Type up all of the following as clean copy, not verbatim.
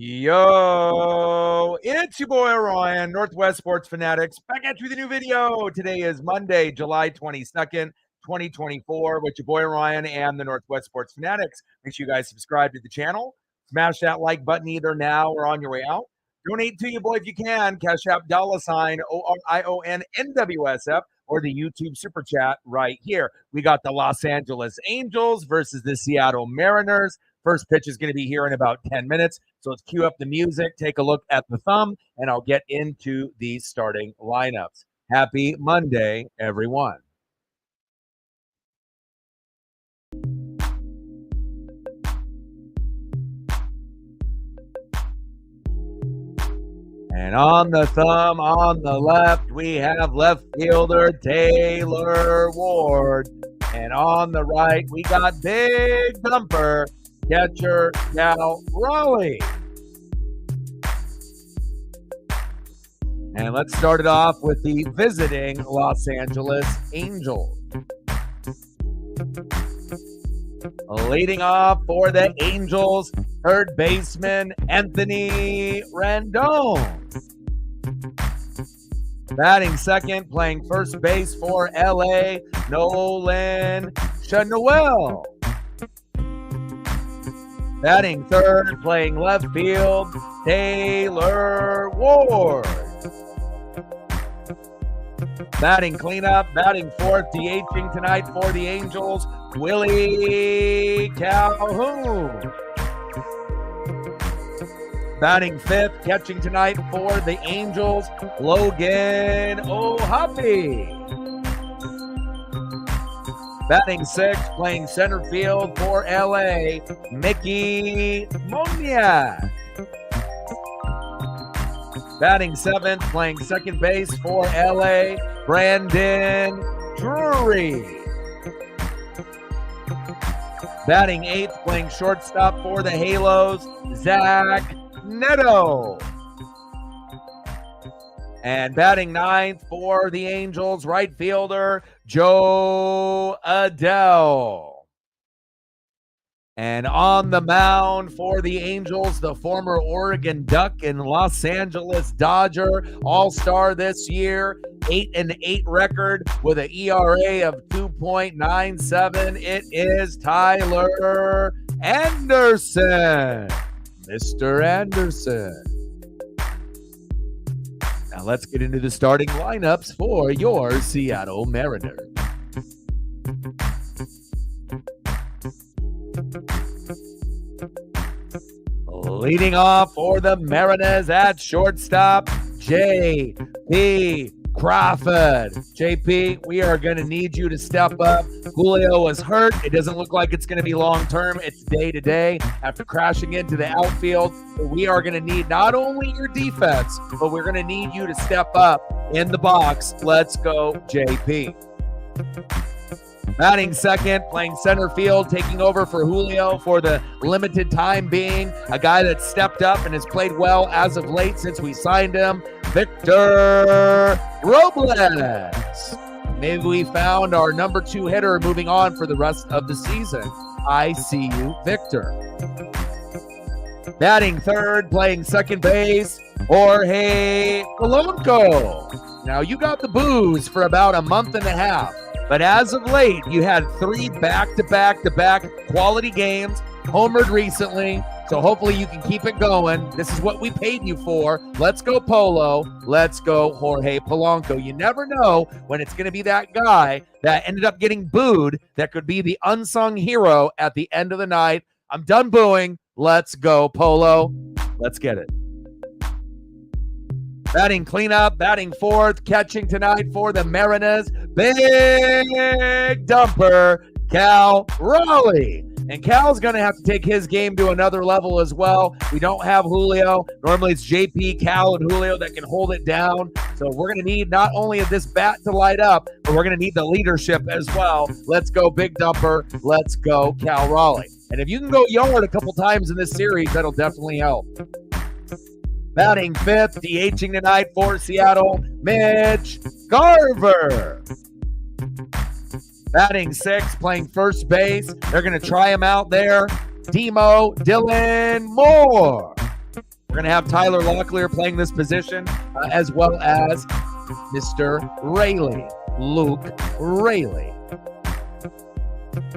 Yo, it's your boy Ryan, Northwest Sports Fanatics, back at you with a new video. Today is Monday, July 22nd, 2024, with your boy Ryan and the Northwest Sports Fanatics. Make sure you guys subscribe to the channel. Smash that like button either now or on your way out. Donate to your boy if you can. Cash App $ORION NWSF or the YouTube Super Chat right here. We got the Los Angeles Angels versus the Seattle Mariners. First pitch is going to be here in about 10 minutes. So let's cue up the music, take a look at the thumb, and I'll get into these starting lineups. Happy Monday, everyone. And on the thumb, on the left, we have left fielder Taylor Ward. And on the right, we got Big Dumper, catcher Cal Raleigh. And let's start it off with the visiting Los Angeles Angels. Leading off for the Angels, third baseman Anthony Rendon. Batting second, playing first base for LA, Nolan Schanuel. Batting third, playing left field, Taylor Ward. Batting cleanup, batting fourth, DHing tonight for the Angels, Willie Calhoun. Batting fifth, catching tonight for the Angels, Logan O'Hoppe. Batting sixth, playing center field for LA, Mickey Moniak. Batting seventh, playing second base for LA, Brandon Drury. Batting eighth, playing shortstop for the Halos, Zach Neto. And batting ninth for the Angels, right fielder, Joe Adele. And on the mound for the Angels, the former Oregon Duck and Los Angeles Dodger, all-star this year, 8-8 record with an ERA of 2.97. It is Tyler Anderson. Mr. Anderson. Now let's get into the starting lineups for your Seattle Mariners. Leading off for the Mariners at shortstop, J.P. Crawford. JP, we are going to need you to step up. Julio was hurt. It doesn't look like it's going to be long-term. It's day-to-day after crashing into the outfield. So we are going to need not only your defense, but we're going to need you to step up in the box. Let's go, JP. Batting second, playing center field, taking over for Julio for the limited time being, a guy that stepped up and has played well as of late since we signed him, Victor Robles. Maybe we found our number 2 hitter moving on for the rest of the season. I see you, Victor. Batting third, playing second base, Jorge Polanco. Now, you got the booze for about a month and a half. But as of late, you had 3 back-to-back quality games, homered recently, so hopefully you can keep it going. This is what we paid you for. Let's go, Polo. Let's go, Jorge Polanco. You never know when it's going to be that guy that ended up getting booed that could be the unsung hero at the end of the night. I'm done booing. Let's go, Polo. Let's get it. Batting cleanup, batting fourth, catching tonight for the Mariners, Big Dumper, Cal Raleigh. And Cal's going to have to take his game to another level as well. We don't have Julio. Normally it's JP, Cal, and Julio that can hold it down. So we're going to need not only this bat to light up, but we're going to need the leadership as well. Let's go, Big Dumper. Let's go, Cal Raleigh. And if you can go yard a couple times in this series, that'll definitely help. Batting fifth, DHing tonight for Seattle, Mitch Garver. Batting sixth, playing first base. They're going to try him out there. Dylan Moore. going to have Tyler Locklear playing this position, as well as Mr. Rayleigh, Luke Rayleigh.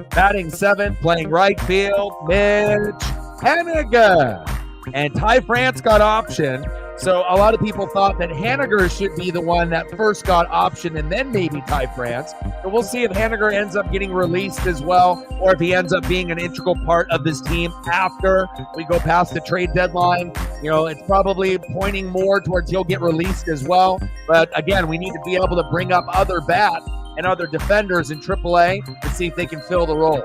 Batting 7, playing right field, Mitch Haniger. And Ty France got option. So a lot of people thought that Haniger should be the one that first got option and then maybe Ty France. But we'll see if Haniger ends up getting released as well, or if he ends up being an integral part of this team after we go past the trade deadline. You know, it's probably pointing more towards he'll get released as well. But again, we need to be able to bring up other bats and other defenders in AAA and see if they can fill the role.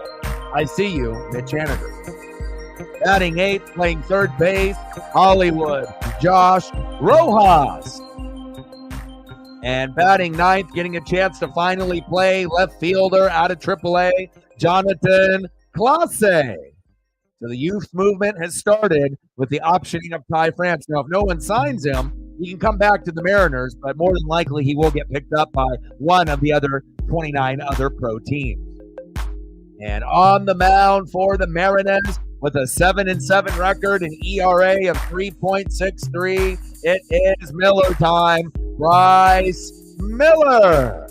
I see you, Mitch Haniger. Batting 8th, playing third base, Hollywood, Josh Rojas. And batting 9th, getting a chance to finally play left fielder out of AAA, Jonathan Clase. So the youth movement has started with the optioning of Ty France. Now, if no one signs him, he can come back to the Mariners, but more than likely he will get picked up by one of the other 29 other pro teams. And on the mound for the Mariners, with a 7-7 record, an ERA of 3.63. It is Miller time. Bryce Miller.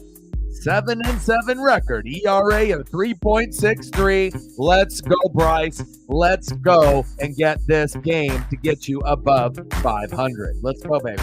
7-7 record, ERA of 3.63. Let's go, Bryce. Let's go and get this game to get you above 500. Let's go, baby.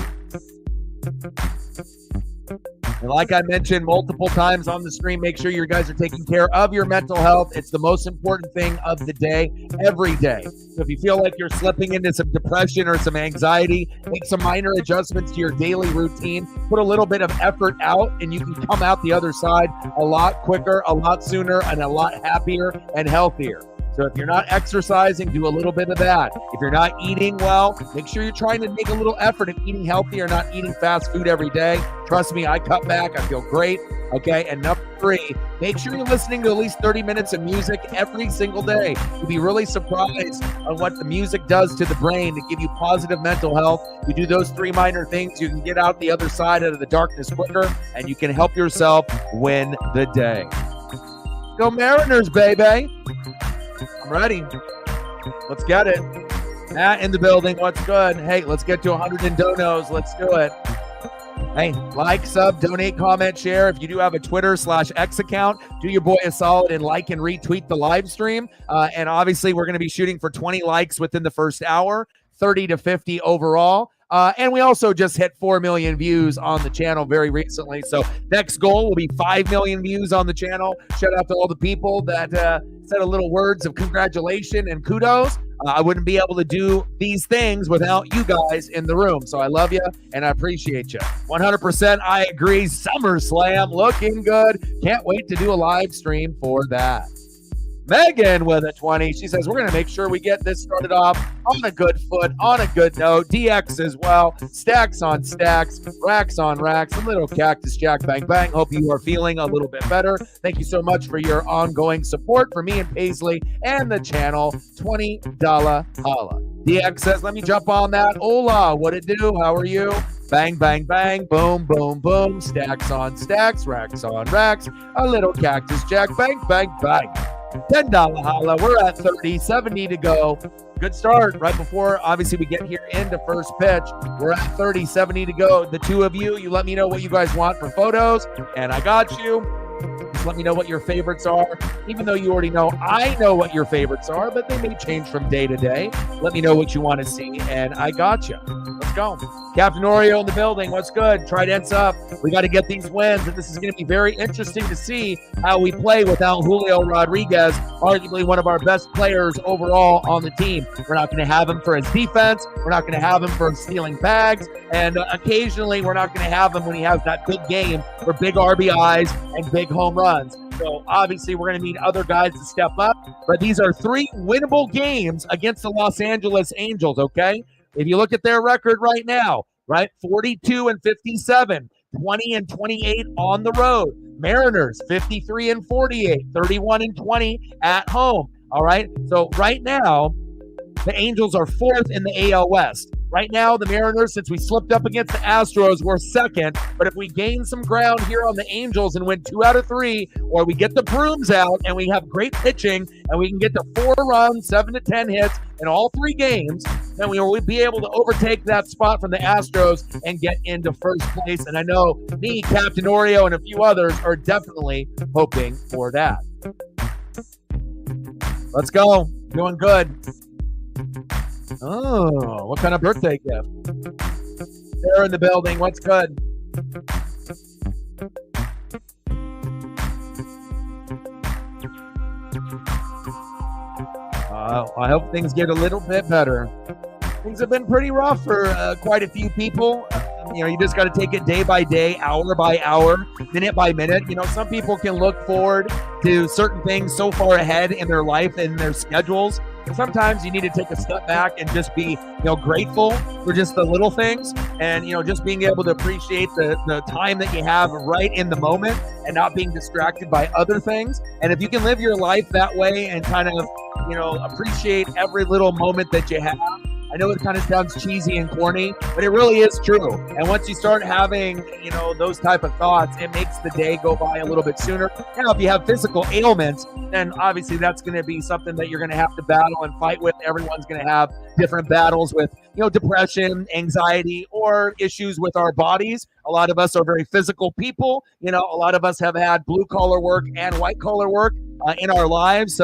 And like I mentioned multiple times on the stream, make sure you guys are taking care of your mental health. It's the most important thing of the day, every day. So if you feel like you're slipping into some depression or some anxiety, make some minor adjustments to your daily routine. Put a little bit of effort out, and you can come out the other side a lot quicker, a lot sooner, and a lot happier and healthier. So if you're not exercising, do a little bit of that. If you're not eating well, make sure you're trying to make a little effort of eating healthy or not eating fast food every day. Trust me, I cut back. I feel great. Okay, and number 3, make sure you're listening to at least 30 minutes of music every single day. You'll be really surprised on what the music does to the brain to give you positive mental health. You do those 3 minor things, you can get out the other side out of the darkness quicker, and you can help yourself win the day. Go Mariners, baby. I'm ready. Let's get it. Matt in the building. What's good? Hey, let's get to 100 in donos. Let's do it. Hey, like, sub, donate, comment, share. If you do have a Twitter/X account, do your boy a solid and like and retweet the live stream. And obviously, we're going to be shooting for 20 likes within the first hour, 30 to 50 overall. And we also just hit 4 million views on the channel very recently. So next goal will be 5 million views on the channel. Shout out to all the people that said a little words of congratulations and kudos. I wouldn't be able to do these things without you guys in the room. So I love you and I appreciate you. 100% I agree. SummerSlam looking good. Can't wait to do a live stream for that. Megan with a 20. She says, we're going to make sure we get this started off on a good foot, on a good note. DX as well. Stacks on stacks, racks on racks. A little Cactus Jack Bang Bang. Hope you are feeling a little bit better. Thank you so much for your ongoing support for me and Paisley and the channel. $20 holla. DX says, let me jump on that. Hola, what it do? How are you? Bang, bang, bang, boom, boom, boom. Stacks on stacks, racks on racks. A little Cactus Jack Bang, bang, bang. $10 holla. We're at 30, 70 to go. Good start right before, obviously, we get here into first pitch. We're at 30, 70 to go. The two of you let me know what you guys want for photos, and I got you. Just let me know what your favorites are. Even though you already know, I know what your favorites are, but they may change from day to day. Let me know what you want to see, and I got you. Let's go. Captain Oreo in the building. What's good? Trident's up. We got to get these wins, and this is going to be very interesting to see how we play without Julio Rodriguez, arguably one of our best players overall on the team. We're not going to have him for his defense. We're not going to have him for stealing bags, and occasionally we're not going to have him when he has that big game for big RBIs and big home runs. So obviously we're going to need other guys to step up, but these are 3 winnable games against the Los Angeles Angels, okay? If you look at their record right now, right, 42-57, 20-28 on the road. Mariners, 53-48, 31-20 at home. All right. So right now, the Angels are 4th in the AL West. Right now, the Mariners, since we slipped up against the Astros, we're 2nd. But if we gain some ground here on the Angels and win 2 out of 3, or we get the brooms out and we have great pitching and we can get to 4 runs, 7 to 10 hits in all 3 games, then we will be able to overtake that spot from the Astros and get into first place. And I know me, Captain Oreo, and a few others are definitely hoping for that. Let's go. Doing good. Oh, what kind of birthday gift? They're in the building. What's good? I hope things get a little bit better. Things have been pretty rough for quite a few people. You just got to take it day by day, hour by hour, minute by minute. Some people can look forward to certain things so far ahead in their life and their schedules. Sometimes you need to take a step back and just be, grateful for just the little things and, just being able to appreciate the time that you have right in the moment and not being distracted by other things. And if you can live your life that way and kind of, appreciate every little moment that you have, I know it kind of sounds cheesy and corny, but it really is true. And once you start having, those type of thoughts, it makes the day go by a little bit sooner. Now, if you have physical ailments, then obviously that's going to be something that you're going to have to battle and fight with. Everyone's going to have different battles with, depression, anxiety, or issues with our bodies. A lot of us are very physical people. A lot of us have had blue collar work and white collar work in our lives.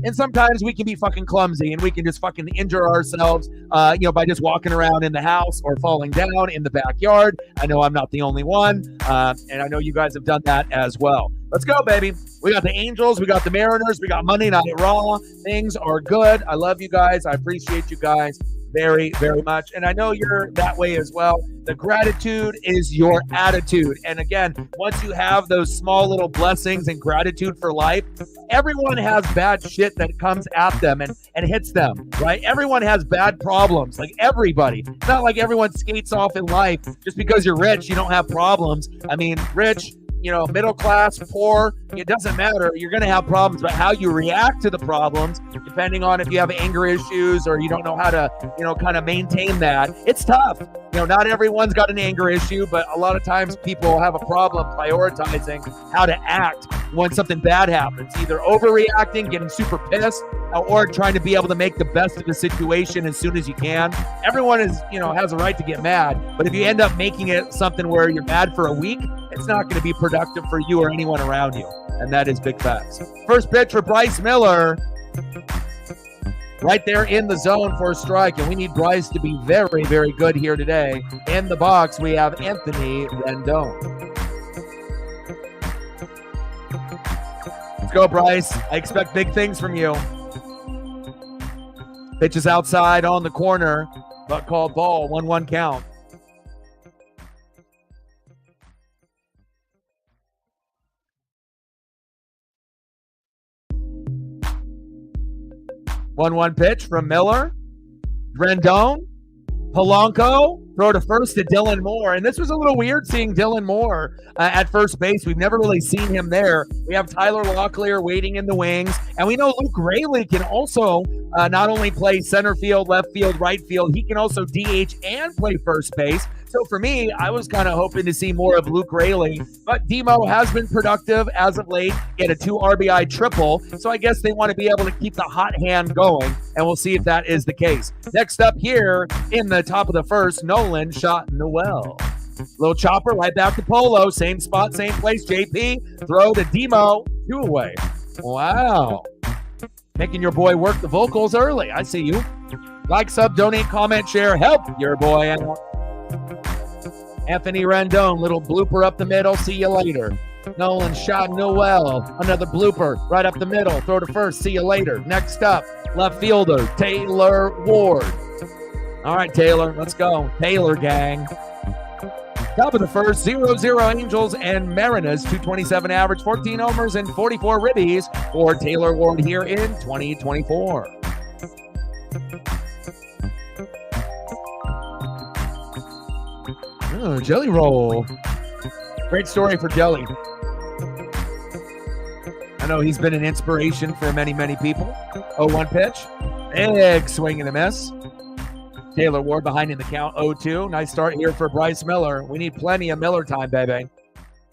And sometimes we can be fucking clumsy and we can just fucking injure ourselves, by just walking around in the house or falling down in the backyard. I know I'm not the only one. And I know you guys have done that as well. Let's go, baby. We got the Angels. We got the Mariners. We got Monday Night Raw. Things are good. I love you guys. I appreciate you guys very, very much. And I know you're that way as well. The gratitude is your attitude. And again, once you have those small little blessings and gratitude for life, everyone has bad shit that comes at them and hits them, right? Everyone has bad problems, like everybody. It's not like everyone skates off in life. Just because you're rich, you don't have problems. I mean, rich, middle class, poor, it doesn't matter. You're going to have problems, but how you react to the problems, depending on if you have anger issues or you don't know how to, kind of maintain that, it's tough. Not everyone's got an anger issue, but a lot of times people have a problem prioritizing how to act when something bad happens, either overreacting, getting super pissed, or trying to be able to make the best of the situation as soon as you can. Everyone is, has a right to get mad, but if you end up making it something where you're mad for a week, it's not going to be productive for you or anyone around you. And that is big facts. First pitch for Bryce Miller. Right there in the zone for a strike. And we need Bryce to be very, very good here today. In the box, we have Anthony Rendon. Let's go, Bryce. I expect big things from you. Pitch is outside on the corner, but called ball. 1-1 count. One pitch from Miller. Rendon. Polanco. Throw to first to Dylan Moore. And this was a little weird seeing Dylan Moore at first base. We've never really seen him there. We have Tyler Locklear waiting in the wings. And we know Luke Raley can also not only play center field, left field, right field, he can also DH and play first base. So for me, I was kind of hoping to see more of Luke Raley, but Demo has been productive as of late. He had a 2 RBI triple, so I guess they want to be able to keep the hot hand going, and we'll see if that is the case. Next up here in the top of the first, Nolan shot Noel. Little chopper right back to Polo, same spot, same place. JP, throw to Demo, 2 away. Wow. Making your boy work the vocals early. I see you. Like, sub, donate, comment, share, help your boy out. Anthony Rendon, little blooper up the middle. See you later. Nolan shot Noel. Another blooper right up the middle. Throw to first. See you later. Next up, left fielder Taylor Ward. All right, Taylor, let's go. Taylor gang. Top of the first, 0-0 Angels and Mariners, 227 average, 14 homers, and 44 ribbies for Taylor Ward here in 2024. Oh, Jelly Roll. Great story for Jelly. I know he's been an inspiration for many, many people. 0-1 pitch. Big swing and a miss. Taylor Ward behind in the count, 0-2. Nice start here for Bryce Miller. We need plenty of Miller time, baby.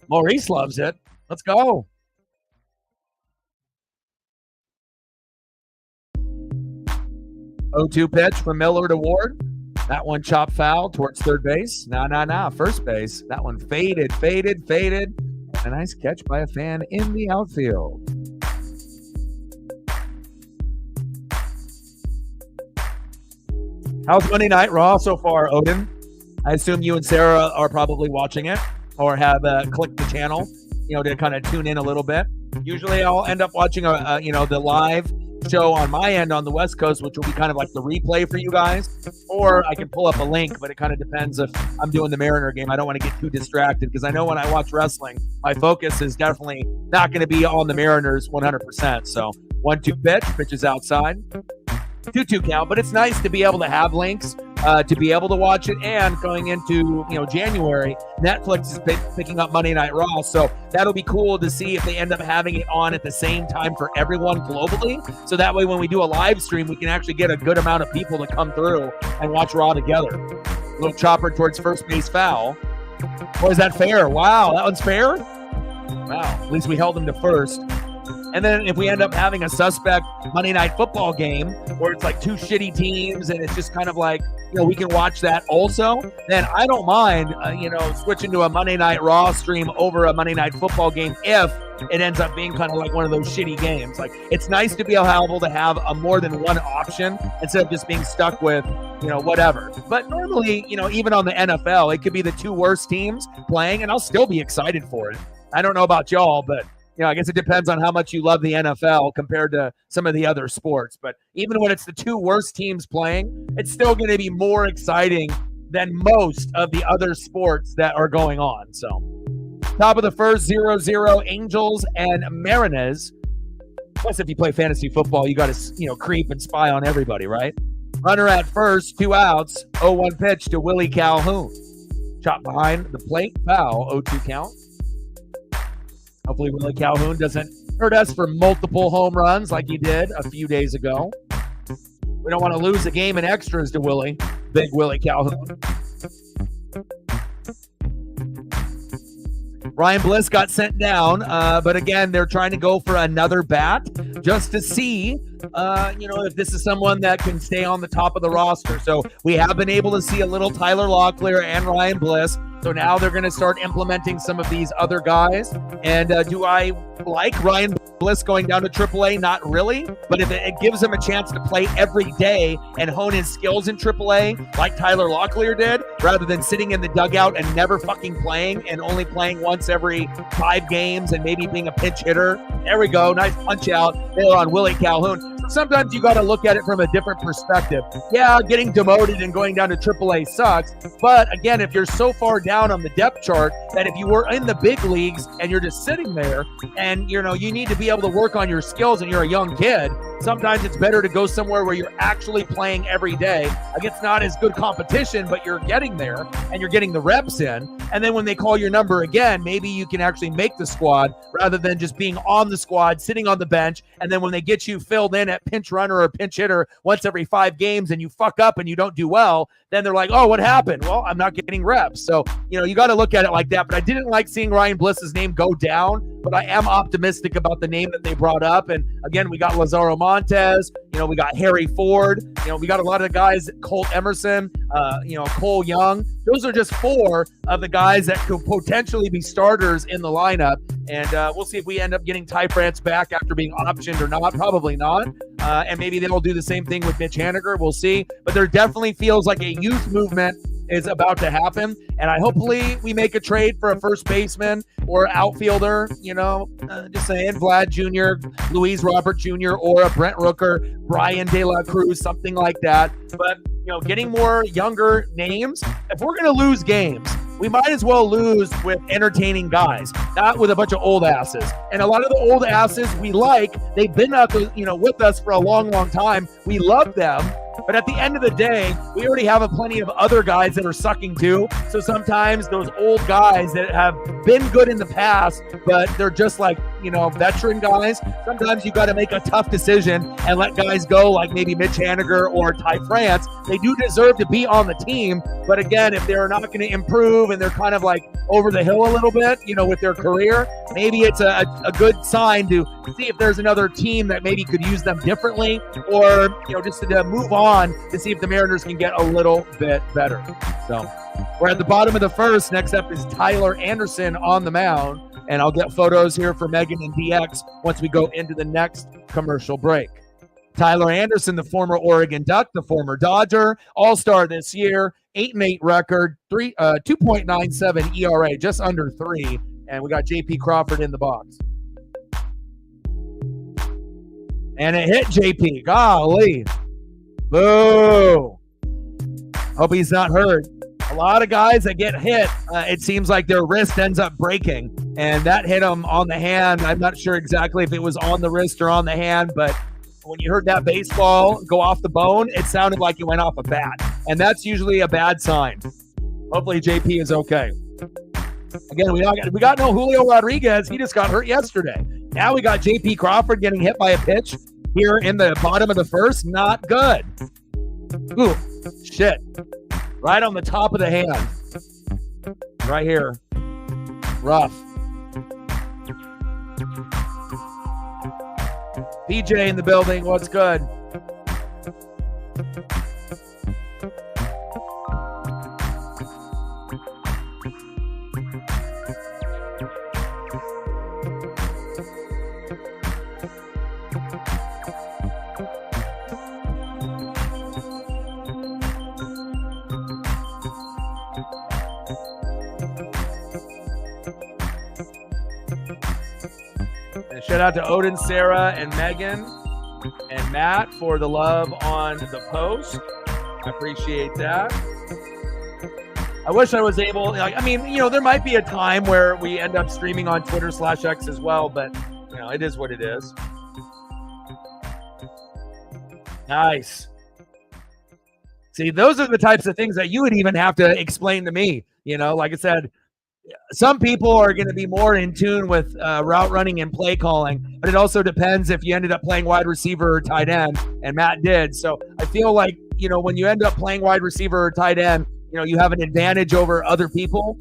Maurice loves it. Let's go. 0-2 pitch from Miller to Ward. That one chopped foul towards third base. First base. That one faded. A nice catch by a fan in the outfield. How's Monday Night Raw so far, Odin? I assume you and Sarah are probably watching it or have clicked the channel, to kind of tune in a little bit. Usually I'll end up watching, the live show on my end on the West Coast, which will be kind of like the replay for you guys, or I can pull up a link, but it kind of depends if I'm doing the Mariner game. I don't want to get too distracted because I know when I watch wrestling, my focus is definitely not going to be on the Mariners 100%. So 1-2 pitch is outside. 2-2 count, but it's nice to be able to have links to be able to watch it. And going into January, Netflix is picking up Monday Night Raw, so that'll be cool to see if they end up having it on at the same time for everyone globally. So that way, when we do a live stream, we can actually get a good amount of people to come through and watch Raw together. A little chopper towards first base foul. Or is that fair? Wow, that one's fair. Wow, at least we held him to first. And then if we end up having a suspect Monday Night Football game where it's like two shitty teams and it's just kind of like, we can watch that also, then I don't mind, switching to a Monday Night Raw stream over a Monday Night Football game if it ends up being kind of like one of those shitty games. Like, it's nice to be able to have a more than one option instead of just being stuck with, whatever. But normally, even on the NFL, it could be the two worst teams playing and I'll still be excited for it. I don't know about y'all, but I guess it depends on how much you love the NFL compared to some of the other sports. But even when it's the two worst teams playing, it's still going to be more exciting than most of the other sports that are going on. So, top of the first, 0-0, Angels and Mariners. Plus, if you play fantasy football, you got to, creep and spy on everybody, right? Runner at first, 2 outs, 0-1 pitch to Willie Calhoun. Chop behind the plate, foul, 0-2 count. Hopefully Willie Calhoun doesn't hurt us for multiple home runs like he did a few days ago. We don't want to lose a game in extras to Willie. Big Willie Calhoun. Ryan Bliss got sent down, but again, they're trying to go for another bat just to see, if this is someone that can stay on the top of the roster. So we have been able to see a little Tyler Locklear and Ryan Bliss. So now they're going to start implementing some of these other guys. And do I like Ryan Bliss going down to AAA? Not really. But if it gives him a chance to play every day and hone his skills in AAA like Tyler Locklear did, rather than sitting in the dugout and never fucking playing and only playing once every 5 games and maybe being a pinch hitter. There we go. Nice punch out there on Willie Calhoun. Sometimes you got to look at it from a different perspective. Yeah, getting demoted and going down to AAA sucks. But again, if you're so far down on the depth chart that if you were in the big leagues and you're just sitting there and, you need to be able to work on your skills and you're a young kid, sometimes it's better to go somewhere where you're actually playing every day. Like, it's not as good competition, but you're getting there and you're getting the reps in. And then when they call your number again, maybe you can actually make the squad rather than just being on the squad, sitting on the bench. And then when they get you filled in at pinch runner or pinch hitter once every 5 games and you fuck up and you don't do well, then they're like, oh, what happened? Well, I'm not getting reps. So, you got to look at it like that. But I didn't like seeing Ryan Bliss's name go down, but I am optimistic about the name that they brought up. And again, we got Lazaro Montes, we got Harry Ford, we got a lot of the guys, Colt Emerson, Cole Young. Those are just 4 of the guys that could potentially be starters in the lineup. And we'll see if we end up getting Ty France back after being optioned or not. Probably not. And maybe they'll do the same thing with Mitch Haniger. We'll see. But there definitely feels like a youth movement is about to happen. And hopefully we make a trade for a first baseman or outfielder, just saying, Vlad Jr., Luis Robert Jr., or a Brent Rooker, Brian De La Cruz, something like that. But, getting more younger names, if we're going to lose games, we might as well lose with entertaining guys, not with a bunch of old asses. And a lot of the old asses we like, they've been up, with us for a long, long time. We love them. But at the end of the day, we already have plenty of other guys that are sucking too. So sometimes those old guys that have been good in the past, but they're just like, veteran guys, sometimes you got to make a tough decision and let guys go like maybe Mitch Haniger or Ty France. They do deserve to be on the team. But again, if they're not going to improve and they're kind of like over the hill a little bit, with their career, maybe it's a good sign to see if there's another team that maybe could use them differently or, just to move on on to see if the Mariners can get a little bit better. So we're at the bottom of the first. Next up is Tyler Anderson on the mound. And I'll get photos here for Megan and DX once we go into the next commercial break. Tyler Anderson, the former Oregon Duck, the former Dodger, all-star this year, 8-8 record, 2.97 ERA, just under 3. And we got JP Crawford in the box. And it hit JP. Golly. Boo. Hope he's not hurt. A lot of guys that get hit, it seems like their wrist ends up breaking. And that hit him on the hand. I'm not sure exactly if it was on the wrist or on the hand, but when you heard that baseball go off the bone, it sounded like it went off a bat. And that's usually a bad sign. Hopefully JP is okay. Again, we got no Julio Rodriguez. He just got hurt yesterday. Now we got JP Crawford getting hit by a pitch here in the bottom of the first. Not good. Ooh, shit. Right on the top of the hand. Right here. Rough. PJ in the building. What's good? Shout out to Odin, Sarah, and Megan and Matt for the love on the post. I appreciate that. I wish I was able, there might be a time where we end up streaming on Twitter/X as well, but, it is what it is. Nice. See, those are the types of things that you would even have to explain to me. Like I said, some people are going to be more in tune with route running and play calling, but it also depends if you ended up playing wide receiver or tight end, and Matt did. So I feel like, when you end up playing wide receiver or tight end, you have an advantage over other people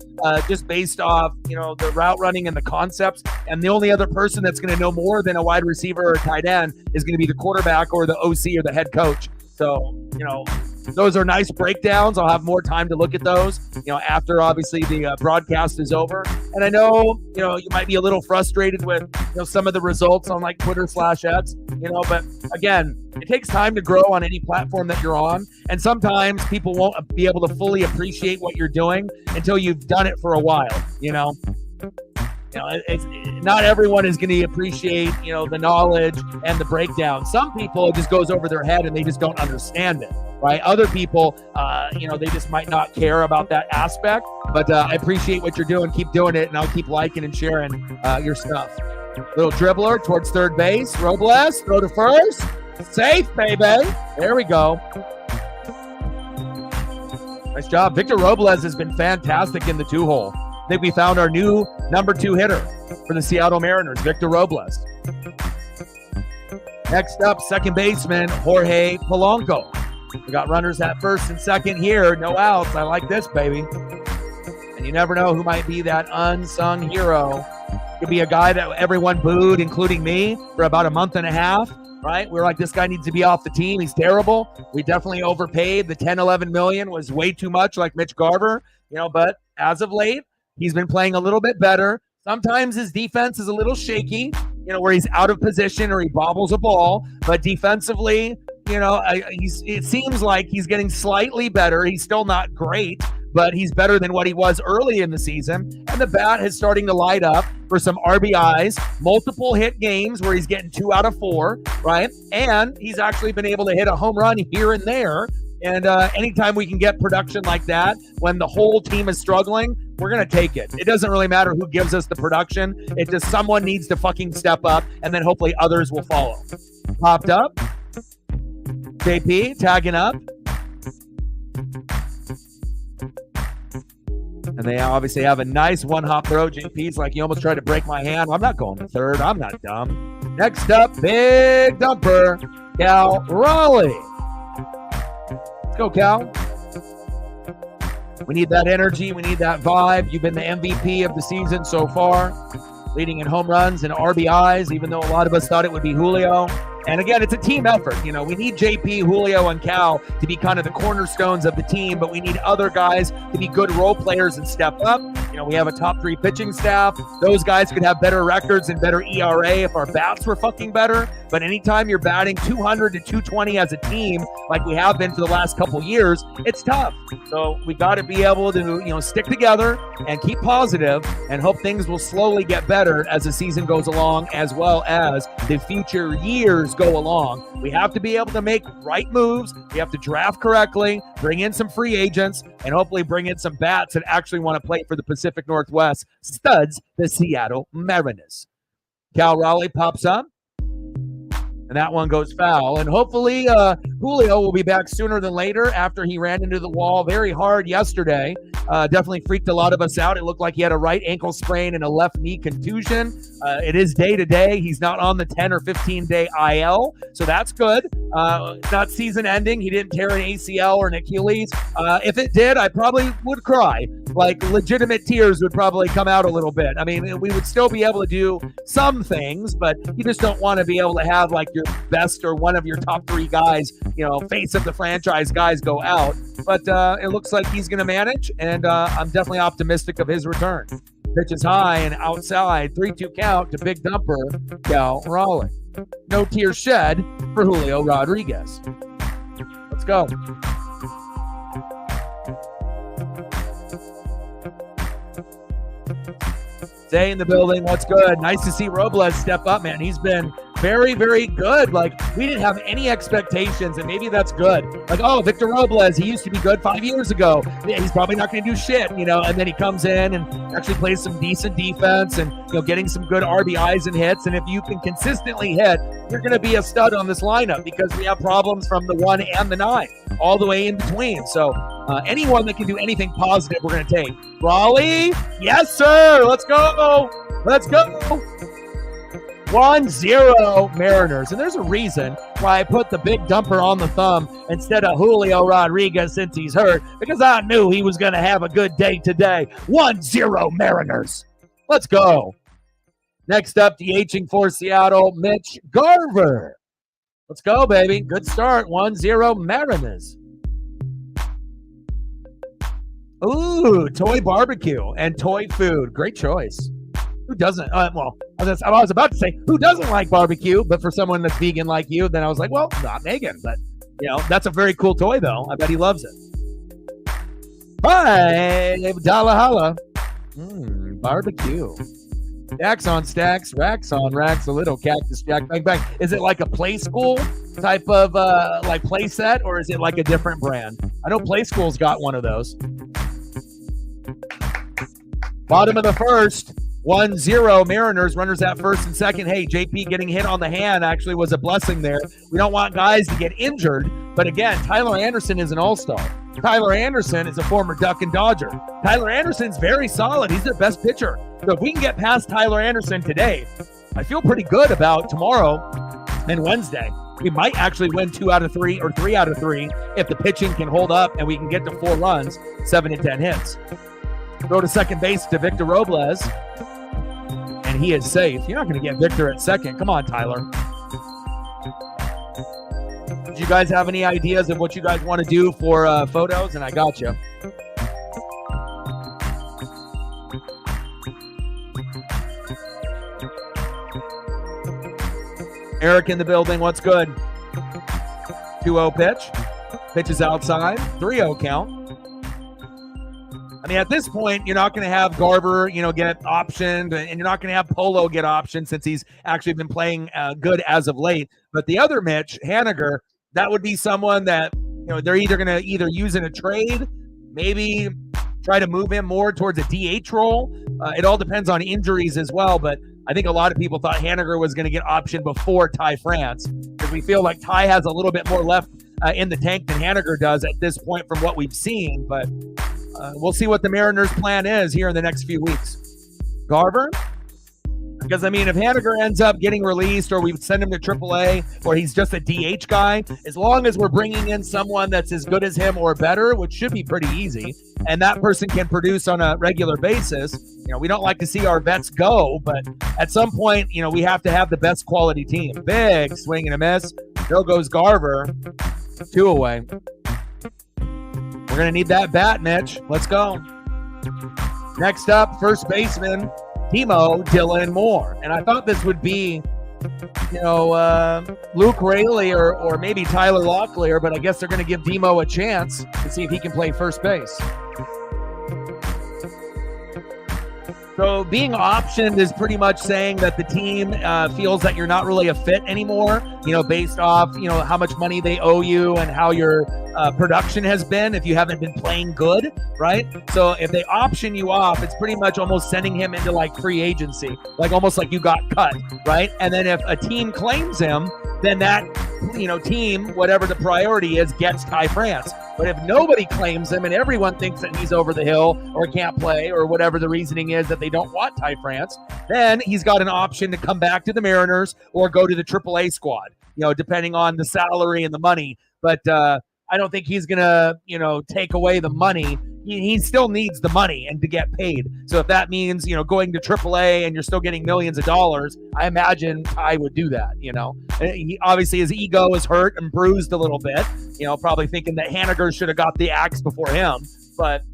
just based off, the route running and the concepts. And the only other person that's going to know more than a wide receiver or tight end is going to be the quarterback or the OC or the head coach. So, those are nice breakdowns. I'll have more time to look at those, after obviously the broadcast is over. And I know, you might be a little frustrated with, some of the results on like Twitter/X, but again, it takes time to grow on any platform that you're on. And sometimes people won't be able to fully appreciate what you're doing until you've done it for a while, it's not everyone is going to appreciate, the knowledge and the breakdown. Some people, it just goes over their head and they just don't understand it, right? Other people, they just might not care about that aspect. But I appreciate what you're doing. Keep doing it, and I'll keep liking and sharing your stuff. Little dribbler towards third base. Robles, throw to first. Safe, baby. There we go. Nice job. Victor Robles has been fantastic in the 2-hole. I think we found our new number 2 hitter for the Seattle Mariners, Victor Robles. Next up, second baseman, Jorge Polanco. We got runners at first and second here. No outs. I like this, baby. And you never know who might be that unsung hero. Could be a guy that everyone booed, including me, for about a month and a half, right? We're like, this guy needs to be off the team. He's terrible. We definitely overpaid. The 10, 11 million was way too much, like Mitch Garver, but as of late, he's been playing a little bit better. Sometimes his defense is a little shaky, where he's out of position or he bobbles a ball. But defensively, it seems like he's getting slightly better. He's still not great, but he's better than what he was early in the season. And the bat is starting to light up for some RBIs, multiple hit games where he's getting 2 out of 4, right? And he's actually been able to hit a home run here and there. And anytime we can get production like that, when the whole team is struggling, we're going to take it. It doesn't really matter who gives us the production. It's just someone needs to fucking step up, and then hopefully others will follow. Popped up. JP tagging up. And they obviously have a nice one-hop throw. JP's like, you almost tried to break my hand. I'm not going to third. I'm not dumb. Next up, big dumper, Cal Raleigh. Let's go, Cal. We need that energy. We need that vibe. You've been the MVP of the season so far, leading in home runs and RBIs, even though a lot of us thought it would be Julio. And again, it's a team effort. You know, we need JP, Julio, and Cal to be kind of the cornerstones of the team, but we need other guys to be good role players and step up. You know, we have a top 3 pitching staff. Those guys could have better records and better ERA if our bats were fucking better. But anytime you're batting 200 to 220 as a team, like we have been for the last couple years, it's tough. So we got to be able to, you know, stick together and keep positive and hope things will slowly get better as the season goes along, as well as the future years go along. We have to be able to make right moves. We have to draft correctly, bring in some free agents, and hopefully bring in some bats that actually want to play for the Pacific Northwest studs, the Seattle Mariners. Cal Raleigh pops up, and that one goes foul. And hopefully Julio will be back sooner than later after he ran into the wall very hard yesterday. Definitely freaked a lot of us out. It looked like he had a right ankle sprain and a left knee contusion. It is day-to-day. He's not on the 10 or 15-day IL, so that's good. It's not season ending. He didn't tear an ACL or an Achilles. If it did, I probably would cry. Like, legitimate tears would probably come out a little bit. I mean, we would still be able to do some things, but you just don't want to be able to have, like, your best or one of your top 3 guys, you know, face of the franchise guys go out. But it looks like he's going to manage, and I'm definitely optimistic of his return. Pitch is high and outside. 3-2 count to big dumper, Cal Raleigh. No tears shed for Julio Rodriguez. Let's go. Stay in the building. What's good? Nice to see Robles step up, man. He's been very, very good. Like, we didn't have any expectations, and maybe that's good. Like, oh, Victor Robles, he used to be good 5 years ago. Yeah, he's probably not going to do shit, you know, and then he comes in and actually plays some decent defense and, you know, getting some good RBIs and hits. And if you can consistently hit, you're going to be a stud on this lineup because we have problems from the 1 and the 9, all the way in between. So anyone that can do anything positive, we're going to take. Raleigh, yes, sir. Let's go. Let's go. 1-0 Mariners. And there's a reason why I put the big dumper on the thumb instead of Julio Rodriguez since he's hurt, because I knew he was going to have a good day today. 1-0 Mariners. Let's go. Next up, DHing for Seattle, Mitch Garver. Let's go, baby. Good start. 1-0 Mariners. Ooh, toy barbecue and toy food. Great choice. Who doesn't? Well, I was about to say, who doesn't like barbecue? But for someone that's vegan like you, then I was like, well, not Megan. But, you know, that's a very cool toy, though. I bet he loves it. Bye, Dalla barbecue. Stacks on stacks, racks on racks, a little cactus jack, bang, bang. Is it like a Play School type of like play set, or is it like a different brand? I know Play School's got one of those. Bottom of the first. 1-0 Mariners, runners at first and second. Hey, JP getting hit on the hand actually was a blessing there. We don't want guys to get injured, but again, Tyler Anderson is an all-star. Tyler Anderson is a former Duck and Dodger. Tyler Anderson's very solid. He's their best pitcher. So if we can get past Tyler Anderson today, I feel pretty good about tomorrow and Wednesday. We might actually win 2 out of 3 or 3 out of 3 if the pitching can hold up and we can get to 4 runs, 7 to 10 hits. Throw to second base to Victor Robles. And he is safe. You're not going to get Victor at second. Come on, Tyler. Do you guys have any ideas of what you guys want to do for photos? And I got you. Eric in the building. What's good? 2-0 pitch. Pitch is outside. 3-0 count. I mean, at this point, you're not going to have Garver, you know, get optioned, and you're not going to have Polo get optioned since he's actually been playing good as of late. But the other Mitch, Haniger, that would be someone that, you know, they're either going to use in a trade, maybe try to move him more towards a DH role. It all depends on injuries as well. But I think a lot of people thought Haniger was going to get optioned before Ty France, because we feel like Ty has a little bit more left in the tank than Haniger does at this point from what we've seen. But we'll see what the Mariners' plan is here in the next few weeks. Garver, Because, I mean, if Haniger ends up getting released or we send him to AAA or he's just a DH guy, as long as we're bringing in someone that's as good as him or better, which should be pretty easy, and that person can produce on a regular basis, we don't like to see our vets go, but at some point, we have to have the best quality team. Big swing and a miss. There goes Garver. 2 away. We're going to need that bat, Mitch. Let's go. Next up, first baseman, Timo Dylan Moore. And I thought this would be, Luke Raley or maybe Tyler Locklear, but I guess they're going to give Timo a chance to see if he can play first base. So being optioned is pretty much saying that the team feels that you're not really a fit anymore, based off, how much money they owe you and how your production has been if you haven't been playing good, right? So if they option you off, it's pretty much almost sending him into like free agency, like almost like you got cut, right? And then if a team claims him, then that, team, whatever the priority is, gets Ty France. But if nobody claims him and everyone thinks that he's over the hill or can't play or whatever the reasoning is that they don't want Ty France, then he's got an option to come back to the Mariners or go to the AAA squad, depending on the salary and the money. But I don't think he's going to, take away the money. He still needs the money and to get paid. So if that means, going to AAA and you're still getting millions of dollars, I imagine Ty would do that, He, obviously, his ego is hurt and bruised a little bit, probably thinking that Haniger should have got the axe before him. But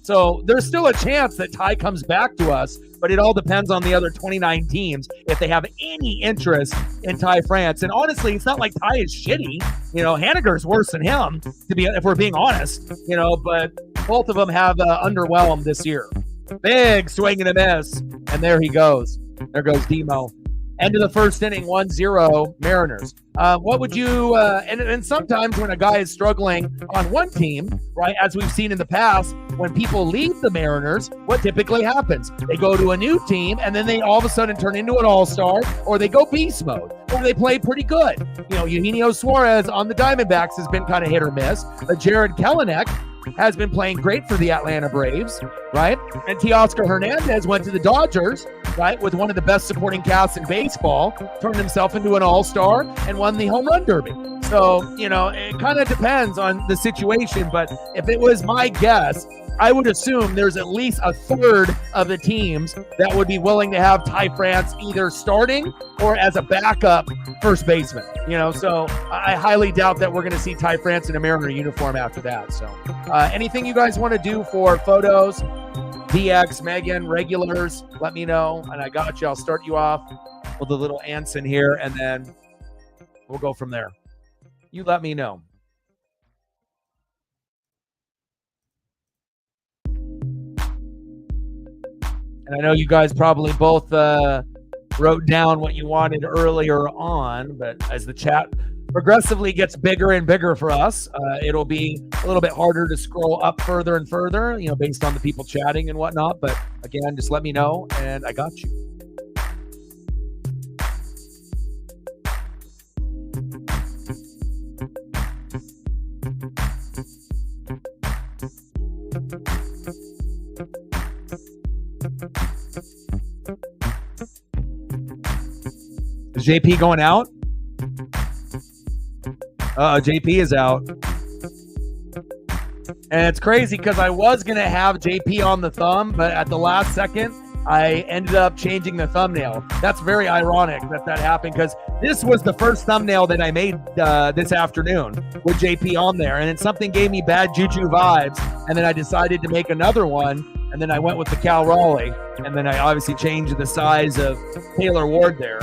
so there's still a chance that Ty comes back to us, but it all depends on the other 29 teams if they have any interest in Ty France. And honestly, it's not like Ty is shitty. Haniger's worse than him, if we're being honest, but both of them have underwhelmed this year. Big swing and a miss, and there he goes. There goes Demo. End of the first inning, 1-0 Mariners. What would you, and sometimes when a guy is struggling on one team, right, as we've seen in the past, when people leave the Mariners, what typically happens? They go to a new team, and then they all of a sudden turn into an all-star, or they go beast mode, or they play pretty good. Eugenio Suarez on the Diamondbacks has been kind of hit or miss, but Jared Kelenic has been playing great for the Atlanta Braves, right? And Teoscar Hernandez went to the Dodgers, right, with one of the best supporting casts in baseball, turned himself into an all-star, and won the home run derby. So, it kind of depends on the situation, but if it was my guess, I would assume there's at least a third of the teams that would be willing to have Ty France either starting or as a backup first baseman, so I highly doubt that we're going to see Ty France in a Mariner uniform after that. So anything you guys want to do for photos, DX, Megan, regulars, let me know, and I got you. I'll start you off with a little Anson here, and then we'll go from there. You let me know. And I know you guys probably both wrote down what you wanted earlier on, but as the chat progressively gets bigger and bigger for us, it'll be a little bit harder to scroll up further and further, based on the people chatting and whatnot. But again, just let me know, and I got you. Is JP going out? JP is out. And it's crazy because I was going to have JP on the thumb, but at the last second, I ended up changing the thumbnail. That's very ironic that happened because this was the first thumbnail that I made this afternoon with JP on there. And then something gave me bad juju vibes. And then I decided to make another one. And then I went with the Cal Raleigh. And then I obviously changed the size of Taylor Ward there.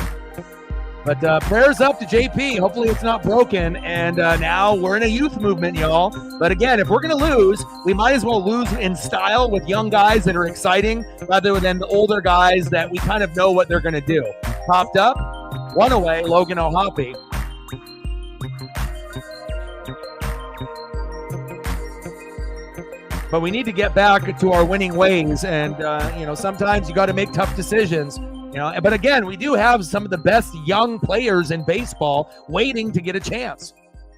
But prayers up to JP. Hopefully it's not broken. And now we're in a youth movement, y'all. But again, if we're going to lose, we might as well lose in style with young guys that are exciting rather than the older guys that we kind of know what they're going to do. Popped up, one away, Logan O'Hoppe. But we need to get back to our winning ways. And, sometimes you got to make tough decisions. But again, we do have some of the best young players in baseball waiting to get a chance.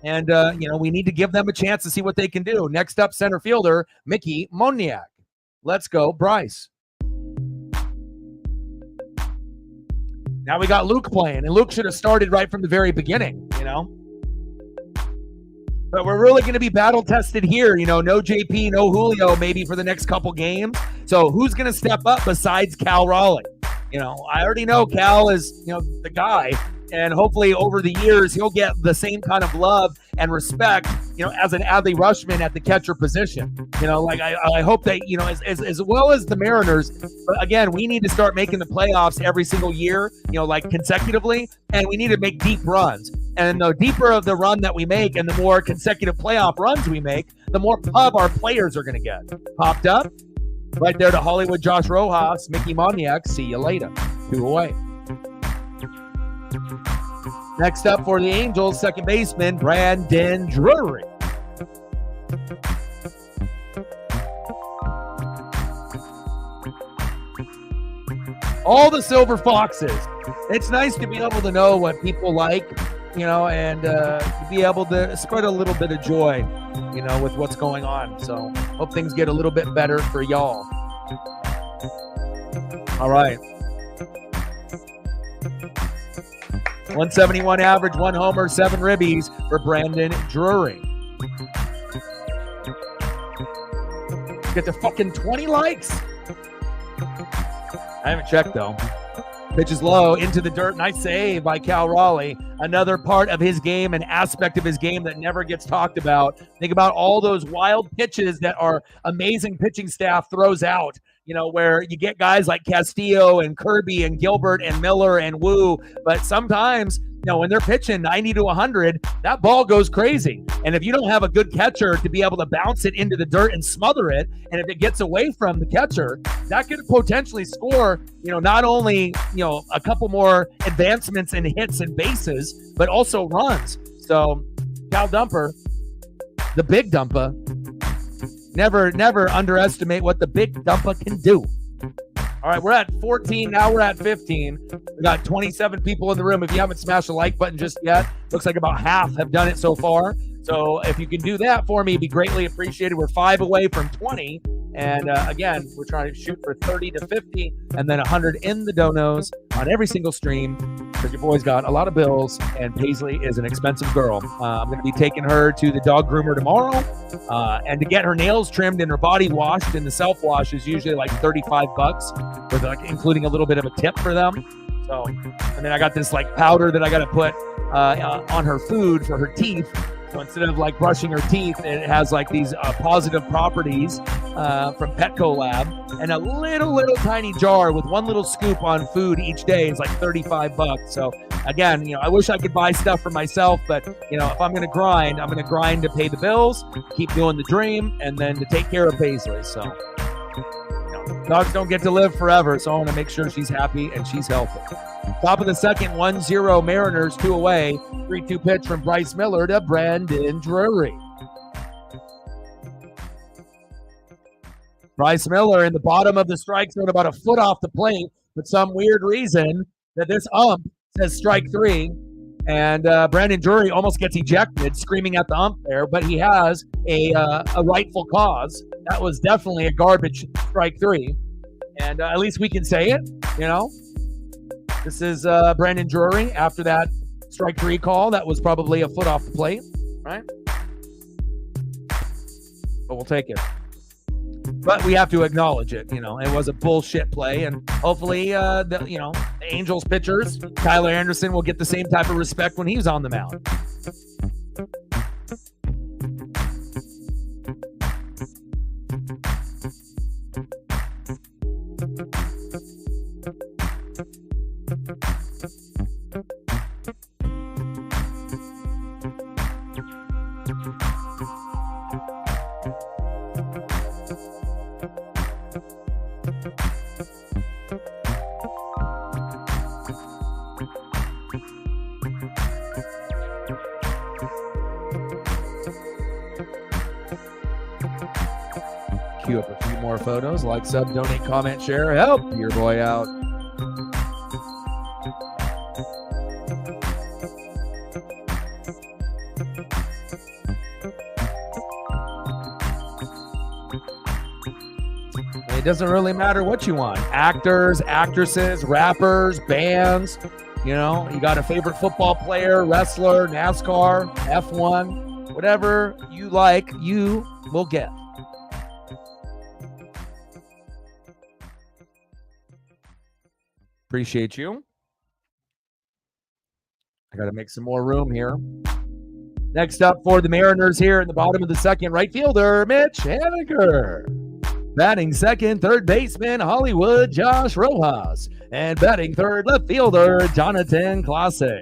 And, we need to give them a chance to see what they can do. Next up, center fielder, Mickey Moniak. Let's go, Bryce. Now we got Luke playing, and Luke should have started right from the very beginning, you know? But we're really going to be battle tested here. You know, no JP, no Julio, maybe for the next couple games. So who's going to step up besides Cal Raleigh? You know, I already know Cal is, you know, the guy. And hopefully over the years, he'll get the same kind of love and respect, you know, as an Adley Rushman at the catcher position. You know, like I hope that, you know, as well as the Mariners, but again, we need to start making the playoffs every single year, you know, like consecutively, and we need to make deep runs. And the deeper of the run that we make and the more consecutive playoff runs we make, the more pub our players are going to get. Popped up right there to Hollywood Josh Rojas, Mickey Moniak. See you later. 2 away. Next up for the Angels, second baseman Brandon Drury. All the Silver Foxes. It's nice to be able to know what people like, you know, and be able to spread a little bit of joy, you know, with what's going on. So hope things get a little bit better for y'all. All right. 171 average, 1 homer, 7 ribbies for Brandon Drury. Get to fucking 20 likes. I haven't checked, though. Pitch is low, into the dirt. Nice save by Cal Raleigh. Another part of his game, an aspect of his game that never gets talked about. Think about all those wild pitches that our amazing pitching staff throws out. You know, where you get guys like Castillo and Kirby and Gilbert and Miller and Wu, but sometimes, you know, when they're pitching 90 to 100, that ball goes crazy. And if you don't have a good catcher to be able to bounce it into the dirt and smother it, and if it gets away from the catcher, that could potentially score, you know, not only, you know, a couple more advancements in hits and bases, but also runs. So Cal Dumper, the big Dumper, never underestimate what the big Dumper can do. All right, we're at 14. Now we're at 15. We got 27 people in the room. If you haven't smashed the like button just yet, looks like about half have done it so far. So if you can do that for me, it'd be greatly appreciated. We're 5 away from 20. And again, we're trying to shoot for 30 to 50 and then 100 in the donos on every single stream because your boy's got a lot of bills and Paisley is an expensive girl. I'm going to be taking her to the dog groomer tomorrow and to get her nails trimmed and her body washed, and the self-wash is usually like $35 with like including a little bit of a tip for them. So, and then I got this like powder that I got to put on her food for her teeth. So instead of like brushing her teeth, it has like these positive properties from Petco Lab, and a little tiny jar with 1 little scoop on food each day is like $35. So again, you know, I wish I could buy stuff for myself, but you know, if I'm going to grind, I'm going to grind to pay the bills, keep doing the dream, and then to take care of Paisley. So you know, dogs don't get to live forever, so I want to make sure she's happy and she's healthy. Top of the second, 1-0 Mariners, 2 away. 3-2 pitch from Bryce Miller to Brandon Drury. Bryce Miller in the bottom of the strike zone, about a foot off the plate. For some weird reason that this ump says strike 3. And Brandon Drury almost gets ejected, screaming at the ump there, but he has a rightful cause. That was definitely a garbage strike 3. And at least we can say it, you know. This is Brandon Drury after that strike 3 call. That was probably a foot off the plate, right? But we'll take it. But we have to acknowledge it. You know, it was a bullshit play, and hopefully, the Angels pitchers, Tyler Anderson, will get the same type of respect when he's on the mound. Queue up a few more photos. Like, sub, donate, comment, share. Help your boy out. It doesn't really matter what you want. Actors, actresses, rappers, bands. You know, you got a favorite football player, wrestler, NASCAR, F1, whatever you like, you will get. Appreciate you. I got to make some more room here. Next up for the Mariners here in the bottom of the second, right fielder, Mitch Haniger. Batting second, third baseman, Hollywood, Josh Rojas. And batting third, left fielder, Jonathan Clase.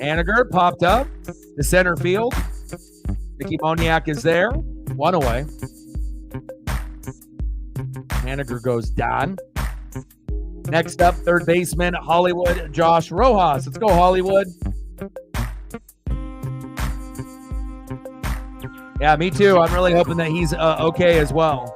Haniger popped up to center field. Mickey Moniak is there. One away. Haniger goes down. Next up, third baseman, Hollywood, Josh Rojas. Let's go, Hollywood. Yeah, me too. I'm really hoping that he's okay as well.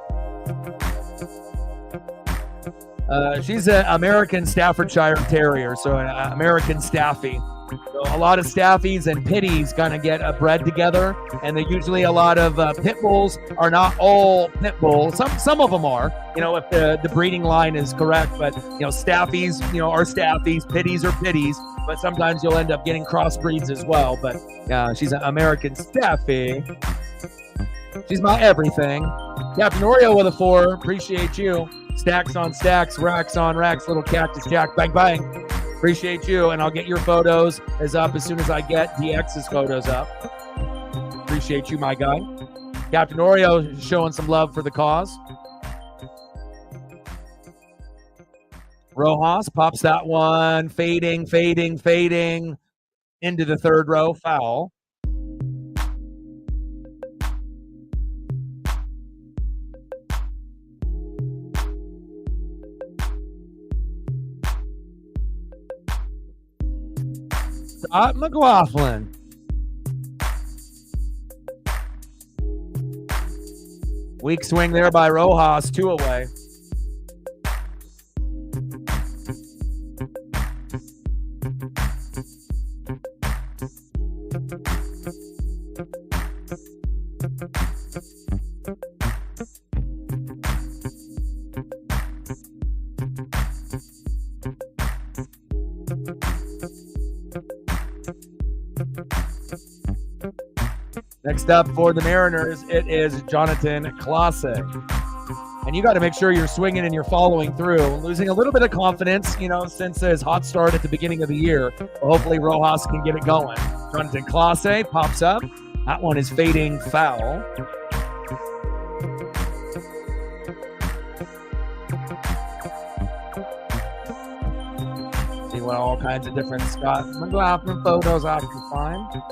She's an American Staffordshire Terrier, so an American Staffy. So a lot of Staffies and Pitties kind of get bred together, and they usually a lot of Pit Bulls are not all Pit Bulls. Some of them are, you know, if the breeding line is correct. But you know, Staffies, you know, are Staffies, Pitties are Pitties. But sometimes you'll end up getting crossbreeds as well. But she's an American Staffy. She's my everything. Captain Oreo with a 4. Appreciate you. Stacks on stacks, racks on racks. Little Cactus Jack, bang bang. Appreciate you, and I'll get your photos up as soon as I get DX's photos up. Appreciate you, my guy. Captain Oreo showing some love for the cause. Rojas pops that one, fading into the third row, foul. McLaughlin. Weak swing there by Rojas, 2 away. Next up for the Mariners, it is Jonathan Clase. And you got to make sure you're swinging and you're following through. Losing a little bit of confidence, you know, since his hot start at the beginning of the year. But hopefully Rojas can get it going. Jonathan Clase pops up. That one is fading foul. See what all kinds of different Scott McLaughlin photos I can find.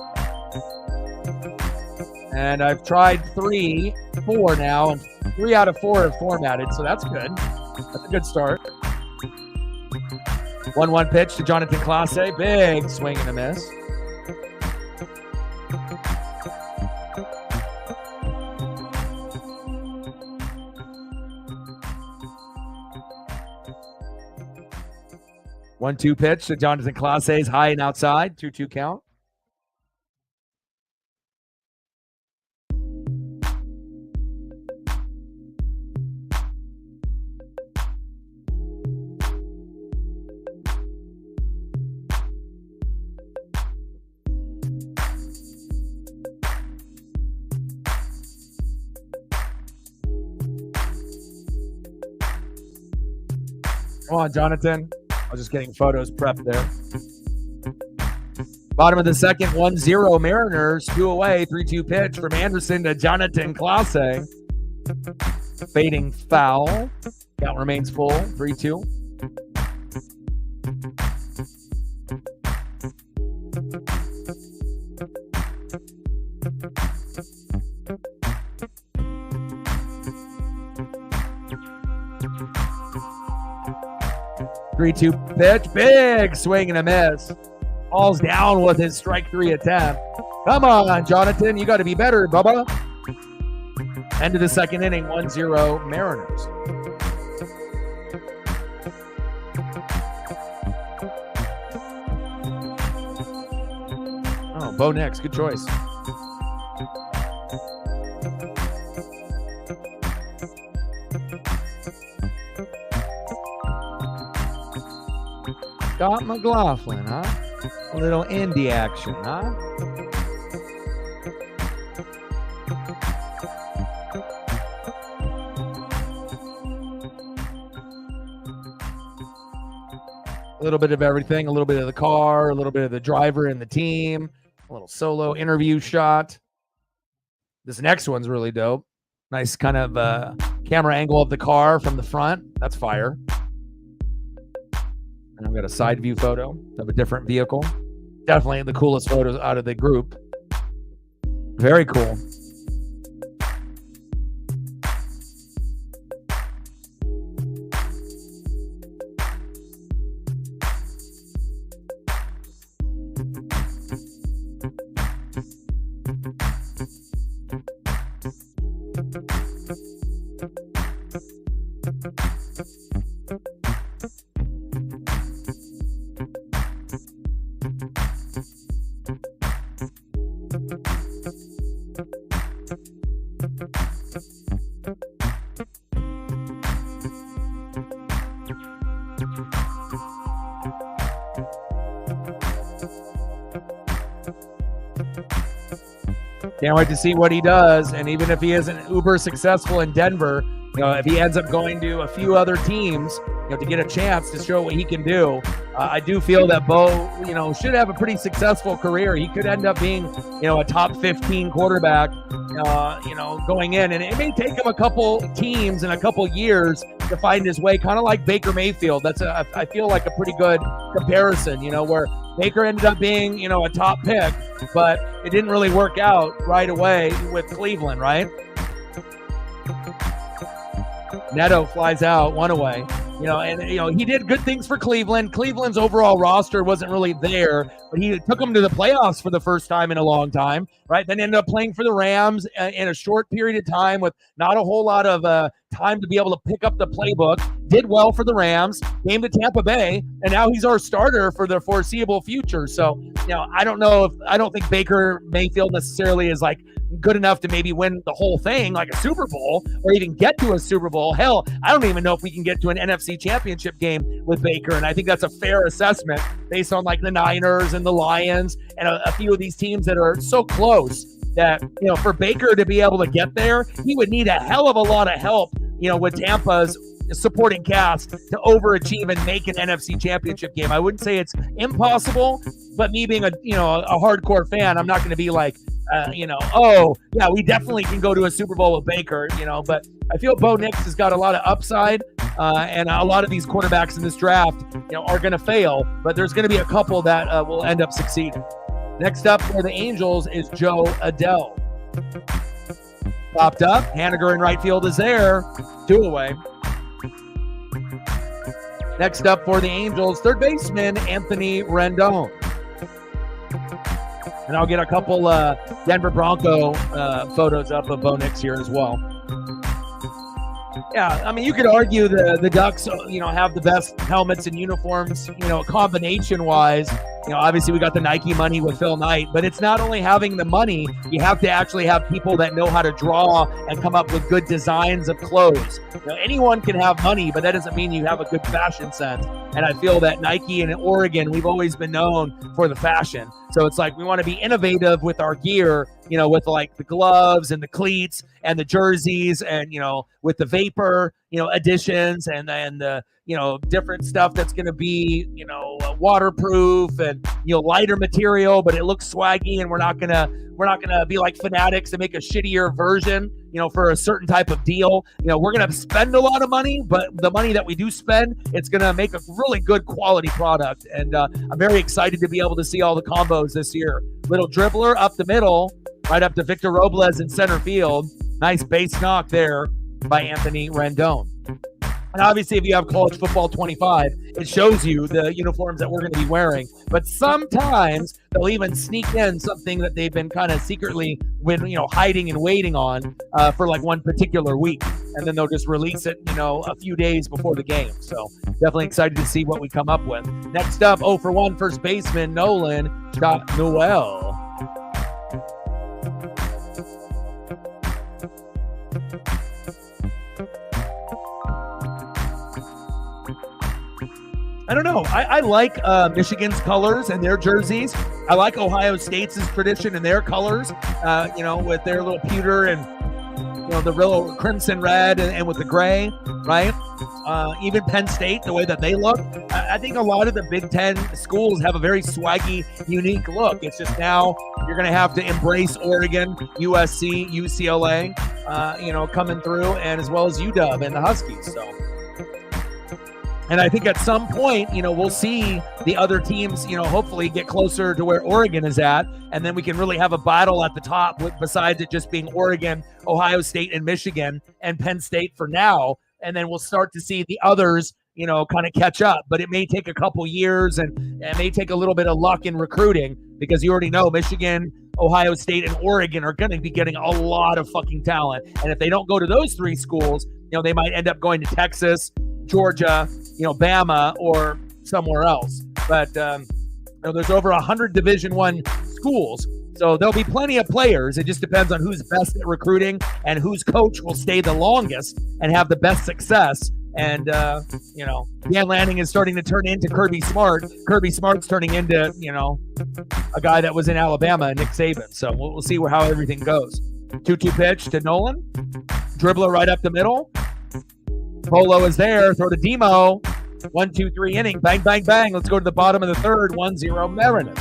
And I've tried 4 now, and 3 out of 4 have formatted, so that's good. That's a good start. 1-1 pitch to Jonathan Clase. Big swing and a miss. One-two pitch to Jonathan Clase's high and outside. 2-2 count. Come on, Jonathan. I was just getting photos prepped there. Bottom of the second, 1-0 Mariners. 2 away, 3-2 pitch from Anderson to Jonathan Clase. Fading foul. Count remains full, 3-2. Three-two pitch, big swing and a miss. Falls down with his strike 3 attempt. Come on, Jonathan, you got to be better, Bubba. End of the second inning, 1-0 Mariners. Oh, Bo Nix, good choice. Scott McLaughlin, huh? A little indie action, huh? A little bit of everything, a little bit of the car, a little bit of the driver and the team, a little solo interview shot. This next one's really dope. Nice kind of camera angle of the car from the front. That's fire. And I've got a side view photo of a different vehicle. Definitely the coolest photos out of the group. Very cool. Can't wait to see what he does. And even if he isn't uber successful in Denver, if he ends up going to a few other teams, to get a chance to show what he can do, I do feel that Bo, should have a pretty successful career. He could end up being, a top 15 quarterback, going in. And it may take him a couple teams and a couple years to find his way, kind of like Baker Mayfield. That's I feel like a pretty good comparison, where Baker ended up being, a top pick, but it didn't really work out right away with Cleveland, right? Neto flies out, one away. He did good things for Cleveland. Cleveland's overall roster wasn't really there, but he took them to the playoffs for the first time in a long time, right? Then ended up playing for the Rams in a short period of time with not a whole lot of time to be able to pick up the playbook. Did well for the Rams, came to Tampa Bay, and now he's our starter for the foreseeable future. So, I don't think Baker Mayfield necessarily is like good enough to maybe win the whole thing, like a Super Bowl, or even get to a Super Bowl. Hell, I don't even know if we can get to an NFC championship game with Baker. And I think that's a fair assessment based on like the Niners and the Lions and a few of these teams that are so close that, for Baker to be able to get there, he would need a hell of a lot of help, with Tampa's supporting cast to overachieve and make an NFC championship game. I wouldn't say it's impossible, but me being a hardcore fan, I'm not going to be like, oh yeah, we definitely can go to a Super Bowl with Baker, but I feel Bo Nix has got a lot of upside, and a lot of these quarterbacks in this draft, are going to fail, but there's going to be a couple that will end up succeeding. Next up for the Angels is Joe Adele. Popped up, Haniger in right field is there, 2 away. Next up for the Angels, third baseman Anthony Rendon. And I'll get a couple Denver Bronco photos up of Bo Nix here as well. Yeah, I mean, you could argue the Ducks, have the best helmets and uniforms, combination-wise. Obviously we got the Nike money with Phil Knight, but it's not only having the money, you have to actually have people that know how to draw and come up with good designs of clothes. Anyone can have money, but that doesn't mean you have a good fashion sense. And I feel that Nike and Oregon, we've always been known for the fashion. So it's like we want to be innovative with our gear, with like the gloves and the cleats and the jerseys and, with the vapor, additions and the, different stuff that's going to be, waterproof and, lighter material, but it looks swaggy, and we're not going to be like Fanatics and make a shittier version, for a certain type of deal. We're going to spend a lot of money, but the money that we do spend, it's going to make a really good quality product. And I'm very excited to be able to see all the combos this year. Little dribbler up the middle, right up to Victor Robles in center field. Nice base knock there by Anthony Rendon. And obviously, if you have college football 25, it shows you the uniforms that we're going to be wearing. But sometimes they'll even sneak in something that they've been kind of secretly hiding and waiting on for like one particular week. And then they'll just release it, a few days before the game. So definitely excited to see what we come up with. Next up, 0 for 1 first baseman Nolan shot Duel. I don't know. I like Michigan's colors and their jerseys. I like Ohio State's tradition and their colors, with their little pewter and, the real crimson red and with the gray, right? Even Penn State, the way that they look. I think a lot of the Big Ten schools have a very swaggy, unique look. It's just now you're going to have to embrace Oregon, USC, UCLA, coming through, and as well as UW and the Huskies. So. And I think at some point, we'll see the other teams, hopefully get closer to where Oregon is at. And then we can really have a battle at the top besides it just being Oregon, Ohio State, and Michigan and Penn State for now. And then we'll start to see the others, kind of catch up. But it may take a couple years and it may take a little bit of luck in recruiting because you already know Michigan, Ohio State, and Oregon are going to be getting a lot of fucking talent. And if they don't go to those three schools, they might end up going to Texas, Georgia, Bama, or somewhere else. But there's over 100 Division I schools, so there'll be plenty of players. It just depends on who's best at recruiting and whose coach will stay the longest and have the best success. And Dan Lanning is starting to turn into Kirby Smart. Kirby Smart's turning into a guy that was in Alabama, Nick Saban. So we'll see how everything goes. 2-2 pitch to Nolan, dribbler right up the middle. Polo is there. Throw to Demo. 1-2-3 inning. Bang, bang, bang. Let's go to the bottom of the third. 1-0 Mariners.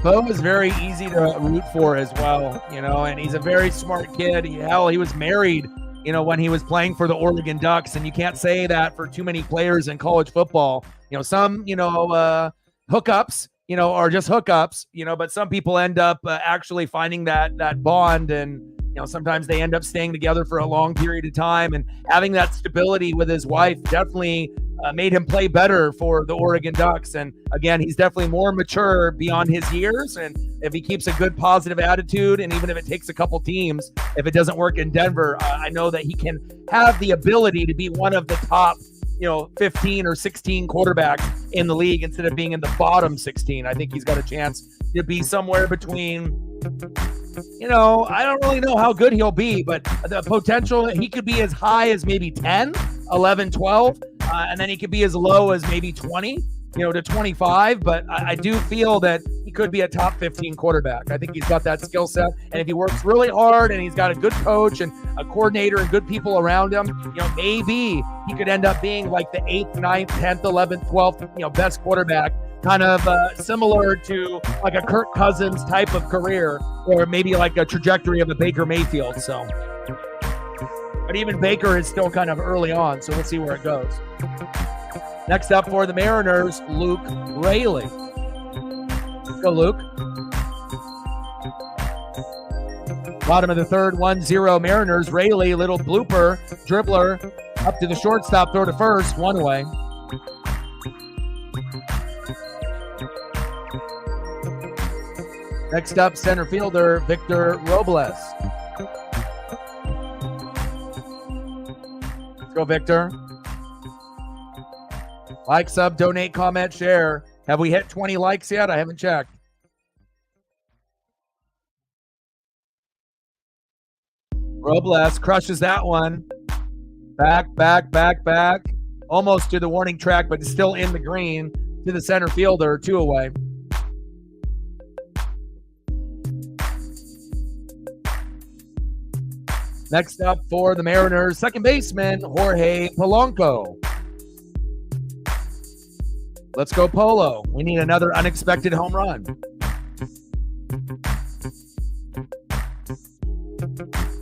Bo is very easy to root for as well, and he's a very smart kid. He was married, when he was playing for the Oregon Ducks, and you can't say that for too many players in college football. Some, hookups, are just hookups, but some people end up actually finding that bond, and sometimes they end up staying together for a long period of time, and having that stability with his wife definitely made him play better for the Oregon Ducks. And again, he's definitely more mature beyond his years. And if he keeps a good positive attitude, and even if it takes a couple teams, if it doesn't work in Denver, I know that he can have the ability to be one of the top 15 or 16 quarterbacks in the league instead of being in the bottom 16. I think he's got a chance to be somewhere between, I don't really know how good he'll be, but the potential, he could be as high as maybe 10, 11, 12, and then he could be as low as maybe 20, to 25. But I do feel that he could be a top 15 quarterback. I think he's got that skill set. And if he works really hard and he's got a good coach and a coordinator and good people around him, maybe he could end up being like the 8th, 9th, 10th, 11th, 12th, best quarterback, kind of similar to like a Kirk Cousins type of career, or maybe like a trajectory of a Baker Mayfield. So, but even Baker is still kind of early on, so we'll see where it goes. Next up for the Mariners, Luke Raley. Let's go, Luke. Bottom of the third, 1-0 Mariners. Raley, little blooper, dribbler, up to the shortstop, throw to first, one away. Next up, center fielder, Victor Robles. Let's go, Victor. Like, sub, donate, comment, share. Have we hit 20 likes yet? I haven't checked. Robles crushes that one. Back. Almost to the warning track, but still in the green. to the center fielder, 2 away. Next up for the Mariners, second baseman, Jorge Polanco. Let's go, Polo. We need another unexpected home run.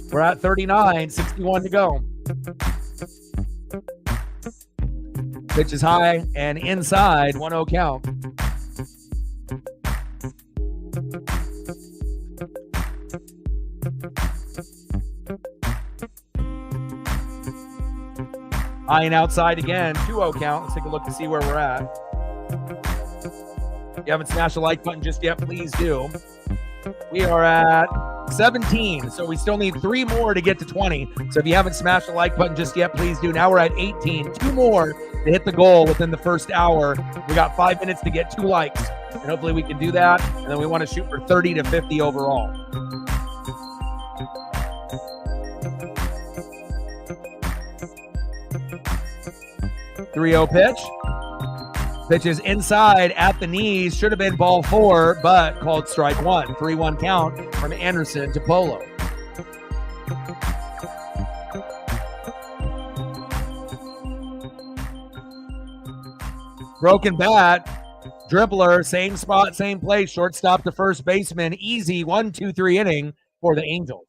We're at 39, 61 to go. Pitch is high and inside, 1-0 count. High and outside again, 2-0 count. Let's take a look to see where we're at. If you haven't smashed the like button just yet, please do. We are at 17, so we still need 3 more to get to 20. So if you haven't smashed the like button just yet, please do. Now we're at 18, 2 more to hit the goal within the first hour. We got 5 minutes to get 2 likes, and hopefully we can do that. And then we want to shoot for 30 to 50 overall. .30 pitch. Pitch is inside at the knees. Should have been ball 4, but called strike 1. 3-1 count from Anderson to Polo. Broken bat. Dribbler, same spot, same place. Shortstop to first baseman. Easy 1-2-3 inning for the Angels.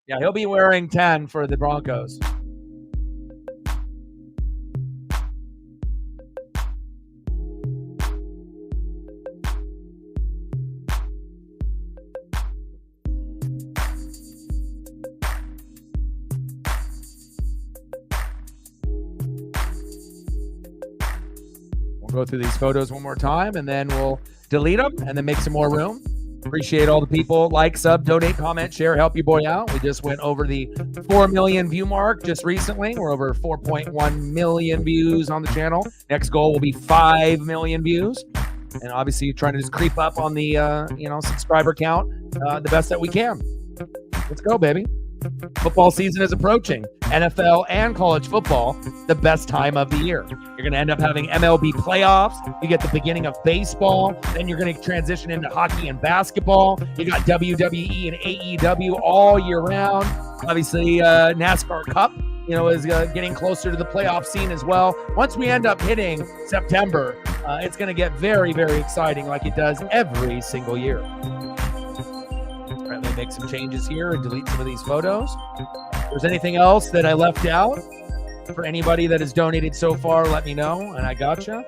Yeah, he'll be wearing 10 for the Broncos. Go through these photos one more time, and then we'll delete them and then make some more room. Appreciate all the people. Like, sub, donate, comment, share, help your boy out. We just went over the 4 million view mark just recently. We're over 4.1 million views on the channel. Next goal will be 5 million views. And obviously trying to just creep up on the subscriber count the best that we can. Let's go, baby. Football season is approaching. NFL and college football, the best time of the year. You're going to end up having MLB playoffs. You get the beginning of baseball. Then you're going to transition into hockey and basketball. You got WWE and AEW all year round. Obviously, NASCAR Cup, is getting closer to the playoff scene as well. Once we end up hitting September, it's going to get very, very exciting like it does every single year. Let me make some changes here and delete some of these photos. If there's anything else that I left out, for anybody that has donated so far, let me know, and I gotcha.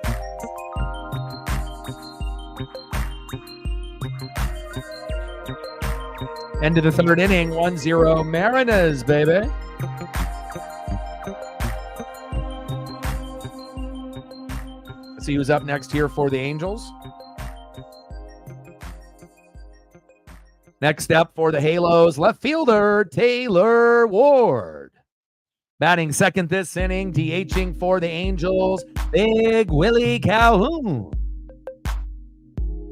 End of the third inning, 1-0 Mariners, baby. Let's see who's up next here for the Angels. Next up for the Halos, left fielder Taylor Ward. Batting second this inning, DHing for the Angels, Big Willie Calhoun.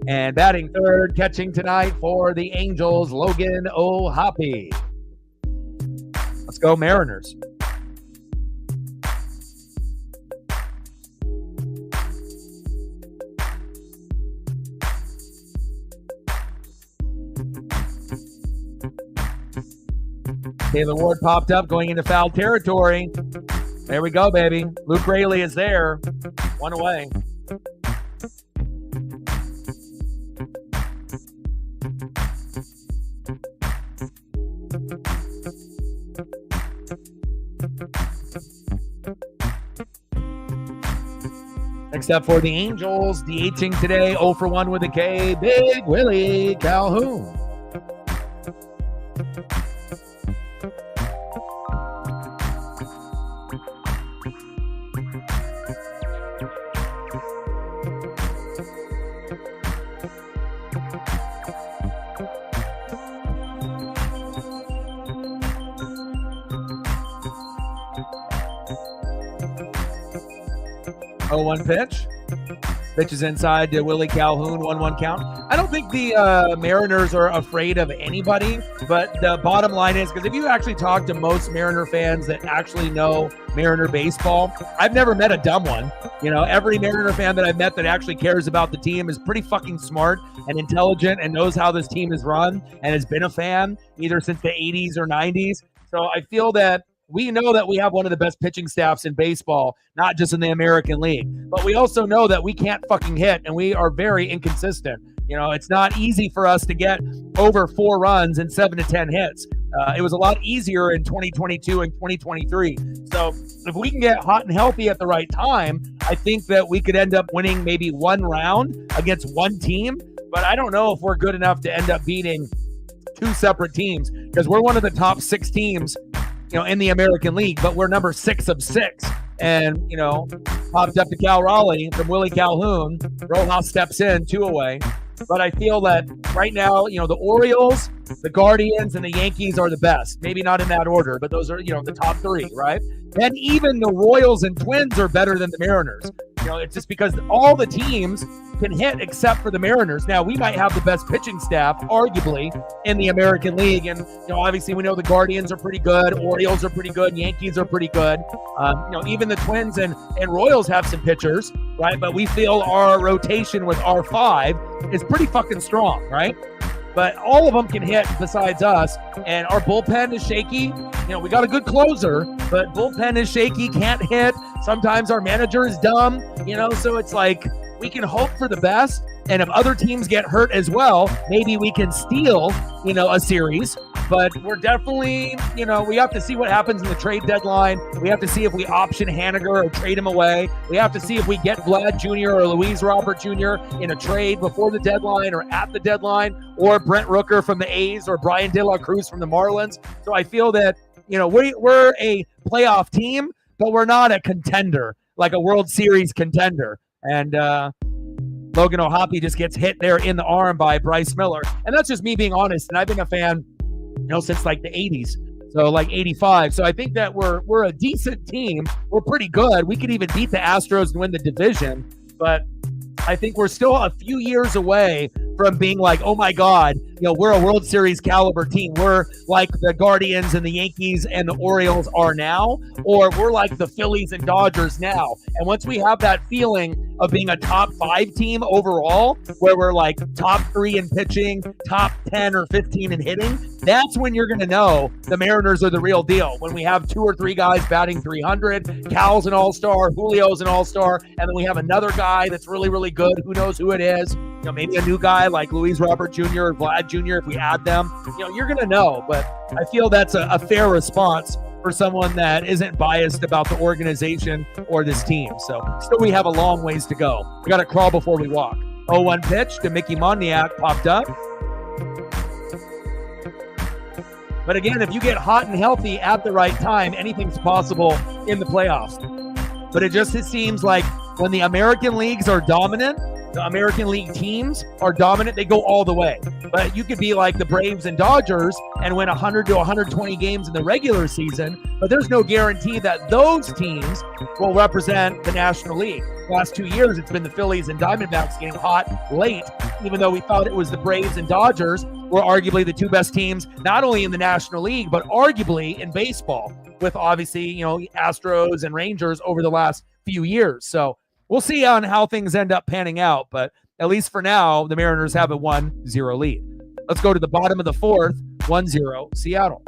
And batting third, catching tonight for the Angels, Logan O'Hoppe. Let's go Mariners. Taylor Ward popped up going into foul territory. There we go, baby. Luke Raley is there. 1 away. Next up for the Angels, DHing today, 0 for 1 with a K, Big Willie Calhoun. Oh, 1 pitch. Pitch is inside to Willie Calhoun, 1-1 count. I don't think the Mariners are afraid of anybody, but the bottom line is, because if you actually talk to most Mariner fans that actually know Mariner baseball, I've never met a dumb one. You know, every Mariner fan that I've met that actually cares about the team is pretty fucking smart and intelligent and knows how this team is run and has been a fan either since the 80s or 90s. So I feel that we know that we have one of the best pitching staffs in baseball, not just in the American League, but we also know that we can't fucking hit and we are very inconsistent. You know, it's not easy for us to get over 4 runs and 7 to 10 hits. It was a lot easier in 2022 and 2023. So if we can get hot and healthy at the right time, I think that we could end up winning maybe 1 round against one team. But I don't know if we're good enough to end up beating 2 separate teams, because we're one of the top 6 teams, you know, in the American League, but we're number 6 of 6. And, you know, popped up to Cal Raleigh from Willie Calhoun. Rojas steps in 2 away. But I feel that right now, you know, the Orioles, the Guardians, and the Yankees are the best. Maybe not in that order, but those are, you know, the top 3, right? And even the Royals and Twins are better than the Mariners. You know, it's just because all the teams can hit except for the Mariners. Now, we might have the best pitching staff, arguably, in the American League. And, you know, obviously we know the Guardians are pretty good. Orioles are pretty good. Yankees are pretty good. You know, even the Twins and Royals have some pitchers, right? But we feel our rotation with our 5 is pretty fucking strong, right? But all of them can hit besides us, and our bullpen is shaky. You know, we got a good closer, but bullpen is shaky, can't hit. Sometimes our manager is dumb, you know, so it's like we can hope for the best, and if other teams get hurt as well, maybe we can steal, you know, a series. But we're definitely, you know, we have to see what happens in the trade deadline. We have to see if we option Haniger or trade him away. We have to see if we get Vlad Jr. or Luis Robert Jr. in a trade before the deadline or at the deadline, or Brent Rooker from the A's or Brian De La Cruz from the Marlins. So I feel that, you know, we're a playoff team, but we're not a contender, like a World Series contender. And Logan O'Hoppe just gets hit there in the arm by Bryce Miller. And that's just me being honest. And I've been a fan, you know, since like the 80s. So like 85. So I think that we're a decent team. We're pretty good. We could even beat the Astros and win the division. But I think we're still a few years away from being like, oh my God, you know, we're a World Series caliber team. We're like the Guardians and the Yankees and the Orioles are now, or we're like the Phillies and Dodgers now. And once we have that feeling of being a top 5 team overall, where we're like top 3 in pitching, top 10 or 15 in hitting, that's when you're going to know the Mariners are the real deal. When we have 2 or 3 guys batting 300, Cal's an all-star, Julio's an all-star, and then we have another guy that's really, really good. Who knows who it is? You know, maybe a new guy like Luis Robert Jr. or Vlad Jr. if we add them. You know, you're going to know. But I feel that's a fair response for someone that isn't biased about the organization or this team. So still we have a long ways to go. We got to crawl before we walk. 0-1 pitch to Mickey Moniak popped up. But again, if you get hot and healthy at the right time, anything's possible in the playoffs. But it seems like when the American leagues are dominant, the American League teams are dominant, they go all the way. But you could be like the Braves and Dodgers and win 100 to 120 games in the regular season, but there's no guarantee that those teams will represent the National League. The last 2 years, it's been the Phillies and Diamondbacks getting hot late, even though we thought it was the Braves and Dodgers were arguably the 2 best teams, not only in the National League, but arguably in baseball, with obviously, you know, Astros and Rangers over the last few years. So we'll see on how things end up panning out, but at least for now, the Mariners have a 1-0 lead. Let's go to the bottom of the 4th, 1-0 Seattle.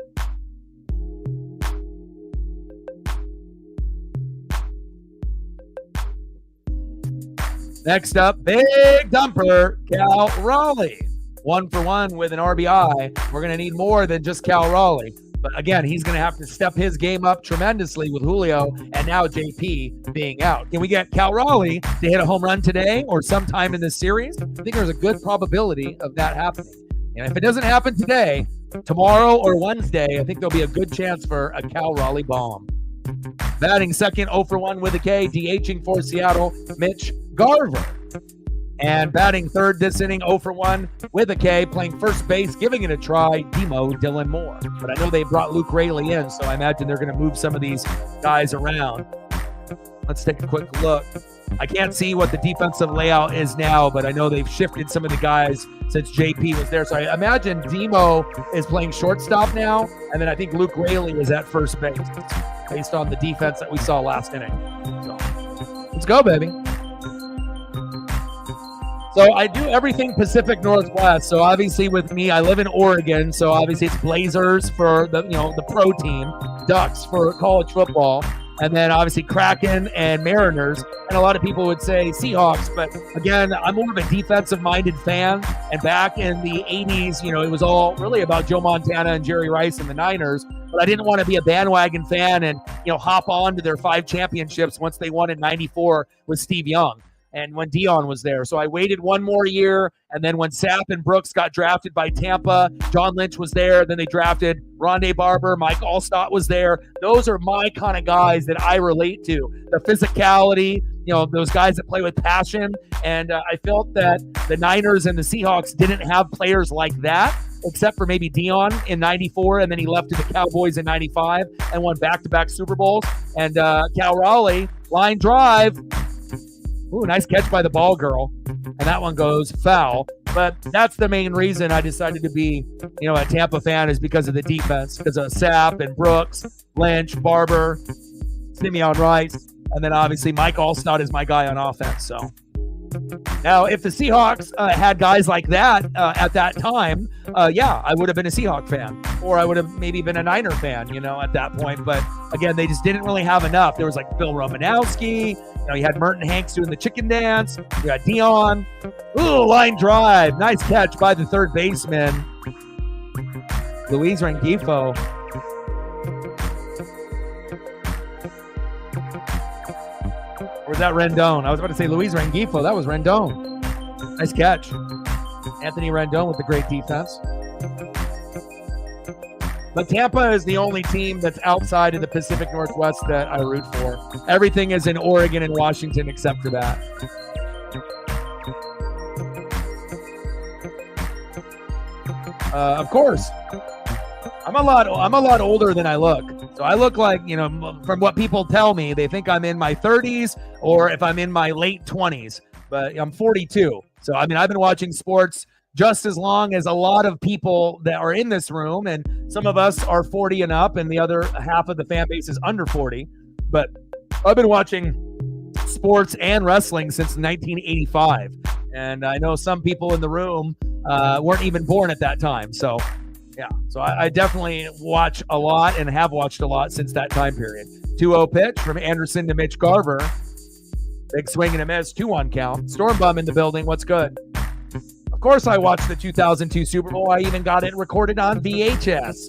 Next up, big dumper, Cal Raleigh. 1-for-1 with an RBI. We're going to need more than just Cal Raleigh. But again, he's going to have to step his game up tremendously with Julio and now JP being out. Can we get Cal Raleigh to hit a home run today or sometime in this series? I think there's a good probability of that happening. And if it doesn't happen today, tomorrow or Wednesday, I think there'll be a good chance for a Cal Raleigh bomb. Batting second, 0-for-1 with a K, DHing for Seattle, Mitch Garver. And batting third this inning, 0-for-1 with a K, playing first base, giving it a try, Demo Dylan Moore. But I know they brought Luke Raley in, so I imagine they're going to move some of these guys around. Let's take a quick look I can't see what the defensive layout is now, but I know they've shifted some of the guys since JP was there. So I imagine Demo is playing shortstop now, and then I think Luke Raley is at first base based on the defense that we saw last inning. So let's go, baby. So I do everything Pacific Northwest. So obviously with me, I live in Oregon. So obviously it's Blazers for the pro team, Ducks for college football, and then obviously Kraken and Mariners. And a lot of people would say Seahawks, but again, I'm more of a defensive-minded fan. And back in the 80s, it was all really about Joe Montana and Jerry Rice and the Niners. But I didn't want to be a bandwagon fan and hop on to their 5 championships once they won in '94 with Steve Young and when Dion was there. So I waited one more year, and then when Sapp and Brooks got drafted by Tampa, John Lynch was there. Then they drafted Rondé Barber, Mike Allstott was there. Those are my kind of guys that I relate to. The physicality, those guys that play with passion. And I felt that the Niners and the Seahawks didn't have players like that, except for maybe Dion in '94, and then he left to the Cowboys in '95 and won back-to-back Super Bowls. And Cal Raleigh, line drive. Ooh, nice catch by the ball girl. And that one goes foul. But that's the main reason I decided to be, a Tampa fan, is because of the defense, because of Sapp and Brooks, Lynch, Barber, Simeon Rice, and then obviously Mike Allstott is my guy on offense. So now, if the Seahawks had guys like that at that time, I would have been a Seahawk fan, or I would have maybe been a Niner fan, at that point. But again, they just didn't really have enough. There was like Bill Romanowski. You had Merton Hanks doing the chicken dance. You got Dion. Ooh, line drive. Nice catch by the third baseman, Luis Rengifo. Or was that Rendon? I was about to say Luis Rengifo. That was Rendon. Nice catch. Anthony Rendon with the great defense. But Tampa is the only team that's outside of the Pacific Northwest that I root for. Everything is in Oregon and Washington except for that. Of course, I'm a lot older than I look. So I look like, from what people tell me, they think I'm in my 30s or if I'm in my late 20s. But I'm 42. So I've been watching sports just as long as a lot of people that are in this room, and some of us are 40 and up, and the other half of the fan base is under 40. But I've been watching sports and wrestling since 1985, and I know some people in the room weren't even born at that time. So yeah, so I definitely watch a lot and have watched a lot since that time period. 2-0 pitch from Anderson to Mitch Garver. Big swing and a miss, 2-1 count. Storm Bum in the building. What's good? Of course I watched the 2002 Super Bowl. I even got it recorded on VHS.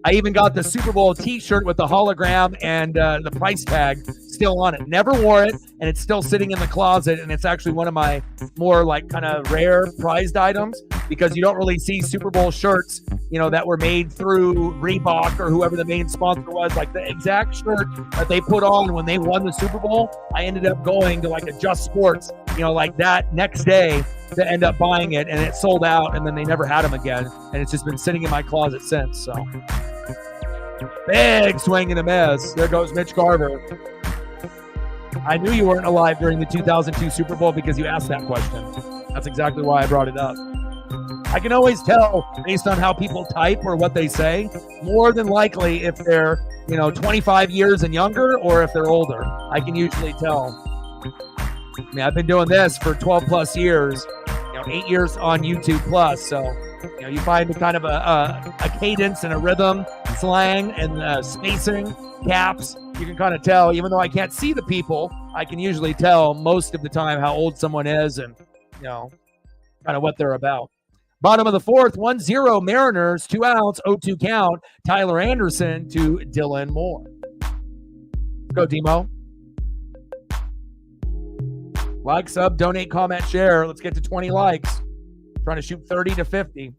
I even got the Super Bowl t-shirt with the hologram and the price tag still on it. Never wore it, and it's still sitting in the closet, and it's actually one of my more kind of rare prized items, because you don't really see Super Bowl shirts, that were made through Reebok or whoever the main sponsor was. Like the exact shirt that they put on when they won the Super Bowl, I ended up going to a Just Sports, like that next day to end up buying it, and it sold out, and then they never had them again, and it's just been sitting in my closet since. So big swing and a miss. There goes Mitch Garver. I knew you weren't alive during the 2002 Super Bowl because you asked that question. That's exactly why I brought it up. I can always tell based on how people type or what they say, more than likely if they're, 25 years and younger, or if they're older. I can usually tell. I've been doing this for 12 plus years, 8 years on YouTube plus. So, you find a kind of a cadence and a rhythm, slang and spacing, caps. You can kind of tell, even though I can't see the people, I can usually tell most of the time how old someone is and, kind of what they're about. Bottom of the fourth, 1-0 Mariners, 2 outs, 0-2 count. Tyler Anderson to Dylan Moore. Let's go, Demo. Like, sub, donate, comment, share. Let's get to 20 likes. Trying to shoot 30 to 50.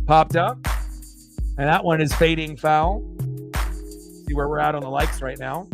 Popped up. And that one is fading foul. See where we're at on the likes right now.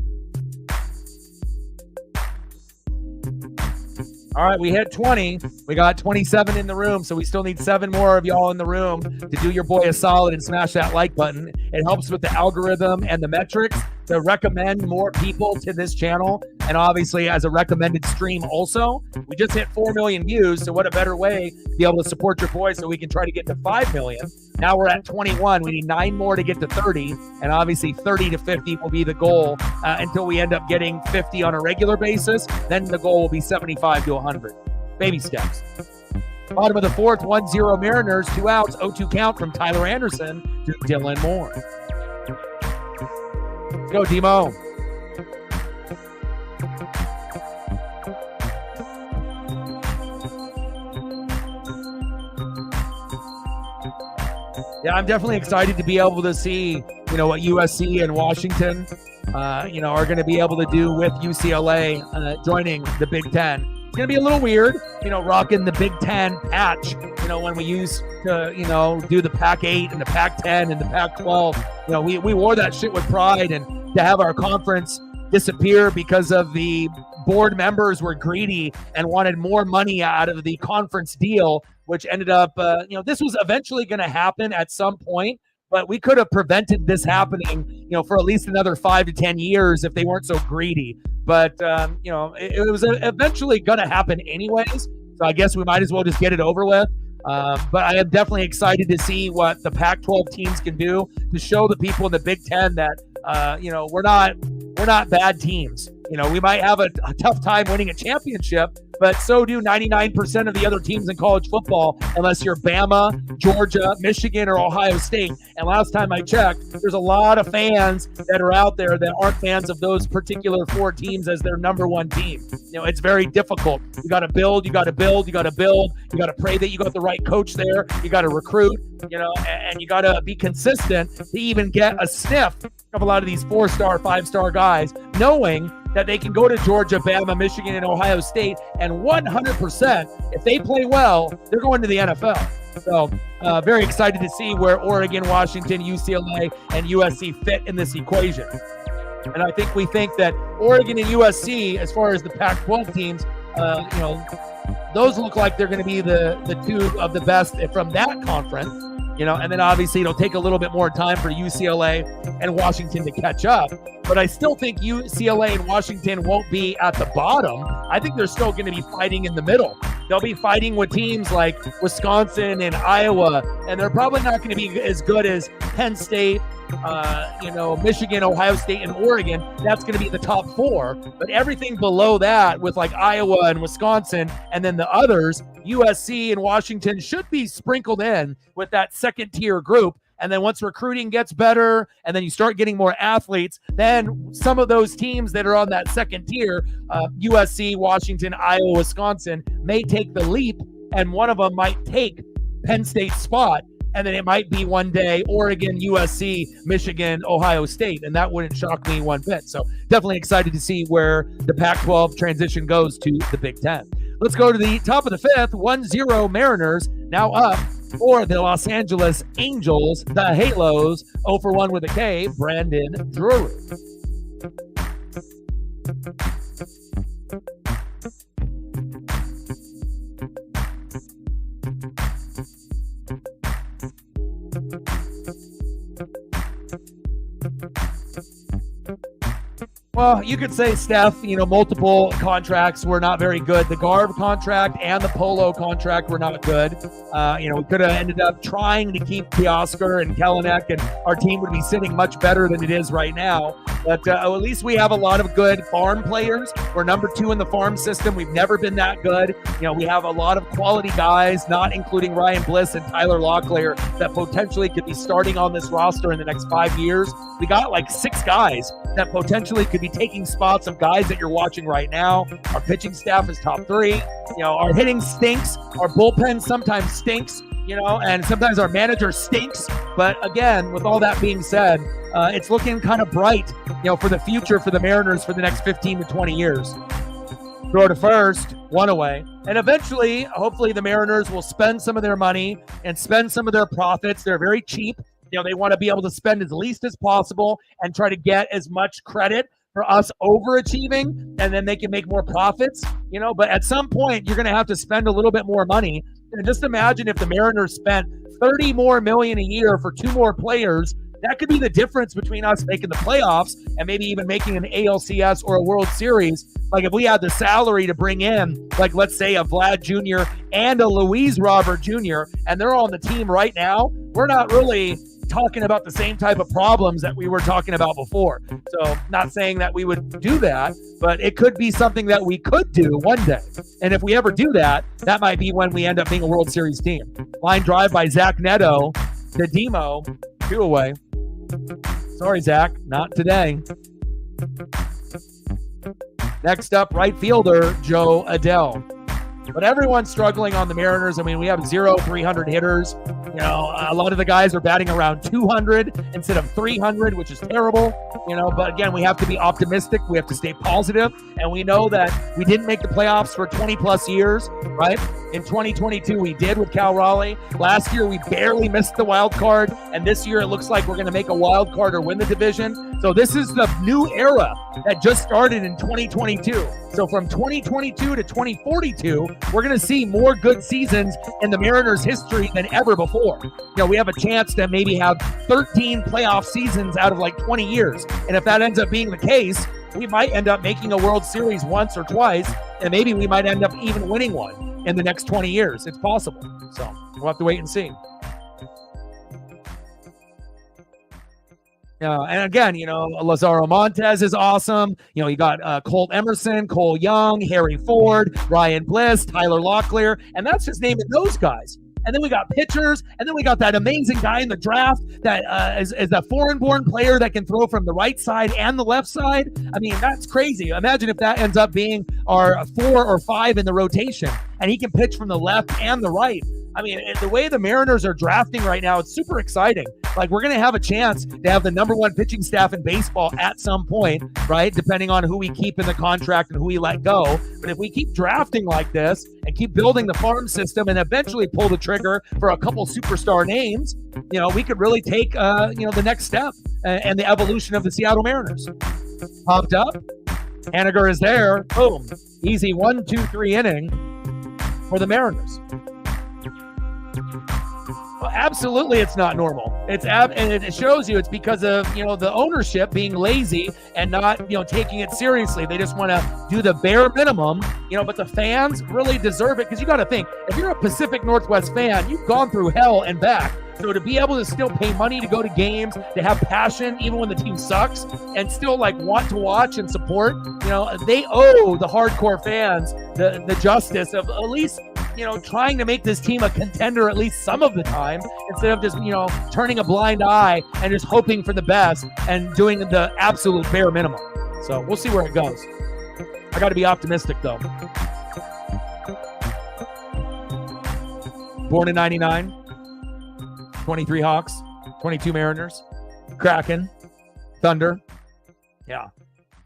All right, we hit 20. We got 27 in the room, so we still need 7 more of y'all in the room to do your boy a solid and smash that like button. It helps with the algorithm and the metrics to recommend more people to this channel, and obviously as a recommended stream also. We just hit 4 million views, so what a better way to be able to support your boy so we can try to get to 5 million. Now we're at 21. We need 9 more to get to 30, and obviously 30 to 50 will be the goal until we end up getting 50 on a regular basis. Then the goal will be 75 to 100. Baby steps. Bottom of the fourth, 1-0 Mariners, 2 outs, 0-2 count from Tyler Anderson to Dylan Moore. Let's go, Demo. Yeah, I'm definitely excited to be able to see, what USC and Washington, are going to be able to do with UCLA joining the Big Ten. It's going to be a little weird, rocking the Big Ten patch, when we used to, do the Pac-8 and the Pac-10 and the Pac-12. We wore that shit with pride, and to have our conference disappear because of the board members were greedy and wanted more money out of the conference deal, which ended up, this was eventually going to happen at some point, but we could have prevented this happening, for at least another 5 to 10 years if they weren't so greedy. But, it was eventually going to happen anyways. So I guess we might as well just get it over with. But I am definitely excited to see what the Pac-12 teams can do to show the people in the Big Ten that, we're not bad teams. We might have a tough time winning a championship, but so do 99% of the other teams in college football, unless you're Bama, Georgia, Michigan, or Ohio State. And last time I checked, there's a lot of fans that are out there that aren't fans of those particular 4 teams as their number one team. It's very difficult. You got to build, you got to build, you got to build. You got to pray that you got the right coach there. You got to recruit, and you got to be consistent to even get a sniff of a lot of these 4-star, 5-star guys, knowing that they can go to Georgia, Bama, Michigan, and Ohio State, and 100%, if they play well, they're going to the NFL. So very excited to see where Oregon, Washington, UCLA, and USC fit in this equation. And I think we think that Oregon and USC, as far as the Pac-12 teams, those look like they're going to be the 2 of the best from that conference. And then obviously it'll take a little bit more time for UCLA and Washington to catch up. But I still think UCLA and Washington won't be at the bottom. I think they're still going to be fighting in the middle. They'll be fighting with teams like Wisconsin and Iowa, and they're probably not going to be as good as Penn State, Michigan, Ohio State, and Oregon. That's going to be the top 4. But everything below that with like Iowa and Wisconsin and then the others, USC and Washington should be sprinkled in with that second tier group. And then once recruiting gets better and then you start getting more athletes, then some of those teams that are on that second tier, USC, Washington, Iowa, Wisconsin, may take the leap, and one of them might take Penn State's spot. And then it might be one day Oregon, USC, Michigan, Ohio State. And that wouldn't shock me one bit. So definitely excited to see where the Pac-12 transition goes to the Big Ten. Let's go to the top of the 5th, 1-0 Mariners, now up for the Los Angeles Angels, the Halos, 0-for-1 with a K, Brandon Drury. Well, you could say, Steph, multiple contracts were not very good. The Garb contract and the Polo contract were not good. We could have ended up trying to keep Teoscar and Kelenic, and our team would be sitting much better than it is right now. But at least we have a lot of good farm players. We're number 2 in the farm system. We've never been that good. We have a lot of quality guys, not including Ryan Bliss and Tyler Locklear, that potentially could be starting on this roster in the next 5 years. We got like 6 guys that potentially could be taking spots of guys that you're watching right now. Our pitching staff is top 3. Our hitting stinks. Our bullpen sometimes stinks, and sometimes our manager stinks. But again, with all that being said, it's looking kind of bright, for the future for the Mariners for the next 15 to 20 years. Throw to first, 1 away. And eventually, hopefully the Mariners will spend some of their money and spend some of their profits. They're very cheap. They want to be able to spend as least as possible and try to get as much credit for us overachieving, and then they can make more profits, but at some point you're going to have to spend a little bit more money. And just imagine if the Mariners spent $30 more million a year for 2 more players that could be the difference between us making the playoffs and maybe even making an ALCS or a World Series. Like if we had the salary to bring in, like let's say a Vlad Jr. and a Luis Robert Jr., and they're on the team right now, we're not really talking about the same type of problems that we were talking about before. So not saying that we would do that, but it could be something that we could do one day. And if we ever do that, that might be when we end up being a World Series team. Line drive by Zach Neto to Demo, 2 away. Sorry, Zach, not today. Next up, right fielder, Joe Adele. But everyone's struggling on the Mariners. I mean, we have 0 300 hitters. You know, a lot of the guys are batting around 200 instead of 300, which is terrible. You know, but again, we have to be optimistic. We have to stay positive. And we know that we didn't make the playoffs for 20 plus years, right? In 2022, we did with Cal Raleigh. Last year, we barely missed the wild card. And this year, it looks like we're going to make a wild card or win the division. So this is the new era that just started in 2022. So from 2022 to 2042, we're going to see more good seasons in the Mariners' history than ever before. You know, we have a chance to maybe have 13 playoff seasons out of like 20 years. And if that ends up being the case, we might end up making a World Series once or twice, and maybe we might end up even winning one in the next 20 years. It's possible. So we'll have to wait and see. And again, you know, Lazaro Montez is awesome. You know, you got Colt Emerson, Cole Young, Harry Ford, Ryan Bliss, Tyler Locklear, and that's just naming those guys. And then we got pitchers, and then we got that amazing guy in the draft that is a foreign-born player that can throw from the right side and the left side. I mean, that's crazy. Imagine if that ends up being our 4 or 5 in the rotation, and he can pitch from the left and the right. I mean, the way the Mariners are drafting right now, it's super exciting. Like, we're going to have a chance to have the #1 pitching staff in baseball at some point, right? Depending on who we keep in the contract and who we let go. But if we keep drafting like this and keep building the farm system and eventually pull the trigger for a couple superstar names, you know, we could really take, you know, the next step and the evolution of the Seattle Mariners. Popped up. Haniger is there. Boom. Easy 1, 2, 3 inning for the Mariners. Well, absolutely, it's not normal. And it shows you it's because of, you know, the ownership being lazy and not, you know, taking it seriously. They just want to do the bare minimum, you know, but the fans really deserve it, because you got to think, if you're a Pacific Northwest fan, you've gone through hell and back. So to be able to still pay money to go to games, to have passion even when the team sucks, and still like want to watch and support, you know, they owe the hardcore fans the justice of at least, you know, trying to make this team a contender at least some of the time, instead of just, you know, turning a blind eye and just hoping for the best and doing the absolute bare minimum. So we'll see where it goes. I got to be optimistic though. Born in 99, 23 Hawks, 22 Mariners, Kraken, Thunder. Yeah.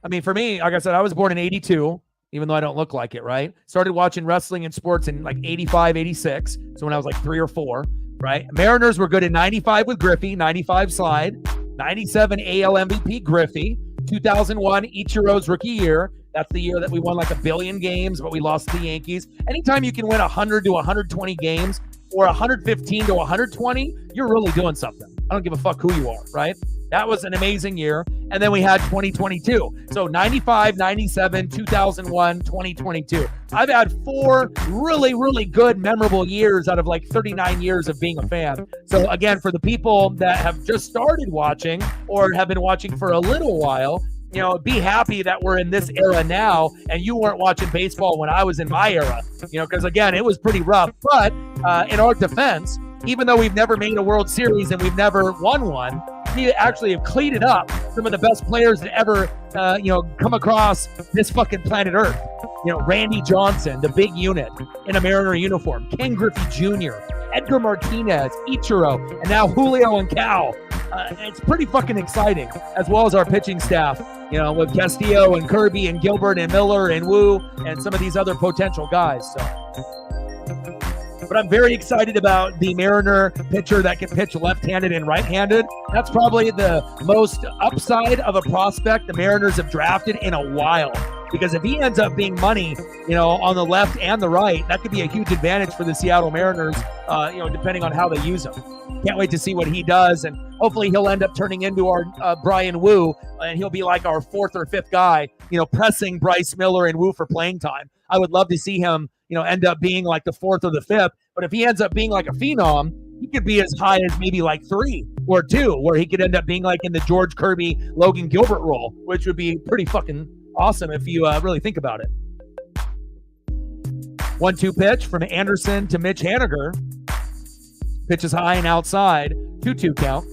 I mean, for me, like I said, I was born in 82. Even though I don't look like it, right? Started watching wrestling and sports in like 85, 86. So when I was like 3 or 4, right? Mariners were good in 95 with Griffey, 95 Slide, 97 AL MVP Griffey, 2001 Ichiro's rookie year. That's the year that we won like 1 billion games, but we lost to the Yankees. Anytime you can win 100 to 120 games or 115 to 120, you're really doing something. I don't give a fuck who you are, right? That was an amazing year. And then we had 2022. So 95, 97, 2001, 2022. I've had 4 really, really good, memorable years out of like 39 years of being a fan. So again, for the people that have just started watching or have been watching for a little while, you know, be happy that we're in this era now and you weren't watching baseball when I was in my era, you know, because again, it was pretty rough. But in our defense, even though we've never made a World Series and we've never won one, we actually have cleaned up some of the best players that ever, you know, come across this fucking planet Earth. You know, Randy Johnson, the big unit in a Mariner uniform, Ken Griffey Jr., Edgar Martinez, Ichiro, and now Julio and Cal. It's pretty fucking exciting, as well as our pitching staff, you know, with Castillo and Kirby and Gilbert and Miller and Wu and some of these other potential guys. So, but I'm very excited about the Mariner pitcher that can pitch left-handed and right-handed. That's probably the most upside of a prospect the Mariners have drafted in a while. because if he ends up being money, on the left and the right, that could be a huge advantage for the Seattle Mariners, depending on how they use him. Can't wait to see what he does, and hopefully he'll end up turning into our Brian Wu, and he'll be like our fourth or fifth guy, pressing Bryce Miller and Wu for playing time. I would love to see him, end up being like the fourth or the fifth, but if he ends up being like a phenom, he could be as high as maybe like 3 or 2, where he could end up being like in the George Kirby, Logan Gilbert role, which would be pretty fucking awesome if you really think about it. 1-2 pitch from Anderson to Mitch Haniger. Pitch is high and outside. 2-2 count.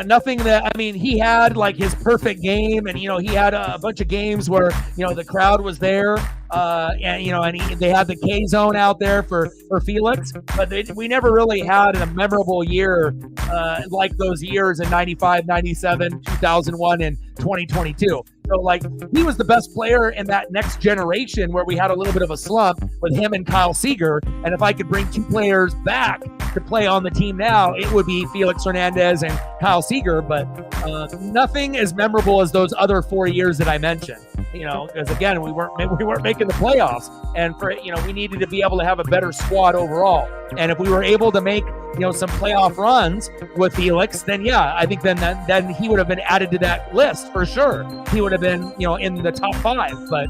Nothing that, he had like his perfect game, and, he had a bunch of games where, the crowd was there, and they had the K zone out there for Felix, but we never really had a memorable year like those years in 95, 97, 2001, and 2022. So, he was the best player in that next generation where we had a little bit of a slump with him and Kyle Seager. And if I could bring 2 players back to play on the team now, it would be Felix Hernandez and Kyle Seager. But nothing as memorable as those other 4 years that I mentioned. Because again, we weren't making the playoffs, and we needed to be able to have a better squad overall. And if we were able to make some playoff runs with Felix, then yeah, I think then he would have been added to that list for sure. He would have been in the top 5. But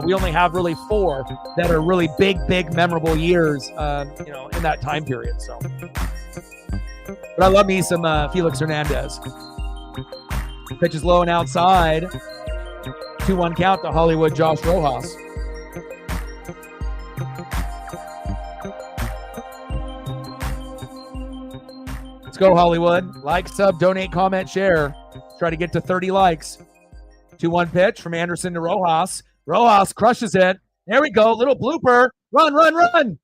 we only have really 4 that are really big memorable years in that time period. So, but I love me some Felix Hernandez. Pitch is low and outside. 2-1 count to Hollywood Josh Rojas. Let's go, Hollywood. Like, sub, donate, comment, share. Try to get to 30 likes. 2-1 pitch from Anderson to Rojas. Rojas crushes it. There we go. Little blooper. Run.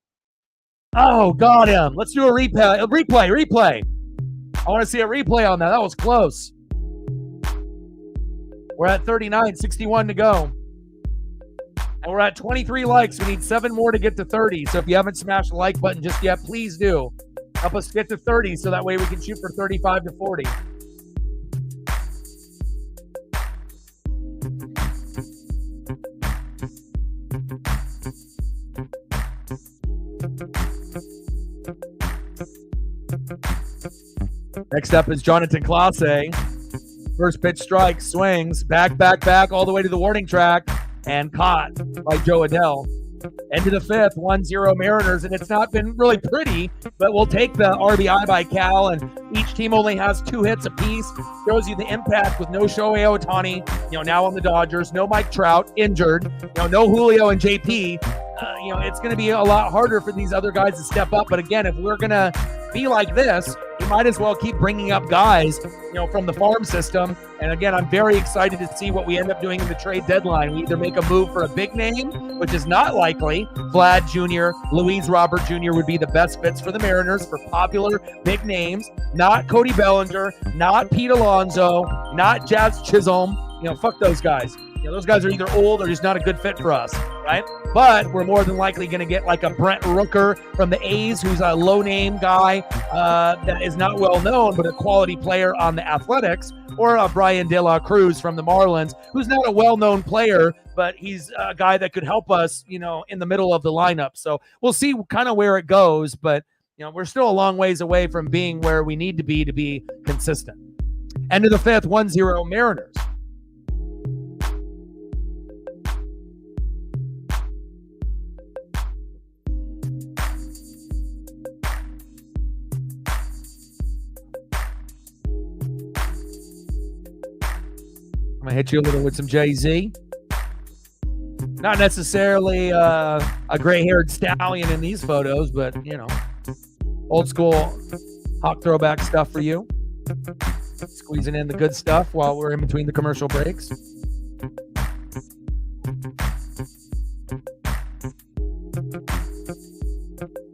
Oh, got him. Let's do a replay. I want to see a replay on that. That was close. We're at 39, 61 to go. And we're at 23 likes. We need 7 more to get to 30. So if you haven't smashed the like button just yet, please do. Help us get to 30 so that way we can shoot for 35 to 40. Next up is Jonathan Clase. First pitch strike, swings, back, all the way to the warning track, and caught by Joe Adell. End of the 5th, 1-0 Mariners, and it's not been really pretty, but we'll take the RBI by Cal, and each team only has 2 hits apiece. Shows you the impact with no Shohei Ohtani, now on the Dodgers, no Mike Trout, injured, no Julio and JP. It's going to be a lot harder for these other guys to step up, but again, if we're going to be like this, we might as well keep bringing up guys, from the farm system. And again, I'm very excited to see what we end up doing in the trade deadline. We either make a move for a big name, which is not likely. Vlad Jr., Luis Robert Jr. would be the best fits for the Mariners for popular big names. Not Cody Bellinger, not Pete Alonso, not Jazz Chisholm. Fuck those guys. Those guys are either old or just not a good fit for us, right? But we're more than likely going to get like a Brent Rooker from the A's, who's a low-name guy that is not well-known, but a quality player on the Athletics, or a Brian De La Cruz from the Marlins, who's not a well-known player, but he's a guy that could help us, in the middle of the lineup. So we'll see kind of where it goes, but, we're still a long ways away from being where we need to be consistent. End of the 5th, 1-0 Mariners. I'm going to hit you a little with some Jay-Z. Not necessarily a gray-haired stallion in these photos, but, old school hawk throwback stuff for you. Squeezing in the good stuff while we're in between the commercial breaks.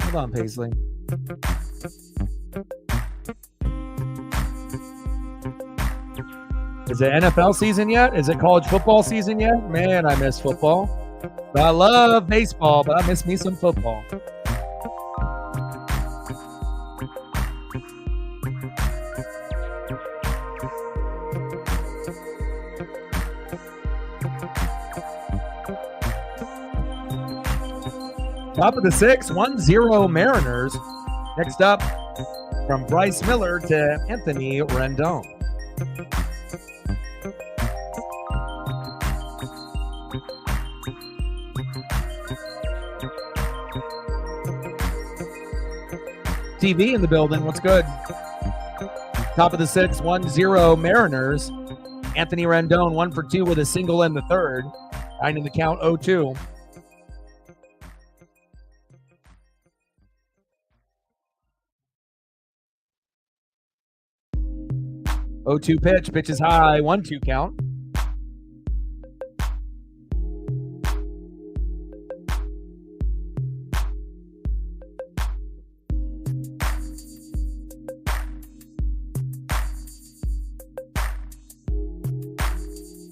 Hold on, Paisley. Is it NFL season yet? Is it college football season yet? Man, I miss football. But I love baseball, but I miss me some football. Top of the sixth, 1-0 Mariners. Next up, from Bryce Miller to Anthony Rendon. TV in the building. What's good? Top of the sixth, 1-0 Mariners. Anthony Rendon, 1 for 2 with a single in the third. Tying the count 0-2. 0-2 pitch. Pitch is high. 1-2 count.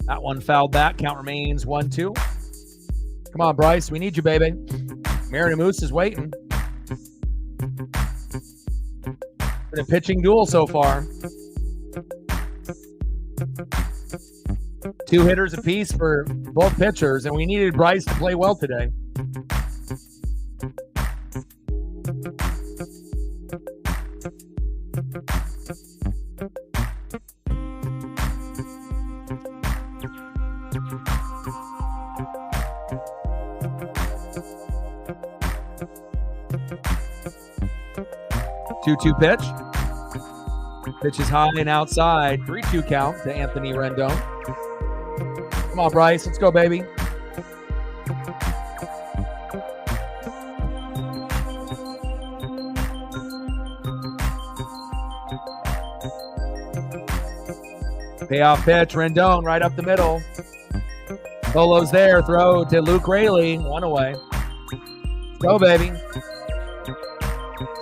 That one fouled back. Count remains 1-2. Come on, Bryce. We need you, baby. Mariner Moose is waiting. Been a pitching duel so far. 2 hitters apiece for both pitchers, and we needed Bryce to play well today. Two pitch. Pitch is high and outside. 3-2 count to Anthony Rendon. Come on, Bryce. Let's go, baby. Payoff pitch. Rendon right up the middle. Solo's there. Throw to Luke Raley. 1 away. Let's go, baby.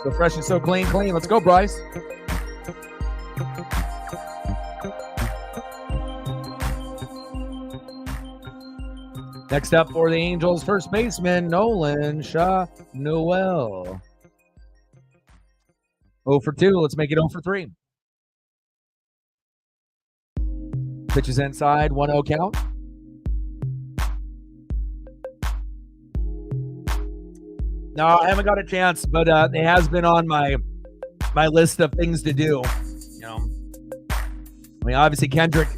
So fresh and so clean. Let's go, Bryce. Next up for the Angels, first baseman, Nolan Shaw-Noel. 0 for 2. Let's make it 0 for 3. Pitches inside, 1-0 count. No, I haven't got a chance, but it has been on my list of things to do. You know, I mean, obviously Kendrick,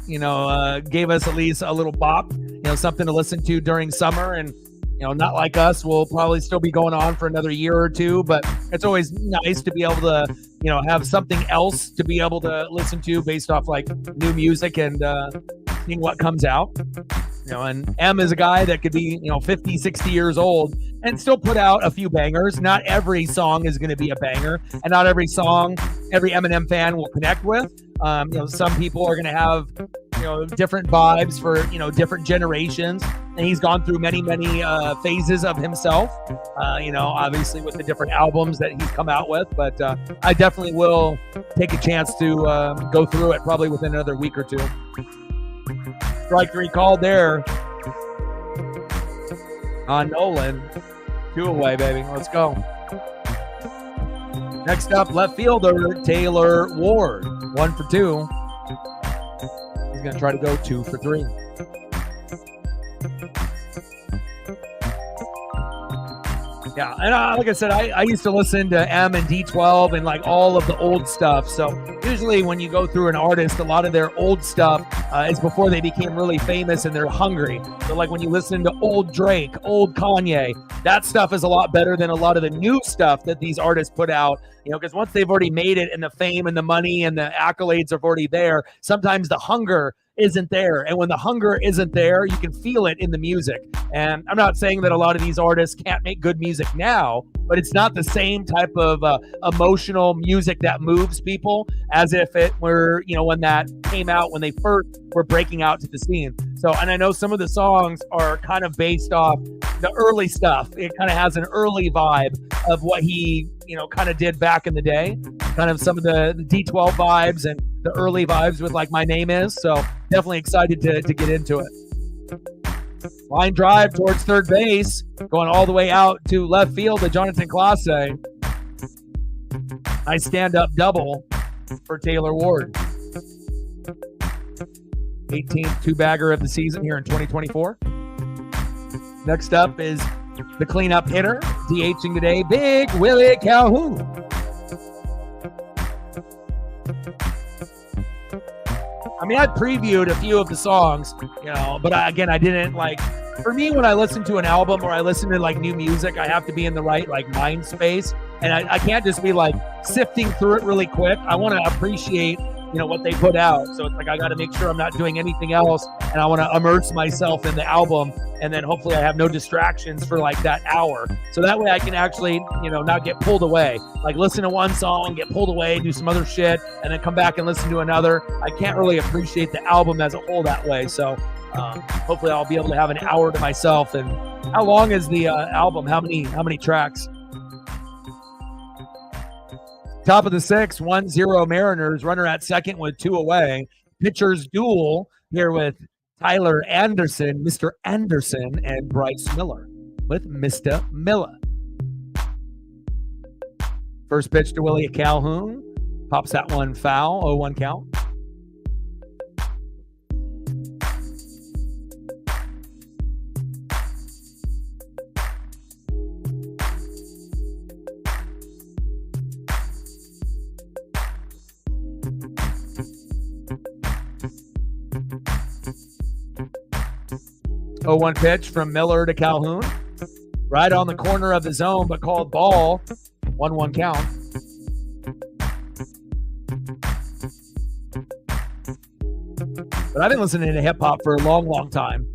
gave us at least a little bop, something to listen to during summer, and not like us, we'll probably still be going on for another year or two. But it's always nice to be able to, have something else to be able to listen to based off like new music and seeing what comes out. And M is a guy that could be, 50, 60 years old and still put out a few bangers. Not every song is going to be a banger, and not every song every Eminem fan will connect with. Some people are going to have, different vibes for, different generations. And he's gone through many, many phases of himself, obviously with the different albums that he's come out with. But I definitely will take a chance to go through it probably within another week or two. Strike 3 called there on Nolan. 2 away, baby. Let's go. Next up, left fielder Taylor Ward. 1 for 2. He's going to try to go 2 for 3. Yeah, and like I said, I used to listen to M and D12 and like all of the old stuff. So usually when you go through an artist, a lot of their old stuff is before they became really famous and they're hungry. So like when you listen to old Drake, old Kanye, that stuff is a lot better than a lot of the new stuff that these artists put out. Because once they've already made it and the fame and the money and the accolades are already there, sometimes the hunger isn't there. And when the hunger isn't there, you can feel it in the music. And I'm not saying that a lot of these artists can't make good music now, but it's not the same type of emotional music that moves people as if it were, when that came out, when they first were breaking out to the scene. So, and I know some of the songs are kind of based off the early stuff. It kind of has an early vibe of what he, kind of did back in the day, kind of some of the D12 vibes and the early vibes with like My Name Is. So definitely excited to get into it. Line drive towards third base, going all the way out to left field to Jonathan Clase. Nice stand-up double for Taylor Ward. 18th two-bagger of the season here in 2024. Next up is the cleanup hitter, DHing today, Big Willie Calhoun. I mean, I previewed a few of the songs, but I didn't like. For me, when I listen to an album or I listen to like new music, I have to be in the right like mind space, and I can't just be like sifting through it really quick. I want to appreciate what they put out. So it's like I got to make sure I'm not doing anything else, and I want to immerse myself in the album, and then hopefully I have no distractions for like that hour. So that way I can actually, not get pulled away. Like listen to one song, get pulled away, do some other shit, and then come back and listen to another. I can't really appreciate the album as a whole that way. So hopefully I'll be able to have an hour to myself. And how long is the album? How many tracks? Top of the sixth, 1-0 Mariners. Runner at second with 2 away. Pitchers duel here with Tyler Anderson, Mr. Anderson, and Bryce Miller with Mr. Miller. First pitch to Willie Calhoun. Pops that one foul, 0-1 count. Oh, 1 pitch from Miller to Calhoun. Right on the corner of the zone, but called ball. 1-1 count. But I've been listening to hip hop for a long, long time.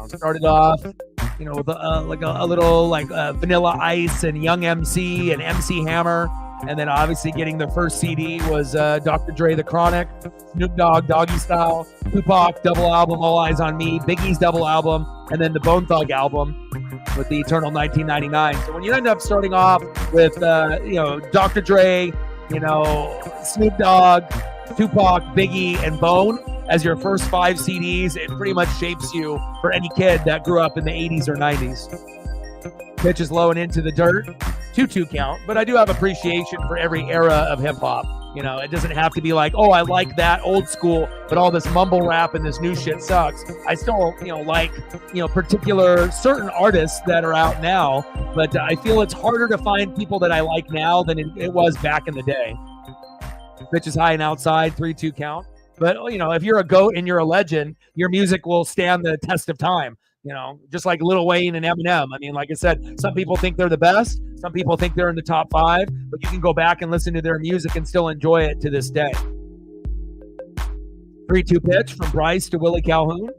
Started off, with a little Vanilla Ice and Young MC and MC Hammer. And then obviously getting the first CD was Dr. Dre, The Chronic, Snoop Dogg, Doggy Style, Tupac, double album, All Eyes on Me, Biggie's double album, and then the Bone Thug album with the Eternal 1999. So when you end up starting off with, Dr. Dre, Snoop Dogg, Tupac, Biggie, and Bone as your first 5 CDs, it pretty much shapes you for any kid that grew up in the 80s or 90s. Pitch is low and into the dirt. 2-2 count, but I do have appreciation for every era of hip-hop. It doesn't have to be like, oh, I like that old school, but all this mumble rap and this new shit sucks. I still, like, particular certain artists that are out now, but I feel it's harder to find people that I like now than it was back in the day. Pitch is high and outside, 3-2 count. But, if you're a GOAT and you're a legend, your music will stand the test of time. Just like Lil Wayne and Eminem. I mean, like I said, some people think they're the best. Some people think they're in the top 5, but you can go back and listen to their music and still enjoy it to this day. 3-2 pitch from Bryce to Willie Calhoun.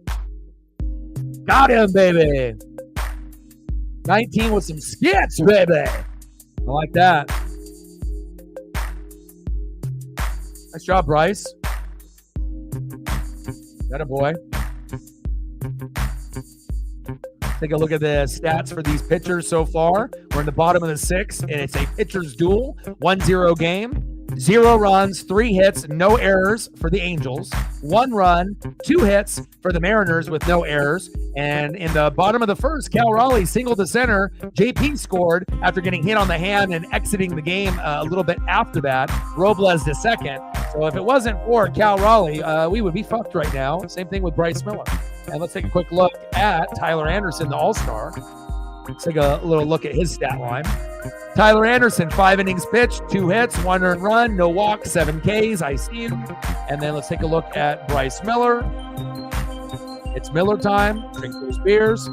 Got him, baby. 19 with some skits, baby. I like that. Nice job, Bryce. That a boy. Take a look at the stats for these pitchers so far. We're in the bottom of the 6th, and it's a pitcher's duel. 1-0 game. 0 runs, 3 hits, no errors for the Angels. 1 run, 2 hits for the Mariners with no errors. And in the bottom of the 1st, Cal Raleigh singled to center. JP scored after getting hit on the hand and exiting the game a little bit after that. Robles to second. So if it wasn't for Cal Raleigh, we would be fucked right now. Same thing with Bryce Miller. And let's take a quick look at Tyler Anderson, the All-Star. Let's take a little look at his stat line. Tyler Anderson, 5 innings pitched, 2 hits, 1 earned run, no walks, 7 Ks. I see him. And then let's take a look at Bryce Miller. It's Miller time. Drink those beers.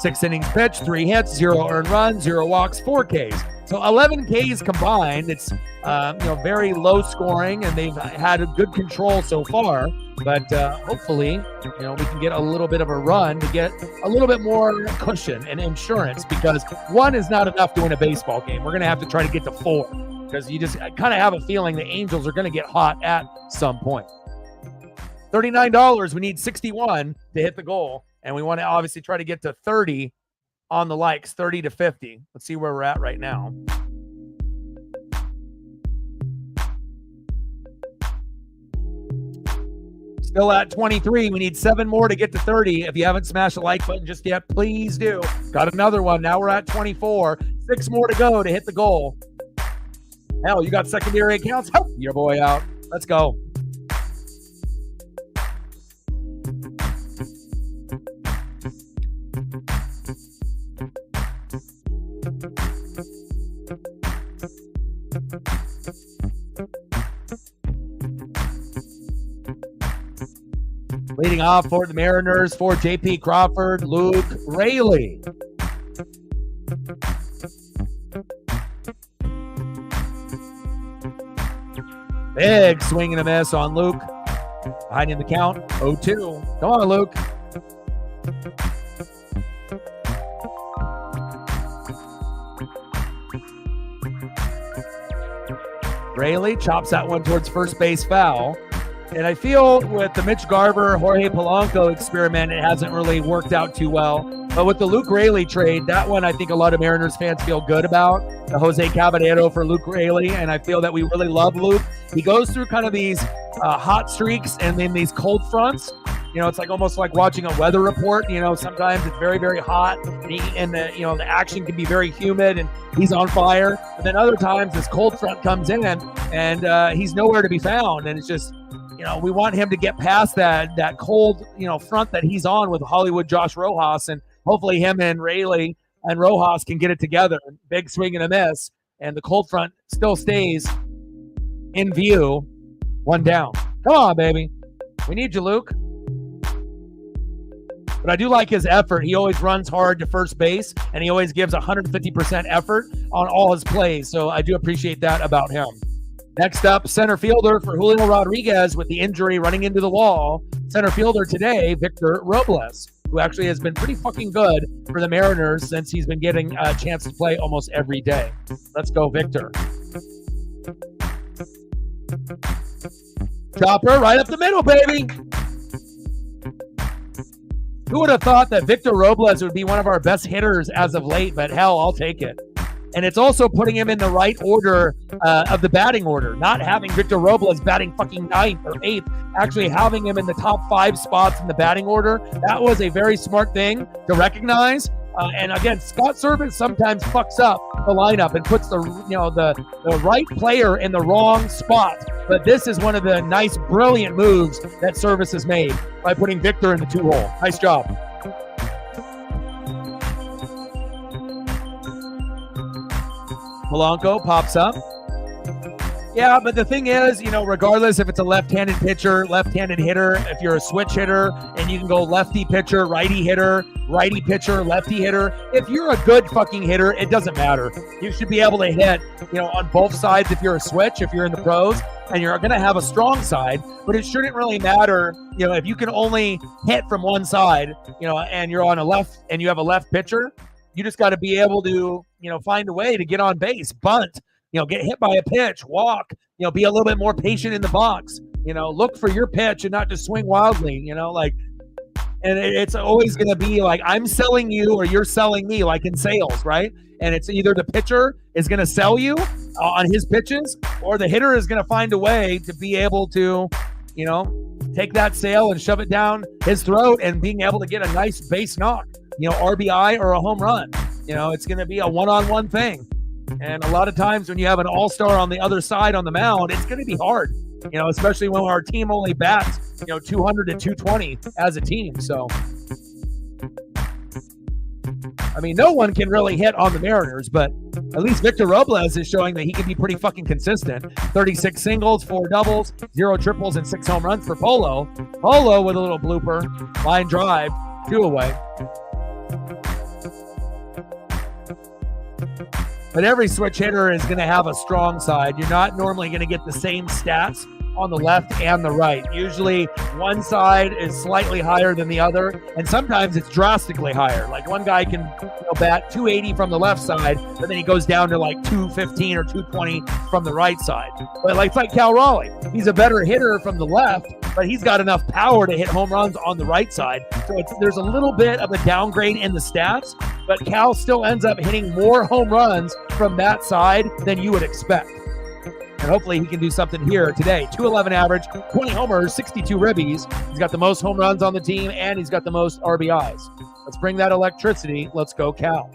6 innings pitched, 3 hits, 0 earned run, 0 walks, 4 Ks. So 11 Ks combined. It's very low scoring, and they've had a good control so far. But hopefully, we can get a little bit of a run to get a little bit more cushion and insurance, because 1 is not enough to win a baseball game. We're going to have to try to get to 4, because you just kind of have a feeling the Angels are going to get hot at some point. $39. We need 61 to hit the goal, and we want to obviously try to get to 30 on the likes, 30 to 50. Let's see where we're at right now. Still at 23. We need 7 more to get to 30. If you haven't smashed the like button just yet, please do. Got another one. Now we're at 24. 6 more to go to hit the goal. Hell, you got secondary accounts? Help your boy out. Let's go. Leading off for the Mariners for J.P. Crawford, Luke Raley. Big swing and a miss on Luke. Behind in the count, 0-2. Come on, Luke. Raley chops that one towards first base foul. And I feel with the Mitch Garver, Jorge Polanco experiment, it hasn't really worked out too well. But with the Luke Raley trade, that one I think a lot of Mariners fans feel good about. The Jose Caballero for Luke Raley, and I feel that we really love Luke. He goes through kind of these hot streaks and then these cold fronts. You know, it's like almost like watching a weather report. You know, sometimes it's very, very hot, and the action can be very humid, and he's on fire. And then other times this cold front comes in, and he's nowhere to be found. And it's just, we want him to get past that cold, front that he's on with Hollywood Josh Rojas, and hopefully him and Raley and Rojas can get it together. Big swing and a miss, and the cold front still stays in view. One down. Come on, baby. We need you, Luke. But I do like his effort. He always runs hard to first base, and he always gives 150% effort on all his plays. So I do appreciate that about him. Next up, center fielder for Julio Rodriguez with the injury running into the wall. Center fielder today, Victor Robles, who actually has been pretty fucking good for the Mariners since he's been getting a chance to play almost every day. Let's go, Victor. Chopper right up the middle, baby. Who would have thought that Victor Robles would be one of our best hitters as of late, but hell, I'll take it. And it's also putting him in the right order of the batting order, not having Victor Robles batting fucking 9th or 8th, actually having him in the top 5 spots in the batting order. That was a very smart thing to recognize. And again, Scott Servais sometimes fucks up the lineup and puts the right player in the wrong spot. But this is one of the nice, brilliant moves that Servais has made by putting Victor in the 2-hole. Nice job. Polanco pops up. Yeah, but the thing is, regardless if it's a left-handed pitcher, left-handed hitter, if you're a switch hitter and you can go lefty pitcher, righty hitter, righty pitcher, lefty hitter, if you're a good fucking hitter, it doesn't matter. You should be able to hit, on both sides if you're a switch, if you're in the pros, and you're going to have a strong side, but it shouldn't really matter, if you can only hit from one side, and you're on a left and you have a left pitcher, you just got to be able to, find a way to get on base, bunt, get hit by a pitch, walk, be a little bit more patient in the box, look for your pitch and not just swing wildly, and it's always going to be like, I'm selling you or you're selling me, like in sales, right? And it's either the pitcher is going to sell you on his pitches, or the hitter is going to find a way to be able to, take that sale and shove it down his throat and being able to get a nice base knock, RBI or a home run. It's going to be a one-on-one thing. And a lot of times when you have an all-star on the other side on the mound, it's going to be hard, especially when our team only bats, 200 to 220 as a team. So, I mean, no one can really hit on the Mariners, but at least Victor Robles is showing that he can be pretty fucking consistent. 36 singles, 4 doubles, 0 triples, and 6 home runs for Polo. Polo with a little blooper, line drive, 2 away. But every switch hitter is going to have a strong side. You're not normally going to get the same stats on the left and the right. Usually one side is slightly higher than the other, and sometimes it's drastically higher. Like one guy can bat 280 from the left side, but then he goes down to like 215 or 220 from the right side. But it's like Cal Raleigh. He's a better hitter from the left, but he's got enough power to hit home runs on the right side. So there's a little bit of a downgrade in the stats, but Cal still ends up hitting more home runs from that side than you would expect. And hopefully he can do something here today. 211 average, 20 homers, 62 ribbies. He's got the most home runs on the team, and he's got the most RBIs. Let's bring that electricity. Let's go, Cal.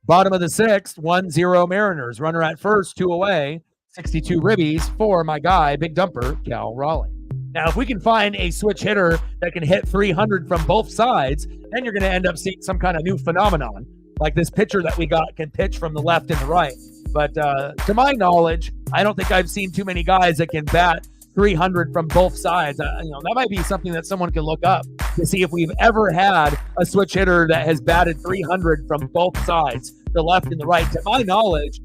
Bottom of the 6th, 1-0 Mariners. Runner at first, 2 away. 62 ribbies for my guy, big dumper, Cal Raleigh. Now, if we can find a switch hitter that can hit 300 from both sides, then you're going to end up seeing some kind of new phenomenon. Like this pitcher that we got can pitch from the left and the right. But to my knowledge, I don't think I've seen too many guys that can bat 300 from both sides. That might be something that someone can look up to see if we've ever had a switch hitter that has batted 300 from both sides, the left and the right. To my knowledge,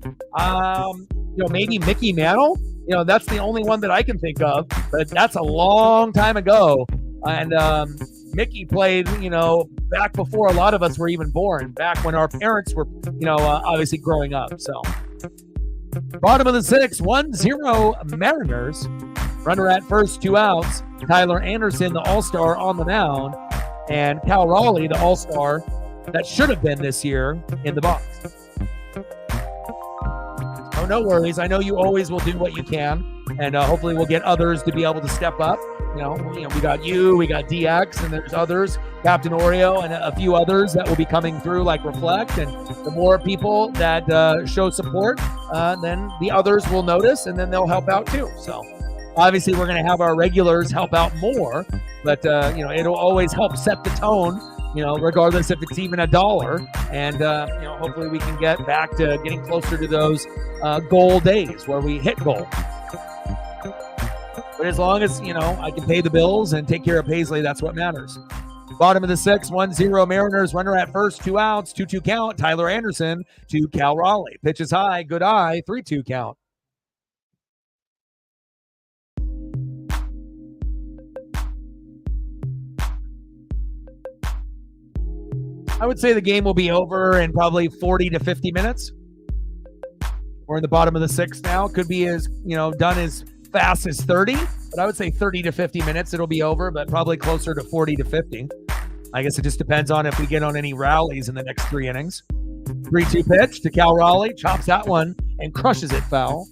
maybe Mickey Mantle. That's the only one that I can think of, but that's a long time ago. And Mickey played, back before a lot of us were even born, back when our parents were, obviously growing up. So bottom of the 6th, 1-0 Mariners. Runner at first, 2 outs. Tyler Anderson, the all-star, on the mound. And Cal Raleigh, the all-star that should have been this year, in the box. Oh, no worries. I know you always will do what you can. And hopefully we'll get others to be able to step up. We got you, we got DX, and there's others, Captain Oreo, and a few others that will be coming through, like Reflect. And the more people that show support, then the others will notice, and then they'll help out too. So obviously we're going to have our regulars help out more, but it'll always help set the tone, regardless if it's even $1. And hopefully we can get back to getting closer to those goal days where we hit goal. But as long as, I can pay the bills and take care of Paisley, that's what matters. Bottom of the 6th, 1-0 Mariners. Runner at first, 2 outs, 2-2 count. Tyler Anderson to Cal Raleigh. Pitches high, good eye, 3-2 count. I would say the game will be over in probably 40 to 50 minutes. We're in the bottom of the 6th now. Could be as, done as fast as 30, but I would say 30 to 50 minutes it'll be over, but probably closer to 40 to 50. I guess it just depends on if we get on any rallies in the next 3 innings. 3-2 pitch to Cal Raleigh, chops that one and crushes it foul.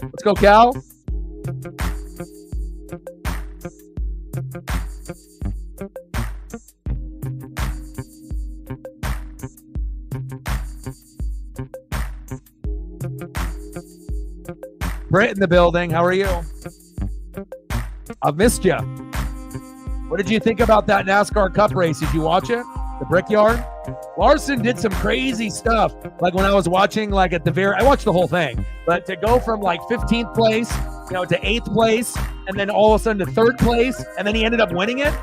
Let's go, Cal. Britt in the building. How are you? I've missed you. What did you think about that NASCAR Cup race? Did you watch it? The Brickyard? Larson did some crazy stuff. Like when I was watching, I watched the whole thing. But to go from 15th place, to 8th place, and then all of a sudden to 3rd place, and then he ended up winning it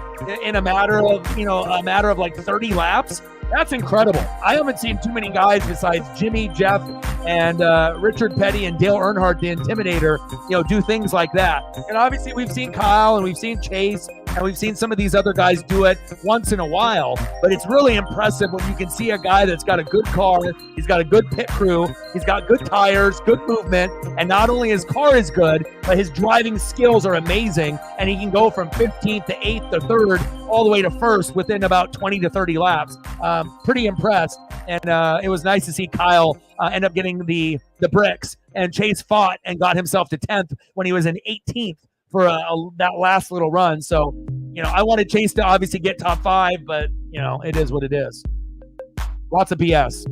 in a matter of 30 laps. That's incredible. I haven't seen too many guys besides Jimmy, Jeff, and Richard Petty and Dale Earnhardt, the Intimidator, do things like that. And obviously we've seen Kyle and we've seen Chase and we've seen some of these other guys do it once in a while. But it's really impressive when you can see a guy that's got a good car, he's got a good pit crew, he's got good tires, good movement, and not only his car is good, but his driving skills are amazing, and he can go from 15th to 8th to 3rd all the way to 1st within about 20 to 30 laps. Pretty impressed, and it was nice to see Kyle end up getting the bricks, and Chase fought and got himself to 10th when he was in 18th for that last little run. So, I wanted Chase to obviously get top 5, but, it is what it is. Lots of BS.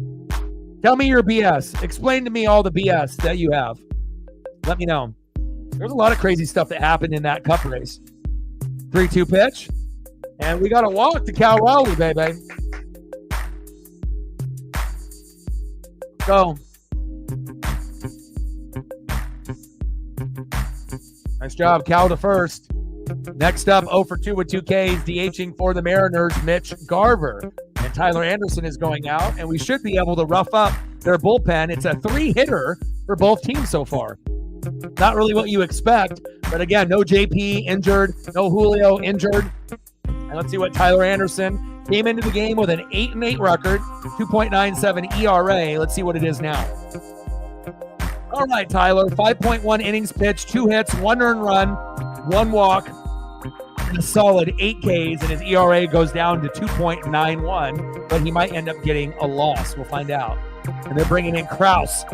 Tell me your BS. Explain to me all the BS that you have. Let me know. There's a lot of crazy stuff that happened in that Cup race. 3-2 pitch. And we got a walk to Cal Raleigh, baby. Go. Nice job, Cal to first. Next up, 0 for 2 with 2 Ks, DHing for the Mariners, Mitch Garver. And Tyler Anderson is going out, and we should be able to rough up their bullpen. It's a 3-hitter for both teams so far. Not really what you expect, but again, no JP injured, no Julio injured. And let's see what Tyler Anderson came into the game with an 8-8 record, 2.97 ERA. Let's see what it is now. All right, Tyler, 5.1 innings pitched, 2 hits, 1 earned run, 1 walk, and a solid 8 Ks, and his ERA goes down to 2.91, but he might end up getting a loss. We'll find out. And they're bringing in Kraus.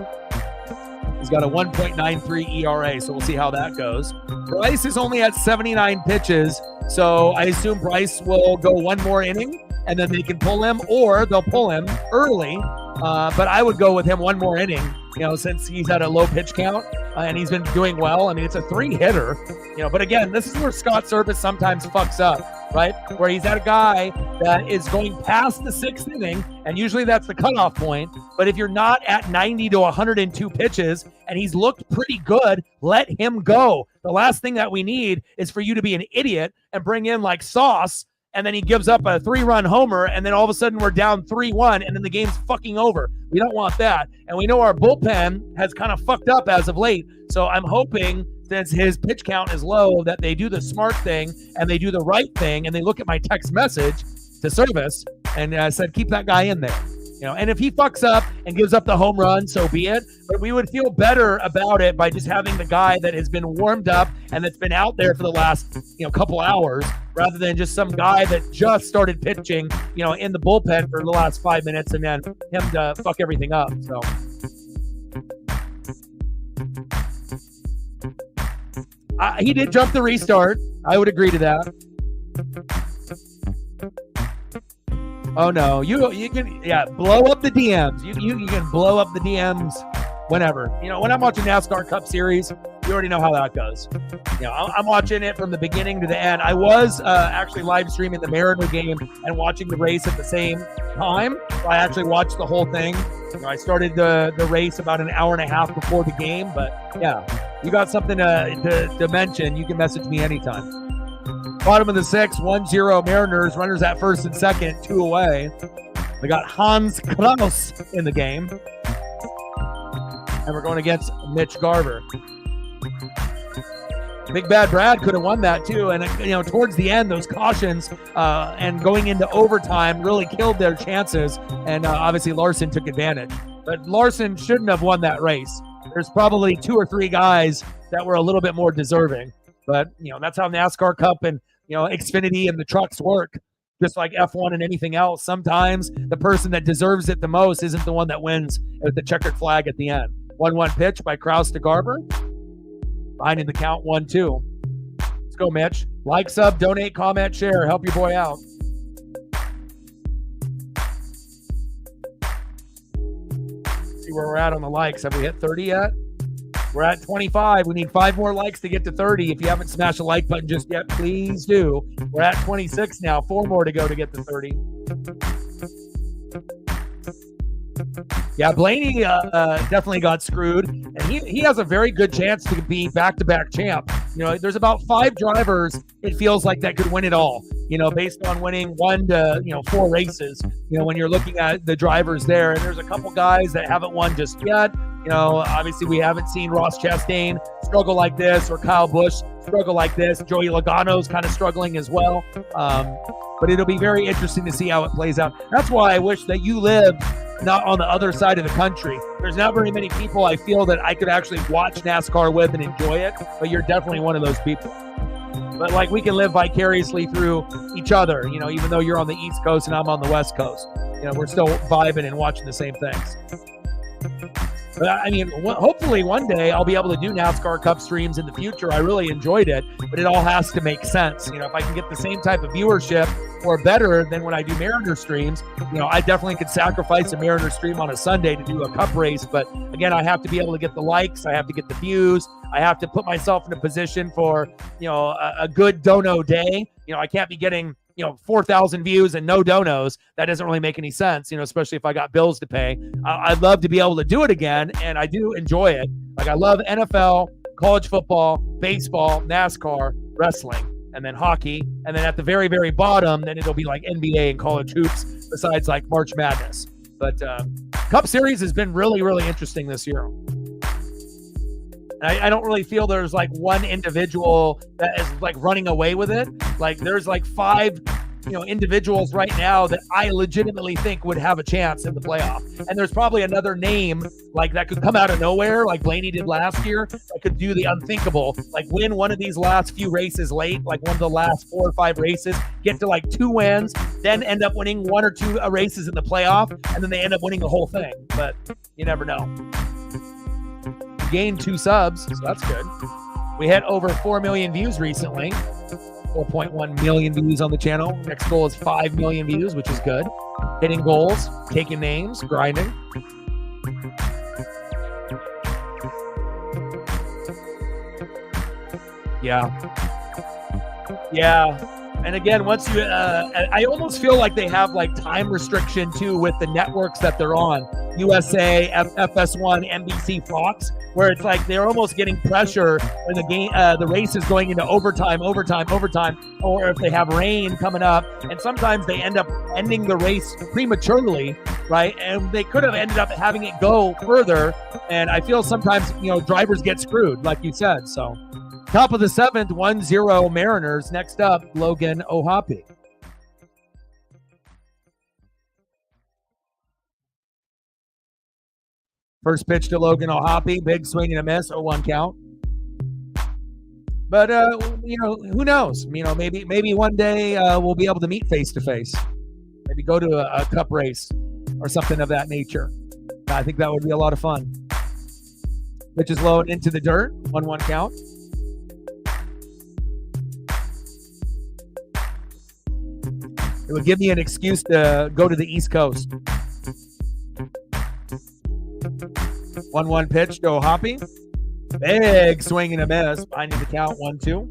He's got a 1.93 ERA, so we'll see how that goes. Bryce is only at 79 pitches, so I assume Bryce will go 1 more inning, and then they can pull him, or they'll pull him early. But I would go with him 1 more inning, since he's at a low pitch count, and he's been doing well. I mean, it's a 3-hitter, but again, this is where Scott Service sometimes fucks up. right? Where he's at a guy that is going past the 6th inning, and usually that's the cutoff point. But if you're not at 90 to 102 pitches and he's looked pretty good, let him go. The last thing that we need is for you to be an idiot and bring in like Sauce, and then he gives up a 3-run homer, and then all of a sudden we're down 3-1, and then the game's fucking over. We don't want that. And we know our bullpen has kind of fucked up as of late. So I'm hoping, since his pitch count is low, that they do the smart thing and they do the right thing, and they look at my text message to Service and said, keep that guy in there. And if he fucks up and gives up the home run, so be it. But we would feel better about it by just having the guy that has been warmed up and that's been out there for the last, couple hours, rather than just some guy that just started pitching, in the bullpen for the last 5 minutes and then him to fuck everything up. So. He did jump the restart. I would agree to that. Oh no, you can blow up the DMs. You can blow up the DMs whenever. When I'm watching NASCAR Cup Series, you already know how that goes. I'm watching it from the beginning to the end. I was actually live streaming the Mariner game and watching the race at the same time. So I actually watched the whole thing. I started the race about an hour and a half before the game, but yeah, you got something to mention, you can message me anytime. Bottom of the 6th, 1-0 Mariners, runners at first and second, 2 away. We got Hans Kraus in the game. And we're going against Mitch Garver. Big Bad Brad could have won that too. And, towards the end, those cautions and going into overtime really killed their chances. And obviously Larson took advantage. But Larson shouldn't have won that race. There's probably 2 or 3 guys that were a little bit more deserving. But, that's how NASCAR Cup and, Xfinity and the trucks work. Just like F1 and anything else. Sometimes the person that deserves it the most isn't the one that wins with the checkered flag at the end. 1-1 pitch by Kraus to Garber. Behind in the count, 1-2. Let's go, Mitch. Like, sub, donate, comment, share. Help your boy out. See where we're at on the likes. Have we hit 30 yet? We're at 25. We need 5 more likes to get to 30. If you haven't smashed the like button just yet, please do. We're at 26 now. 4 more to go to get to 30. Yeah, Blaney definitely got screwed, and he has a very good chance to be back-to-back champ. There's about 5 drivers, it feels like, that could win it all, based on winning 1 to 4 races, when you're looking at the drivers there. And there's a couple guys that haven't won just yet. Obviously we haven't seen Ross Chastain struggle like this, or Kyle Busch struggle like this. Joey Logano's kind of struggling as well. But it'll be very interesting to see how it plays out. That's why I wish that you lived not on the other side of the country. There's not very many people I feel that I could actually watch NASCAR with and enjoy it, but you're definitely one of those people. But we can live vicariously through each other, even though you're on the East Coast and I'm on the West Coast. We're still vibing and watching the same things. But hopefully one day I'll be able to do NASCAR Cup streams in the future. I really enjoyed it, but it all has to make sense. If I can get the same type of viewership or better than when I do Mariner streams, I definitely could sacrifice a Mariner stream on a Sunday to do a Cup race. But again, I have to be able to get the likes. I have to get the views. I have to put myself in a position for, a good dono day. I can't be getting 4,000 views and no donos. That doesn't really make any sense, especially if I got bills to pay. I'd love to be able to do it again, and I do enjoy it. I love NFL, college football, baseball, NASCAR, wrestling, and then hockey. And then at the very, very bottom, then it'll be like NBA and college hoops, besides like March Madness. But Cup Series has been really, really interesting this year. I don't really feel there's one individual that is running away with it. There's 5, individuals right now that I legitimately think would have a chance in the playoff. And there's probably another name that could come out of nowhere, like Blaney did last year, that could do the unthinkable, win one of these last few races late, one of the last 4 or 5 races, get to 2 wins, then end up winning 1 or 2 races in the playoff, and then they end up winning the whole thing. But you never know. Gained 2 subs, so that's good. We hit over 4 million views recently. 4.1 million views on the channel. Next goal is 5 million views, which is good. Hitting goals, taking names, grinding. Yeah. And again, once you, I almost feel like they have like time restriction too with the networks that they're on. USA, FS1, NBC, Fox, where it's like they're almost getting pressure when the game, the race is going into overtime, or if they have rain coming up, and sometimes they end up ending the race prematurely, right? And they could have ended up having it go further. And I feel sometimes, drivers get screwed, like you said. So, top of the 7th, 1-0 Mariners. Next up, Logan O'Hoppe. First pitch to Logan O'Hoppe, big swing and a miss, 0-1 count. But who knows? Maybe one day we'll be able to meet face to face. Maybe go to a cup race or something of that nature. I think that would be a lot of fun. Pitch is low and into the dirt, 1-1 count. It would give me an excuse to go to the East Coast. 1-1 pitch to O'Hoppe. Big swing and a miss. Behind the count, 1-2.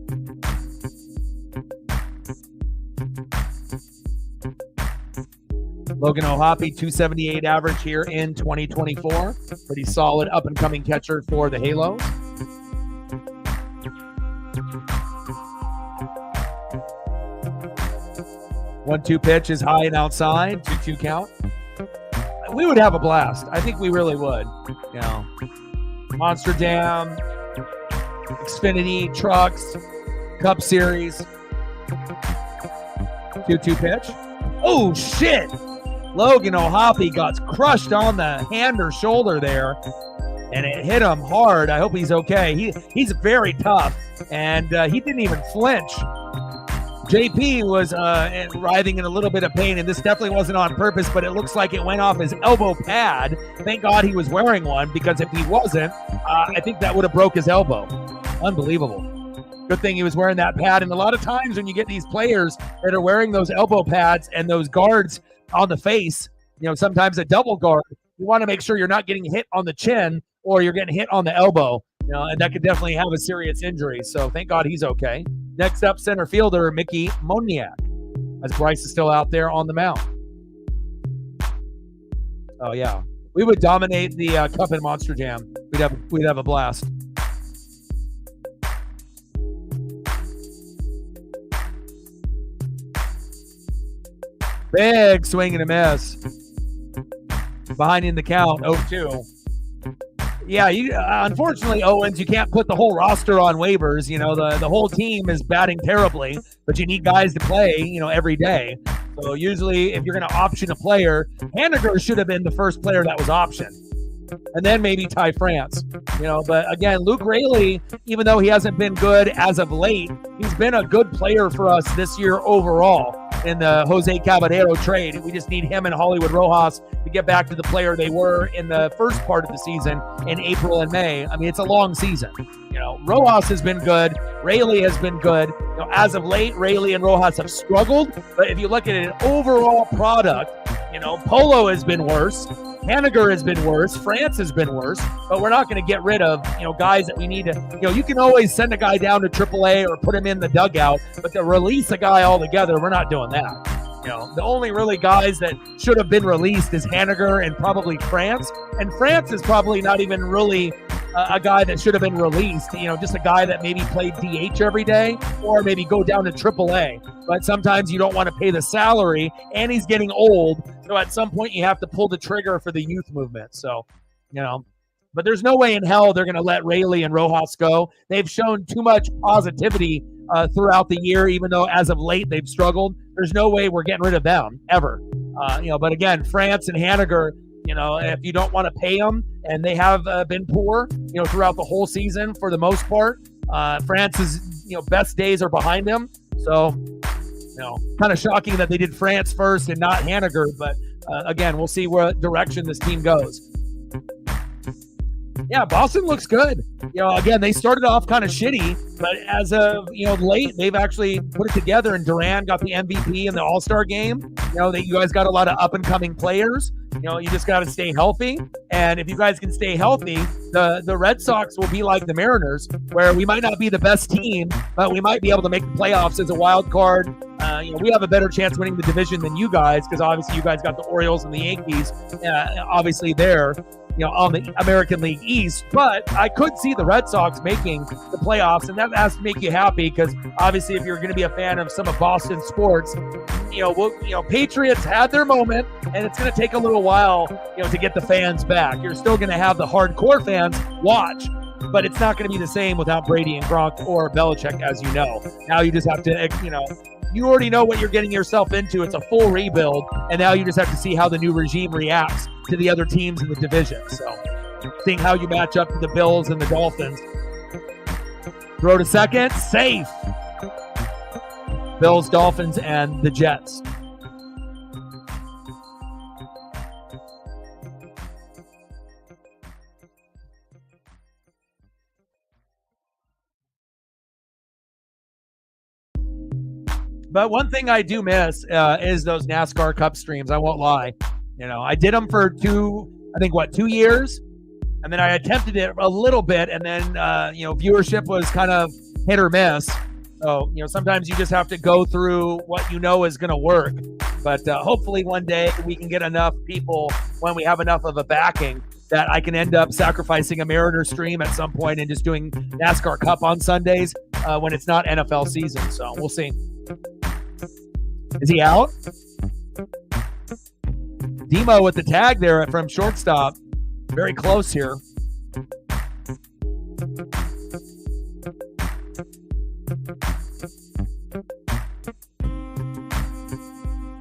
Logan O'Hoppe, 278 average here in 2024. Pretty solid up-and-coming catcher for the Halos. One-two pitch is high and outside. 2-2 count. We would have a blast. I think we really would. Monster Jam, Xfinity, Trucks, Cup Series. 2-2 pitch. Oh, shit! Logan O'Hoppe got crushed on the hand or shoulder there, and it hit him hard. I hope he's okay. He's very tough, and he didn't even flinch. JP was writhing in a little bit of pain, and this definitely wasn't on purpose, but it looks like it went off his elbow pad. Thank God he was wearing one, because if he wasn't, I think that would have broke his elbow. Unbelievable. Good thing he was wearing that pad. And a lot of times when you get these players that are wearing those elbow pads and those guards on the face, sometimes a double guard, you want to make sure you're not getting hit on the chin or you're getting hit on the elbow, and that could definitely have a serious injury. So thank God he's okay. Next up, center fielder Mickey Moniak, as Bryce is still out there on the mound. Oh yeah, we would dominate the Cup and Monster Jam. We'd have a blast. Big swing and a miss. Behind in the count, 0-2. Yeah, unfortunately, Owens, you can't put the whole roster on waivers. The whole team is batting terribly, but you need guys to play, every day. So usually, if you're going to option a player, Haniger should have been the first player that was optioned. And then maybe Ty France. But again, Luke Raley, even though he hasn't been good as of late, he's been a good player for us this year overall in the Jose Caballero trade. We just need him and Hollywood Rojas to get back to the player they were in the first part of the season in April and May. I mean, it's a long season. Rojas has been good. Raley has been good. As of late, Raley and Rojas have struggled. But if you look at an overall product, Polo has been worse. Haniger has been worse. France has been worse. But we're not going to get rid of, guys that we need to, you can always send a guy down to AAA or put him in the dugout, but to release a guy altogether, we're not doing that. The only really guys that should have been released is Haniger and probably France. And France is probably not even really a guy that should have been released, just a guy that maybe played DH every day or maybe go down to AAA. But sometimes you don't want to pay the salary, and he's getting old. So at some point you have to pull the trigger for the youth movement. So, but there's no way in hell they're going to let Raley and Rojas go. They've shown too much positivity throughout the year, even though as of late they've struggled. There's no way we're getting rid of them ever. But again, France and Haniger, if you don't want to pay them, and they have been poor, throughout the whole season for the most part. France's, best days are behind him. So, kind of shocking that they did France first and not Haniger. But again, we'll see what direction this team goes. Yeah, Boston looks good. Again, they started off kind of shitty, but as of, late, they've actually put it together, and Duran got the MVP in the All-Star game. That you guys got a lot of up-and-coming players. You just got to stay healthy. And if you guys can stay healthy, the Red Sox will be like the Mariners, where we might not be the best team, but we might be able to make the playoffs as a wild card, we have a better chance winning the division than you guys because obviously you guys got the Orioles and the Yankees, obviously there, on the American League East. But I could see the Red Sox making the playoffs, and that has to make you happy because obviously if you're going to be a fan of some of Boston sports, Patriots had their moment, and it's going to take a little while, to get the fans back. You're still going to have the hardcore fans watch, but it's not going to be the same without Brady and Gronk or Belichick, as you know. Now you just have to, you already know what you're getting yourself into. It's a full rebuild, and now you just have to see how the new regime reacts to the other teams in the division. So, seeing how you match up to the Bills and the Dolphins. Throw to second, safe. Bills, Dolphins, and the Jets. But one thing I do miss is those NASCAR Cup streams. I won't lie. I did them for 2 years, and then I attempted it a little bit, and then viewership was kind of hit or miss. So sometimes you just have to go through what is going to work. But hopefully one day we can get enough people when we have enough of a backing that I can end up sacrificing a Mariner stream at some point and just doing NASCAR Cup on Sundays when it's not NFL season. So we'll see. Is he out? Demo with the tag there from shortstop. Very close here.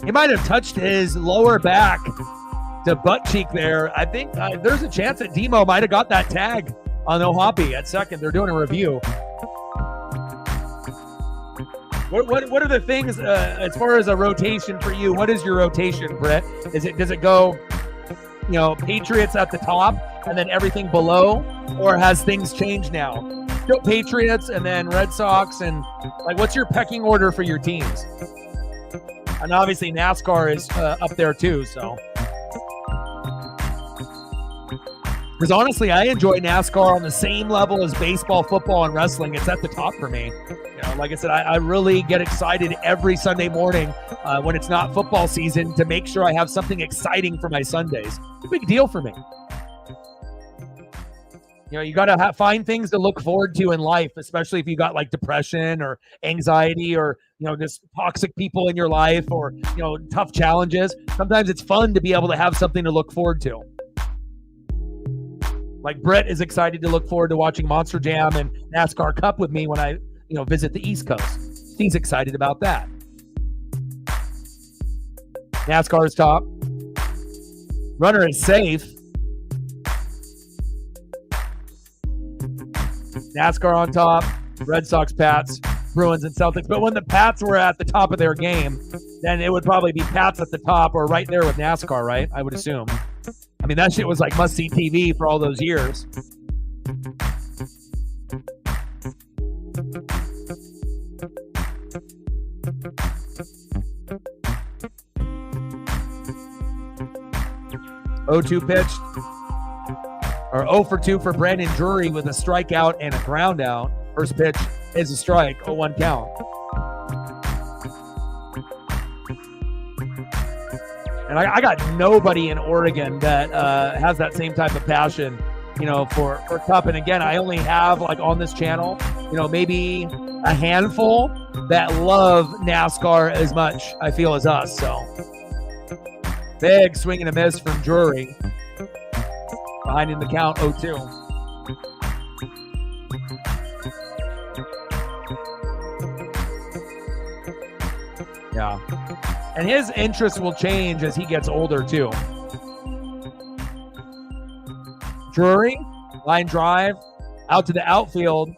He might have touched his lower back to butt cheek there. I think there's a chance that Demo might have got that tag on Ohapi at second. They're doing a review. What are the things as far as a rotation for you? What is your rotation, Brett? Does it go, Patriots at the top and then everything below, or has things changed now? Still Patriots and then Red Sox, and what's your pecking order for your teams? And obviously NASCAR is up there too. So, because honestly, I enjoy NASCAR on the same level as baseball, football, and wrestling. It's at the top for me. Like I said, I really get excited every Sunday morning when it's not football season to make sure I have something exciting for my Sundays. It's a big deal for me. You got to find things to look forward to in life, especially if you got depression or anxiety or, just toxic people in your life or, tough challenges. Sometimes it's fun to be able to have something to look forward to. Like Brett is excited to look forward to watching Monster Jam and NASCAR Cup with me when I, visit the East Coast. He's excited about that. NASCAR is top. Runner is safe. NASCAR on top. Red Sox, Pats, Bruins, and Celtics. But when the Pats were at the top of their game, then it would probably be Pats at the top or right there with NASCAR, right? I would assume. I mean, that shit was must-see TV for all those years. (0-2 pitch, or 0 for 2 for Brandon Drury with a strikeout and a ground out. First pitch is a strike, 0-1 count. And I got nobody in Oregon that has that same type of passion, for Cup. And again, I only have on this channel, maybe a handful that love NASCAR as much, I feel, as us. So big swing and a miss from Drury. Behind in the count, 0-2. Yeah. And his interests will change as he gets older, too. Drury, line drive, out to the outfield,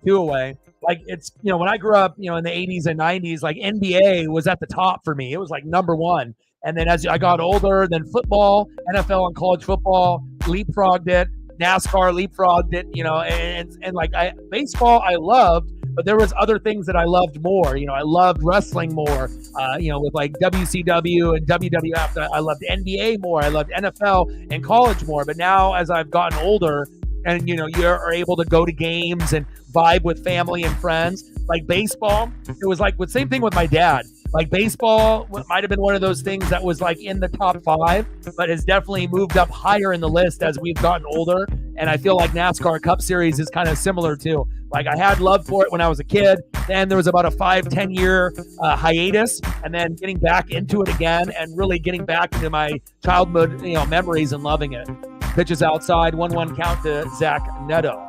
2 away. It's, when I grew up, in the 80s and 90s, NBA was at the top for me. It was number one. And then as I got older, then football, NFL and college football leapfrogged it. NASCAR leapfrogged it, and baseball I loved, but there was other things that I loved more. I loved wrestling more, with WCW and WWF. I loved NBA more. I loved NFL and college more. But now as I've gotten older and, you're able to go to games and vibe with family and friends, baseball, it was the same thing with my dad. Like baseball might have been one of those things that was like in the top 5, but has definitely moved up higher in the list as we've gotten older. And I feel like NASCAR Cup Series is kind of similar too. Like I had love for it when I was a kid. Then there was about a 5-10 year hiatus, and then getting back into it again and really getting back into my childhood, memories and loving it. Pitches outside, 1-1 count to Zach Neto.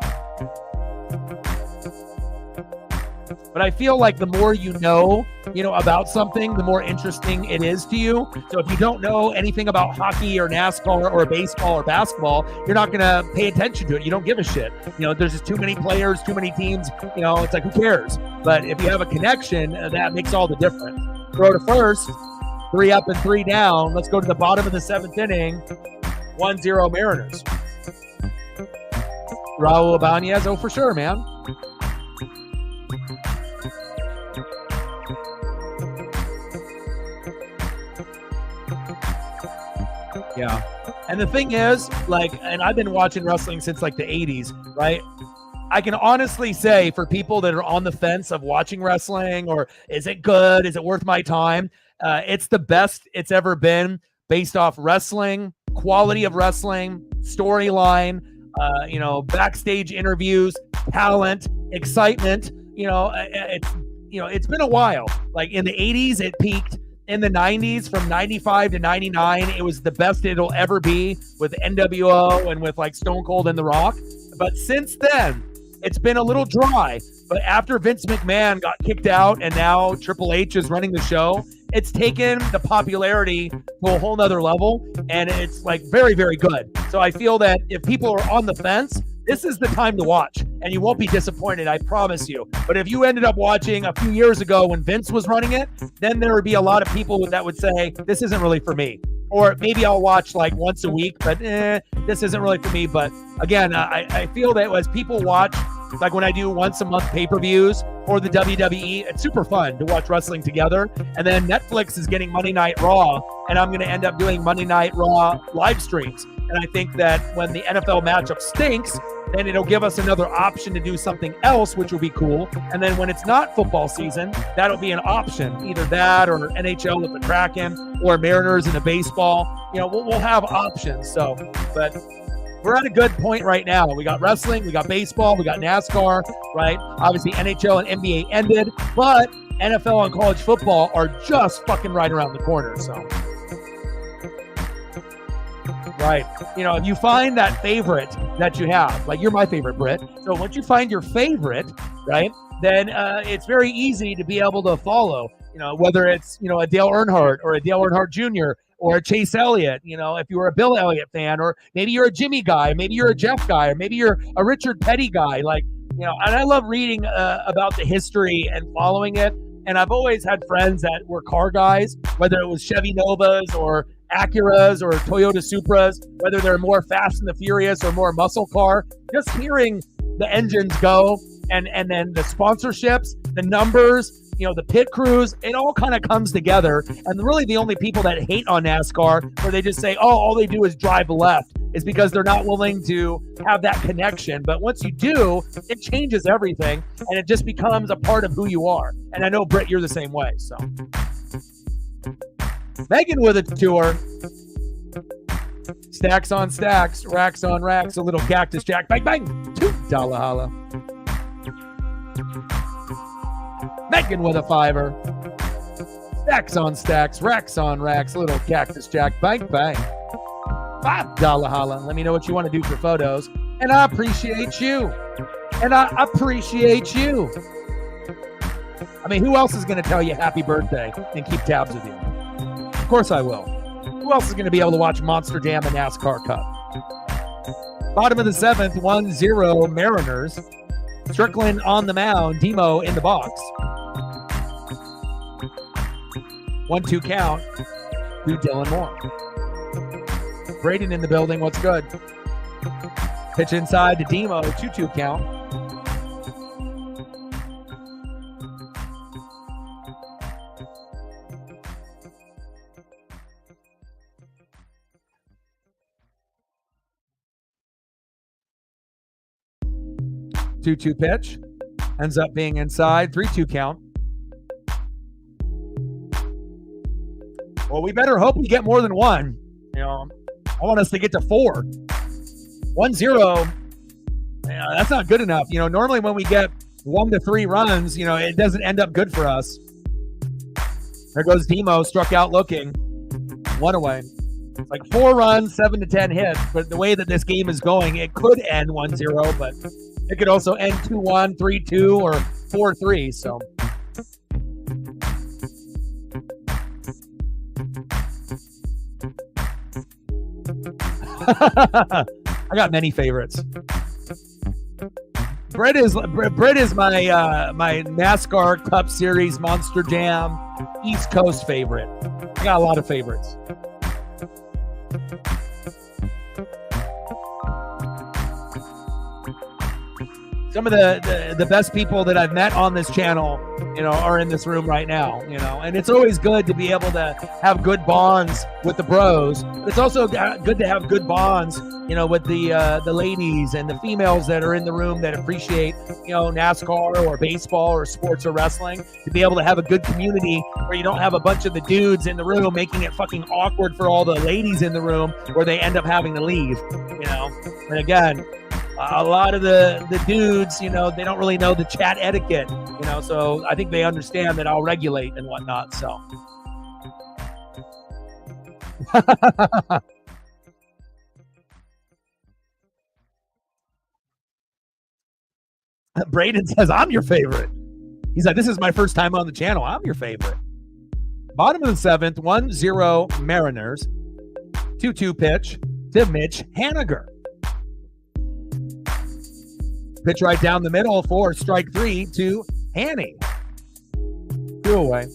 But I feel like the more you know about something, the more interesting it is to you. So if you don't know anything about hockey or NASCAR or baseball or basketball, you're not going to pay attention to it. You don't give a shit. There's just too many players, too many teams. It's like, who cares? But if you have a connection, that makes all the difference. Throw to first, 3 up and 3 down. Let's go to the bottom of the 7th inning. 1-0 Mariners. Raul Ibanez, oh, for sure, man. Yeah. And the thing is, and I've been watching wrestling since the 80s, right? I can honestly say for people that are on the fence of watching wrestling or is it good? Is it worth my time? It's the best it's ever been based off wrestling, quality of wrestling, storyline, backstage interviews, talent, excitement. It's been a while. Like in the 80s, it peaked. In the 90s, from 95 to 99, it was the best it'll ever be with NWO and with Stone Cold and The Rock. But since then, it's been a little dry. But after Vince McMahon got kicked out and now Triple H is running the show, it's taken the popularity to a whole nother level. And it's very, very good. So I feel that if people are on the fence, this is the time to watch, and you won't be disappointed, I promise you. But if you ended up watching a few years ago when Vince was running it, then there would be a lot of people that would say, this isn't really for me. Or maybe I'll watch once a week, but this isn't really for me. But again, I feel that as people watch, when I do once a month pay-per-views or the WWE, it's super fun to watch wrestling together. And then Netflix is getting Monday Night Raw, and I'm going to end up doing Monday Night Raw live streams. And I think that when the NFL matchup stinks, then it'll give us another option to do something else, which will be cool. And then when it's not football season, that'll be an option, either that or NHL with the Kraken or Mariners in the baseball. We'll have options. So, but we're at a good point right now. We got wrestling, we got baseball, we got NASCAR, right? Obviously NHL and NBA ended, but NFL and college football are just fucking right around the corner. So, right. If you find that favorite that you have, you're my favorite, Britt. So once you find your favorite, right, then it's very easy to be able to follow, whether it's, a Dale Earnhardt or a Dale Earnhardt Jr. or a Chase Elliott, if you were a Bill Elliott fan, or maybe you're a Jimmy guy, maybe you're a Jeff guy, or maybe you're a Richard Petty guy, and I love reading about the history and following it. And I've always had friends that were car guys, whether it was Chevy Novas or Acuras or Toyota Supras, whether they're more Fast and the Furious or more muscle car, just hearing the engines go and then the sponsorships, the numbers, the pit crews, it all kind of comes together. And really the only people that hate on NASCAR, where they just say, oh, all they do is drive left, is because they're not willing to have that connection. But once you do, it changes everything, and it just becomes a part of who you are. And I know, Britt, you're the same way. So Megan with a tour. Stacks on stacks, racks on racks, a little cactus jack. Bang, bang. $2 holla. Megan with a $5. Stacks on stacks, racks on racks, a little cactus jack. Bang, bang. $5 holla. Let me know what you want to do for photos. And I appreciate you. And I appreciate you. I mean, who else is going to tell you happy birthday and keep tabs with you? Of course I will. Who else is going to be able to watch Monster Jam and NASCAR Cup? Bottom of the 7th, 1-0 Mariners. Strickland on the mound, Demo in the box. 1-2 count to Dylan Moore. Braden in the building, what's good? Pitch inside to Demo, 2-2 count. Two pitch ends up being inside, 3-2 count. Well, we better hope we get more than one. You know, I want us to get to 4. 1-0. Yeah, that's not good enough. You know, normally when we get 1 to 3 runs, you know, it doesn't end up good for us. There goes Demo, struck out looking. 1 away. It's like 4 runs, 7 to 10 hits. But the way that this game is going, it could end 1-0, but it could also end 2-1, 3-2, or 4-3. So. I got many favorites. Brett is my my NASCAR Cup Series Monster Jam East Coast favorite. I got a lot of favorites. Some of the best people that I've met on this channel, you know, are in this room right now, you know, and it's always good to be able to have good bonds with the bros. But it's also good to have good bonds, you know, with the ladies and the females that are in the room that appreciate, you know, NASCAR or baseball or sports or wrestling, to be able to have a good community where you don't have a bunch of the dudes in the room making it fucking awkward for all the ladies in the room where they end up having to leave, you know. And again, a lot of the dudes, you know, they don't really know the chat etiquette, you know, so I think they understand that I'll regulate and whatnot, so. Braden says, I'm your favorite. He's like, this is my first time on the channel. I'm your favorite. Bottom of the 7th, 1-0 Mariners. 2-2 pitch to Mitch Haniger. Pitch right down the middle for strike 3 to Hanny. 2 away.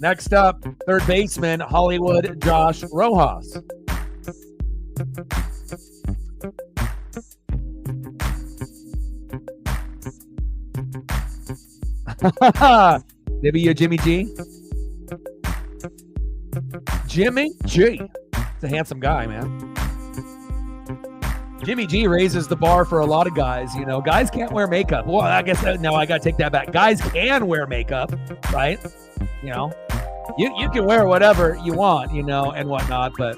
Next up, third baseman, Hollywood Josh Rojas. Maybe you, Jimmy G. Jimmy G. He's a handsome guy, man. Jimmy G raises the bar for a lot of guys. You know, guys can't wear makeup. Well, I guess no, I got to take that back. Guys can wear makeup, right? You know, you can wear whatever you want, you know, and whatnot. But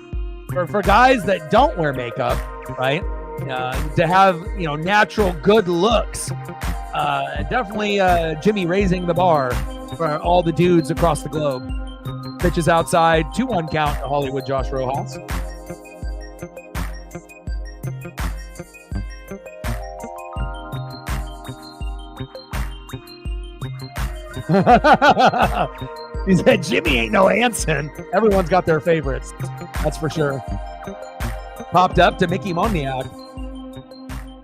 for guys that don't wear makeup, right, to have, you know, natural good looks, definitely Jimmy raising the bar for all the dudes across the globe. Pitches outside, 2-1 count to Hollywood Josh Rojas. He said, Jimmy ain't no Hanson. Everyone's got their favorites. That's for sure. Popped up to Mickey Moniak.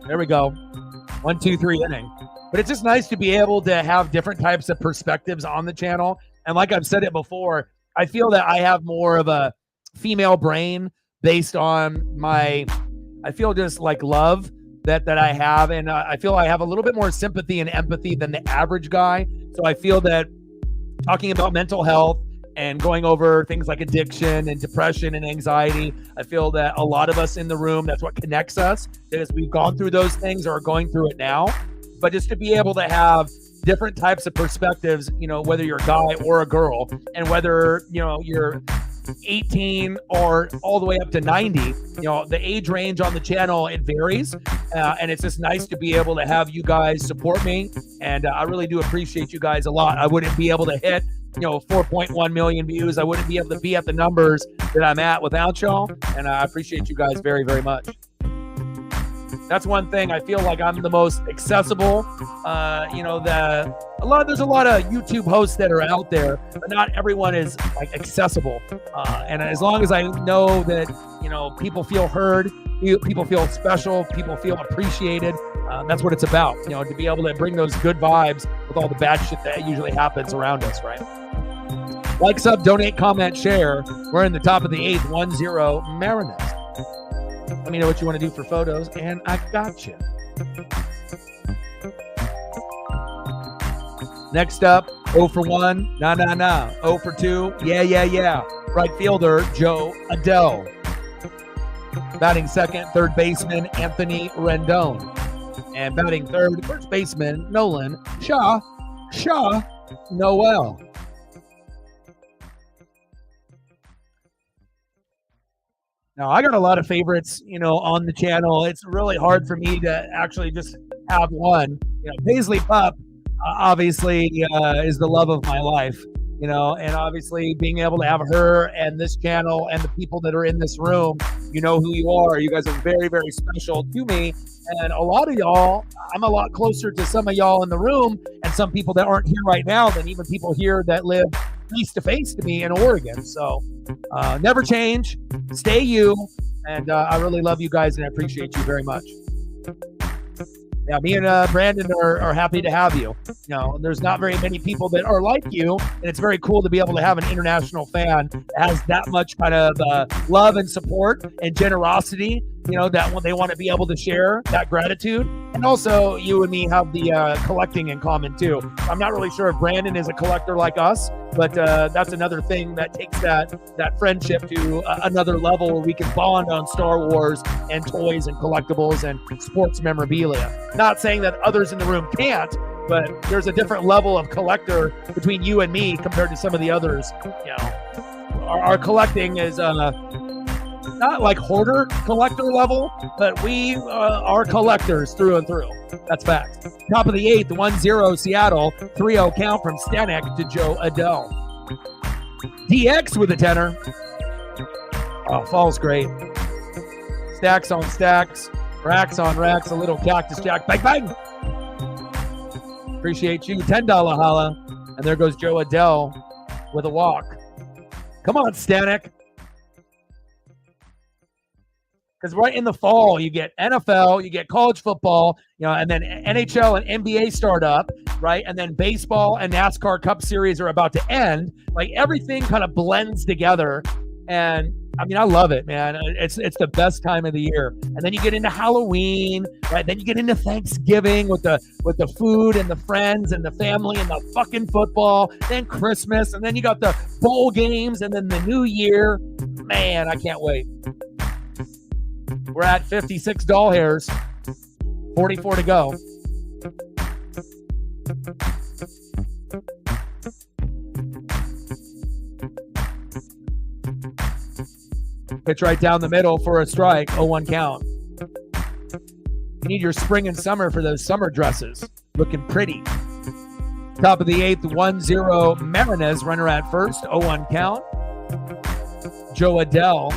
There we go. 1-2-3 inning. But it's just nice to be able to have different types of perspectives on the channel. And like I've said it before, I feel that I have more of a female brain based on my, I feel just like love that I have. And I feel I have a little bit more sympathy and empathy than the average guy. So I feel that talking about mental health and going over things like addiction and depression and anxiety, I feel that a lot of us in the room, that's what connects us, is we've gone through those things or are going through it now. But just to be able to have different types of perspectives, you know, whether you're a guy or a girl, and whether, you know, you're 18 or all the way up to 90, you know, the age range on the channel, it varies. And it's just nice to be able to have you guys support me. And I really do appreciate you guys a lot. I wouldn't be able to hit, you know, 4.1 million views. I wouldn't be able to be at the numbers that I'm at without y'all. And I appreciate you guys very, very much. That's one thing. I feel like I'm the most accessible. You know, there's a lot of YouTube hosts that are out there, but not everyone is like accessible. And as long as I know that, you know, people feel heard, people feel special, people feel appreciated, that's what it's about. You know, to be able to bring those good vibes with all the bad shit that usually happens around us, right? Like, sub, donate, comment, share. We're in the top of the 8th, 1-0 Mariners. Let me know what you want to do for photos, and I got you. Next up, 0 for 1, nah. 0 for 2, yeah. Right fielder, Joe Adele. Batting second, third baseman, Anthony Rendon. And batting third, first baseman Nolan Shaw Noel. Now, I got a lot of favorites, on the channel. It's really hard for me to actually just have one. Paisley Pup, obviously, is the love of my life, and obviously being able to have her and this channel and the people that are in this room, you know who you are. You guys are very, very special to me. And a lot of y'all, I'm a lot closer to some of y'all in the room and some people that aren't here right now than even people here that live face to face to me in Oregon. So never change, stay you. And I really love you guys and I appreciate you very much. Yeah, me and Brandon are happy to have you. There's not very many people that are like you, and it's very cool to be able to have an international fan that has that much kind of love and support and generosity, that they want to be able to share that gratitude. And also, you and me have the collecting in common, too. I'm not really sure if Brandon is a collector like us, but that's another thing that takes that friendship to another level where we can bond on Star Wars and toys and collectibles and sports memorabilia. Not saying that others in the room can't, but there's a different level of collector between you and me compared to some of the others. Our collecting is not like hoarder collector level, but we are collectors through and through. That's fact. Top of the 8th, 1-0 Seattle, 3-0 count from Stanek to Joe Adele. DX with a tenor. Oh, fall's great. Stacks on stacks, racks on racks, a little cactus jack. Bang, bang. Appreciate you. $10 holla. And there goes Joe Adele with a walk. Come on, Stanek. Because right in the fall, you get NFL, you get college football, and then NHL and NBA start up, right? And then baseball and NASCAR Cup Series are about to end. Like everything kind of blends together. And I love it, man. It's the best time of the year. And then you get into Halloween, right? Then you get into Thanksgiving with the food and the friends and the family and the fucking football. Then Christmas, and then you got the bowl games, and then the New Year. Man, I can't wait. We're at 56 doll hairs, 44 to go. Pitch right down the middle for a strike, 0-1 count. You need your spring and summer for those summer dresses. Looking pretty. Top of the 8th, 1-0 Marinez, runner at first, 0-1 count. Joe Adele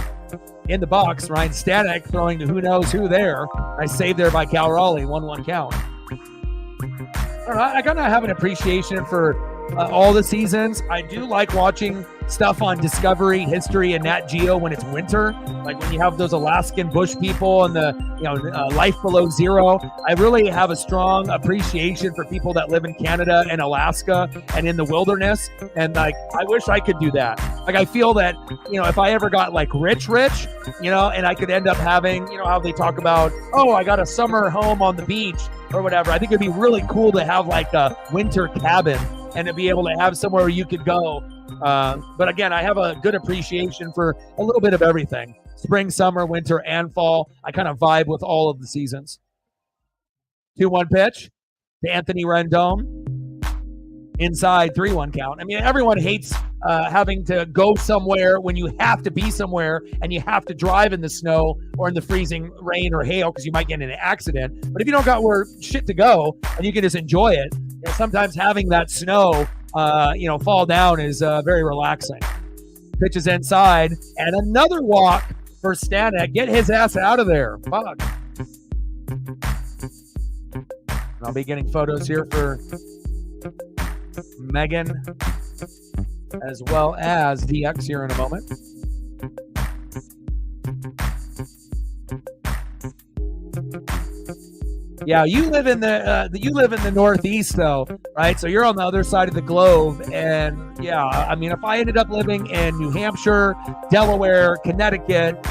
in the box. Ryan Stanek throwing to who knows who there. Nice save there by Cal Raleigh, 1-1 count. I don't know, I kind of have an appreciation for all the seasons. I do like watching stuff on Discovery, History, and Nat Geo when it's winter, like when you have those Alaskan bush people and the life below zero. I really have a strong appreciation for people that live in Canada and Alaska and in the wilderness, and I wish I could do that. I feel that if I ever got rich, and I could end up having how they talk about, oh, I got a summer home on the beach or whatever. I think it'd be really cool to have a winter cabin and to be able to have somewhere you could go. But again, I have a good appreciation for a little bit of everything. Spring, summer, winter, and fall. I kind of vibe with all of the seasons. 2-1 pitch to Anthony Rendon. Inside, 3-1 count. Everyone hates having to go somewhere when you have to be somewhere and you have to drive in the snow or in the freezing rain or hail because you might get in an accident. But if you don't got where shit to go and you can just enjoy it, sometimes having that snow fall down is very relaxing. Pitches inside, and another walk for Stanek. Get his ass out of there. Fuck. I'll be getting photos here for Megan as well as DX here in a moment. Yeah, you live in the Northeast though, right? So you're on the other side of the globe, and yeah, if I ended up living in New Hampshire, Delaware, Connecticut,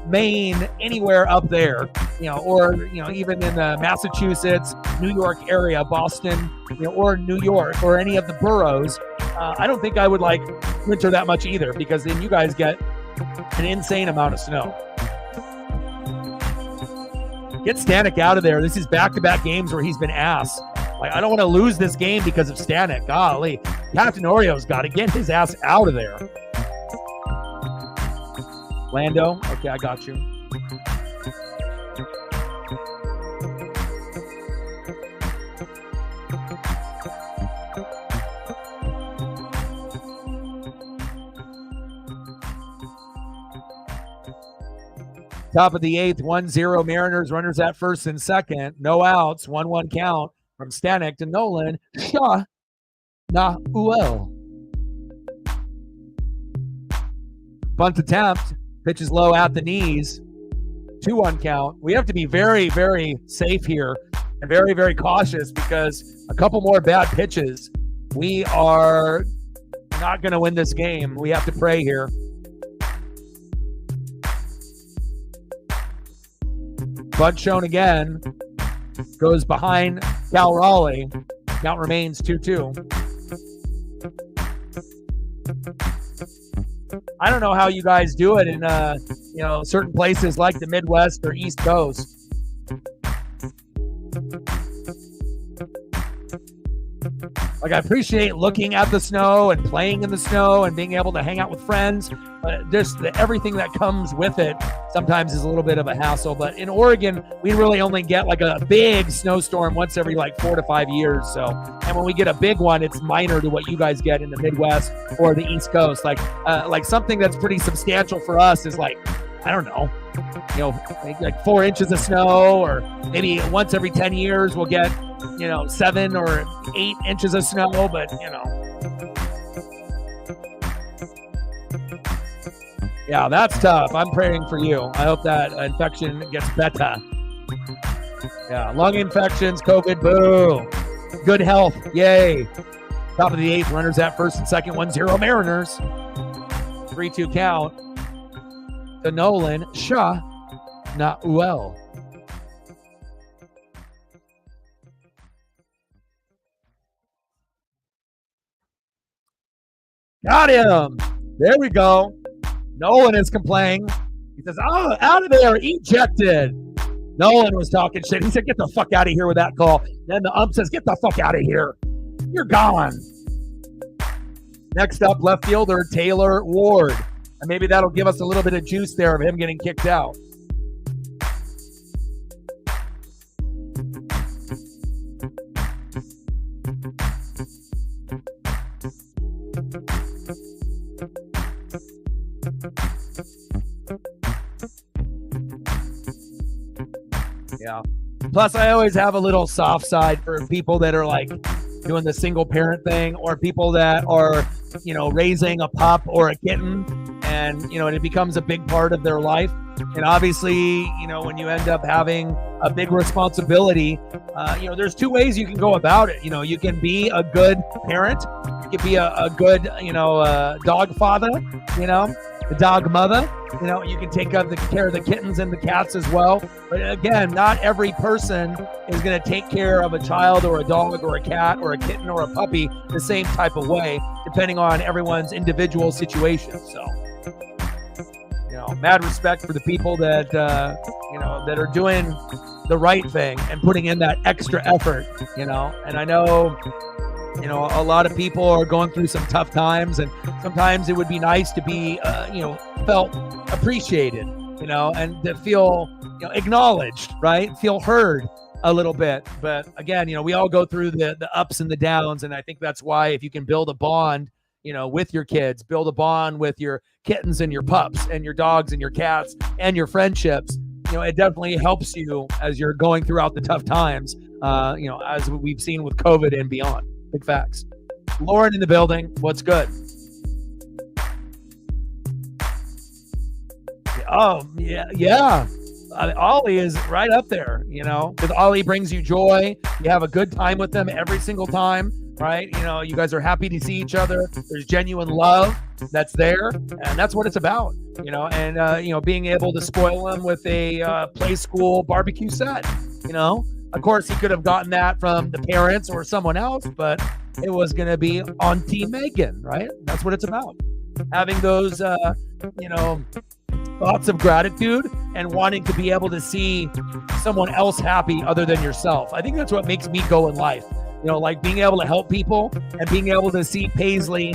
Maine, anywhere up there, or even in the Massachusetts, New York area, Boston, or New York, or any of the boroughs, I don't think I would like winter that much either, because then you guys get an insane amount of snow. Get Stanek out of there. This is back-to-back games where he's been ass. Like, I don't want to lose this game because of Stanek. Golly. Captain Oreo's got to get his ass out of there. Lando. Okay, I got you. Top of the 8th, 1-0 Mariners. Runners at first and second. No outs. 1-1 count from Stanek to Nolan. Shah. Duel. Bunt attempt. Pitches low at the knees. 2-1 count. We have to be very, very safe here and very, very cautious because a couple more bad pitches. We are not going to win this game. We have to pray here. Bunt shown again. Goes behind Cal Raleigh. Count remains 2-2. I don't know how you guys do it in certain places like the Midwest or East Coast. Like, I appreciate looking at the snow and playing in the snow and being able to hang out with friends, but just everything that comes with it sometimes is a little bit of a hassle. But in Oregon, we really only get like a big snowstorm once every like 4 to 5 years. So, and when we get a big one, it's minor to what you guys get in the Midwest or the East Coast. Like something that's pretty substantial for us is like, I don't know, like 4 inches of snow, or maybe once every 10 years we'll get 7 or 8 inches of snow, but yeah, that's tough. I'm praying for you. I hope that infection gets better. Yeah, lung infections, COVID, boo. Good health, yay. Top of the 8th, runners at first and second, 1-0 Mariners. 3-2 count to Nolan. Shah, not well. Got him. There we go. Nolan is complaining. He says, "Oh, out of there, ejected." Nolan was talking shit. He said, "Get the fuck out of here with that call." Then the ump says, "Get the fuck out of here. You're gone." Next up, left fielder Taylor Ward. And maybe that'll give us a little bit of juice there of him getting kicked out. Yeah. Plus, I always have a little soft side for people that are like doing the single parent thing, or people that are, raising a pup or a kitten, and, and it becomes a big part of their life. And obviously, when you end up having a big responsibility, there's 2 ways you can go about it. You can be a good parent. You can be a good, dog father, the dog mother. You can take care of the kittens and the cats as well. But again, not every person is going to take care of a child or a dog or a cat or a kitten or a puppy the same type of way, depending on everyone's individual situation. So, mad respect for the people that, that are doing the right thing and putting in that extra effort, and I know, a lot of people are going through some tough times, and sometimes it would be nice to be, felt appreciated, and to feel, acknowledged, right? Feel heard a little bit. But again, we all go through the ups and the downs. And I think that's why if you can build a bond, with your kids, build a bond with your kittens and your pups and your dogs and your cats and your friendships, it definitely helps you as you're going throughout the tough times, as we've seen with COVID and beyond. Big facts. Lauren in the building. What's good? Oh, yeah. Ollie is right up there, because Ollie brings you joy. You have a good time with them every single time, right? You guys are happy to see each other. There's genuine love that's there, and that's what it's about, and, being able to spoil them with a play school barbecue set, Of course, he could have gotten that from the parents or someone else, but it was going to be Auntie Megan, right? That's what it's about. Having those, thoughts of gratitude and wanting to be able to see someone else happy other than yourself. I think that's what makes me go in life. You know, like being able to help people and being able to see Paisley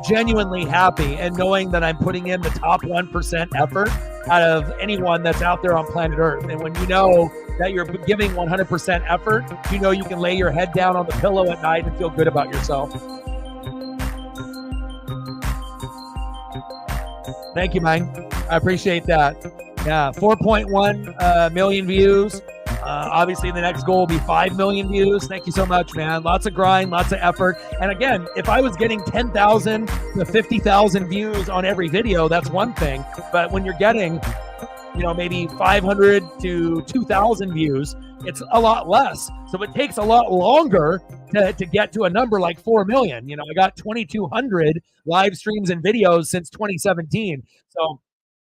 genuinely happy and knowing that I'm putting in the top 1% effort out of anyone that's out there on planet Earth. And when you know that you're giving 100% effort, you know you can lay your head down on the pillow at night and feel good about yourself. Thank you, man. I appreciate that. Yeah, 4.1 million views. Obviously, the next goal will be 5 million views. Thank you so much, man. Lots of grind, lots of effort. And again, if I was getting 10,000 to 50,000 views on every video, that's one thing. But when you're getting, you know, maybe 500 to 2,000 views, it's a lot less. So it takes a lot longer to get to a number like 4 million. You know, I got 2,200 live streams and videos since 2017. So,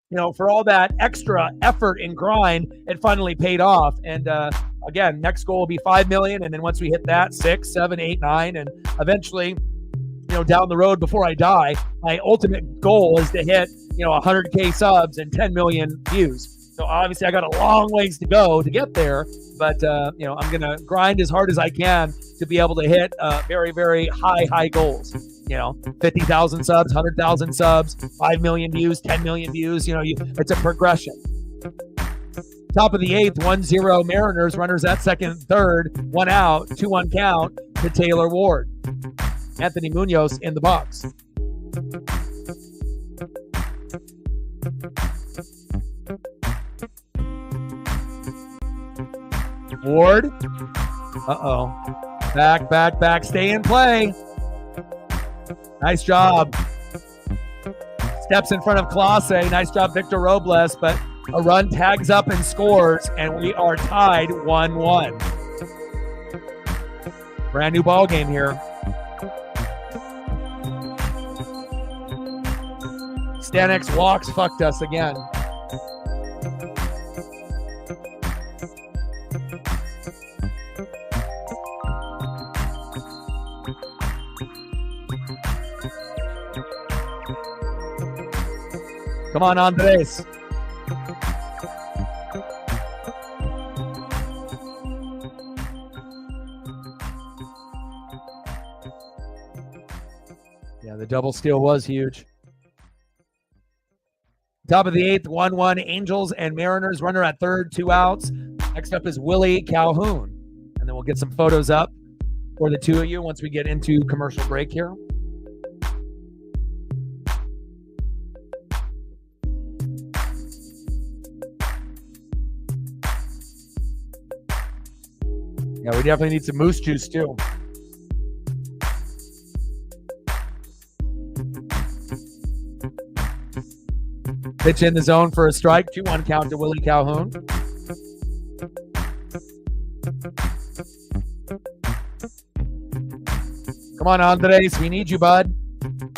you know, for all that extra effort and grind, it finally paid off. And again, next goal will be 5 million. And then once we hit that, 6, 7, 8, 9, and eventually, you know, down the road before I die, my ultimate goal is to hit, you know, 100K subs and 10 million views. So obviously I got a long ways to go to get there, but you know, I'm going to grind as hard as I can to be able to hit very, very high goals. You know, 50,000 subs, 100,000 subs, 5 million views, 10 million views. You know, it's a progression. Top of the 8th, 1-0 Mariners. Runners at second, third, 1 out, 2-1 count to Taylor Ward. Anthony Munoz in the box. Ward. Uh-oh. Back. Stay in play. Nice job. Steps in front of Clase. Nice job, Victor Robles. But a run tags up and scores, and we are tied 1-1. Brand new ball game here. Stanex walks fucked us again. Come on, Andres. Yeah, the double steal was huge. Top of the 8th, 1-1 Angels and Mariners. Runner at third, 2 outs. Next up is Willie Calhoun. And then we'll get some photos up for the two of you once we get into commercial break here. Yeah, we definitely need some moose juice too. Pitch in the zone for a strike. 2-1 count to Willie Calhoun. Come on, Andres. We need you, bud.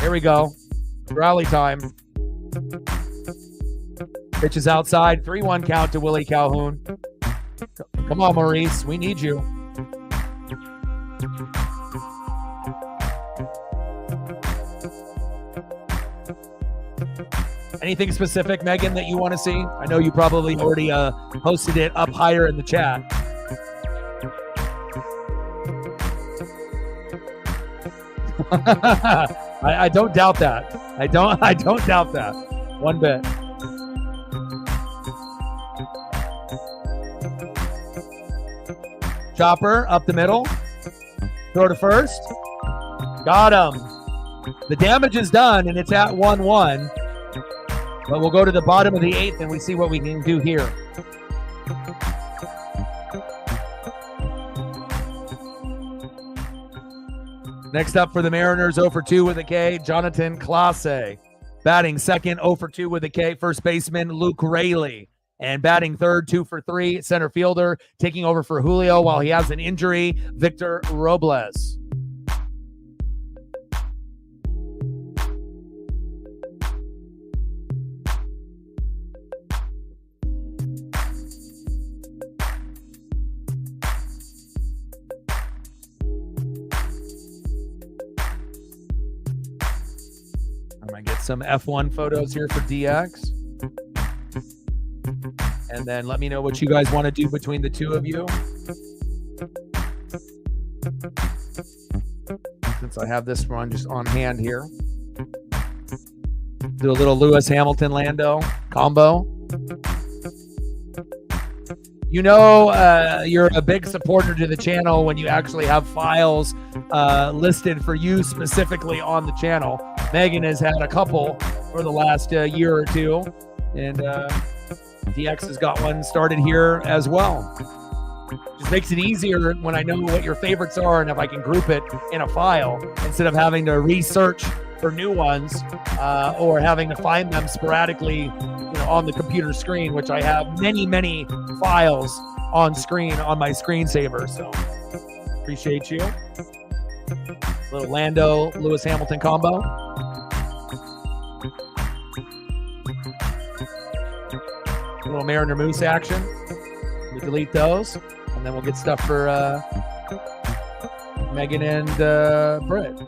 Here we go. Rally time. Pitch is outside. 3-1 count to Willie Calhoun. Come on, Maurice. We need you. Anything specific, Megan, that you want to see? I know you probably already posted it up higher in the chat. I don't doubt that. I don't doubt that one bit. Chopper up the middle. Throw to first. Got him. The damage is done, and it's at 1-1. But we'll go to the bottom of the 8th, and we see what we can do here. Next up for the Mariners, 0 for 2 with a K, Jonathan Clase. Batting second, 0 for 2 with a K, first baseman Luke Raley. And batting third, 2 for 3, center fielder, taking over for Julio while he has an injury, Victor Robles. I'm going to get some F1 photos here for DX. And then let me know what you guys want to do between the two of you. Since I have this one just on hand here. Do a little Lewis Hamilton Lando combo. You know, you're a big supporter to the channel when you actually have files listed for you specifically on the channel. Megan has had a couple for the last year or two, and DX has got one started here as well. Just makes it easier when I know what your favorites are and if I can group it in a file instead of having to research for new ones or having to find them sporadically on the computer screen, which I have many files on screen on my screensaver. So appreciate you. Little Lando Lewis Hamilton combo. A little Mariner Moose action. We delete those, and then we'll get stuff for Megan and Britt.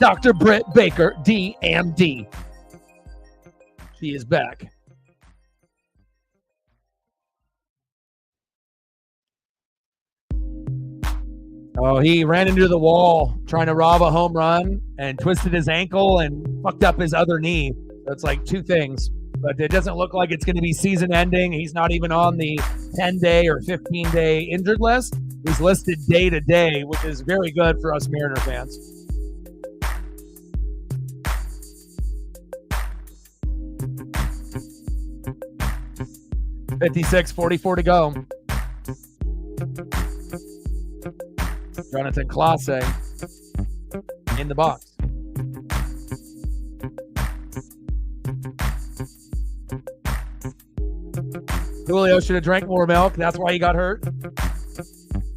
Dr. Britt Baker, DMD. She is back. Oh, he ran into the wall trying to rob a home run and twisted his ankle and fucked up his other knee. So it's like two things. But it doesn't look like it's going to be season ending. He's not even on the 10-day or 15-day injured list. He's listed day to day, which is very good for us Mariner fans. $56.44 to go. Jonathan Clase in the box. Julio should have drank more milk. That's why he got hurt.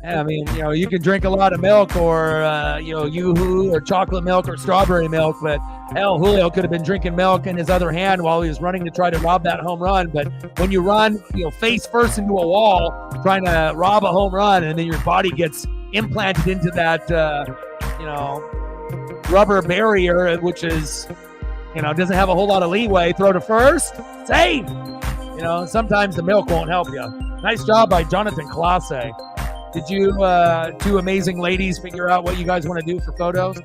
I mean, you can drink a lot of milk or, Yoo-hoo or chocolate milk or strawberry milk, but hell, Julio could have been drinking milk in his other hand while he was running to try to rob that home run. But when you run, face first into a wall trying to rob a home run, and then your body gets implanted into that, rubber barrier, which is, doesn't have a whole lot of leeway. Throw to first, save. Sometimes the milk won't help you. Nice job by Jonathan Clase. Did you two amazing ladies figure out what you guys want to do for photos?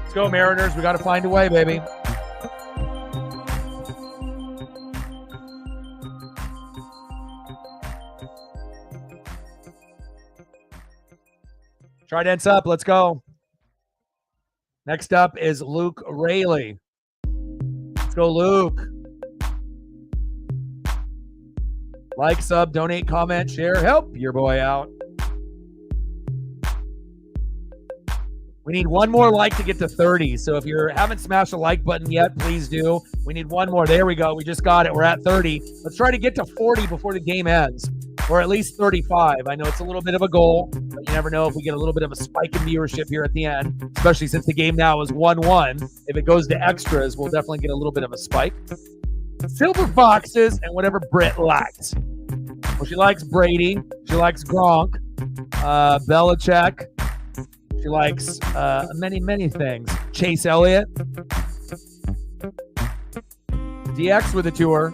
Let's go, Mariners. We got to find a way, baby. Trident's up. Let's go. Next up is Luke Rayleigh. Let's go, Luke. Like, sub, donate, comment, share. Help your boy out. We need one more like to get to 30. So if you haven't smashed the like button yet, please do. We need one more. There we go. We just got it. We're at 30. Let's try to get to 40 before the game ends. Or at least 35. I know it's a little bit of a goal, but you never know if we get a little bit of a spike in viewership here at the end, especially since the game now is 1-1. If it goes to extras, we'll definitely get a little bit of a spike. Silver Foxes and whatever Britt likes. Well, she likes Brady. She likes Gronk. Belichick. She likes many things. Chase Elliott. DX with a tour.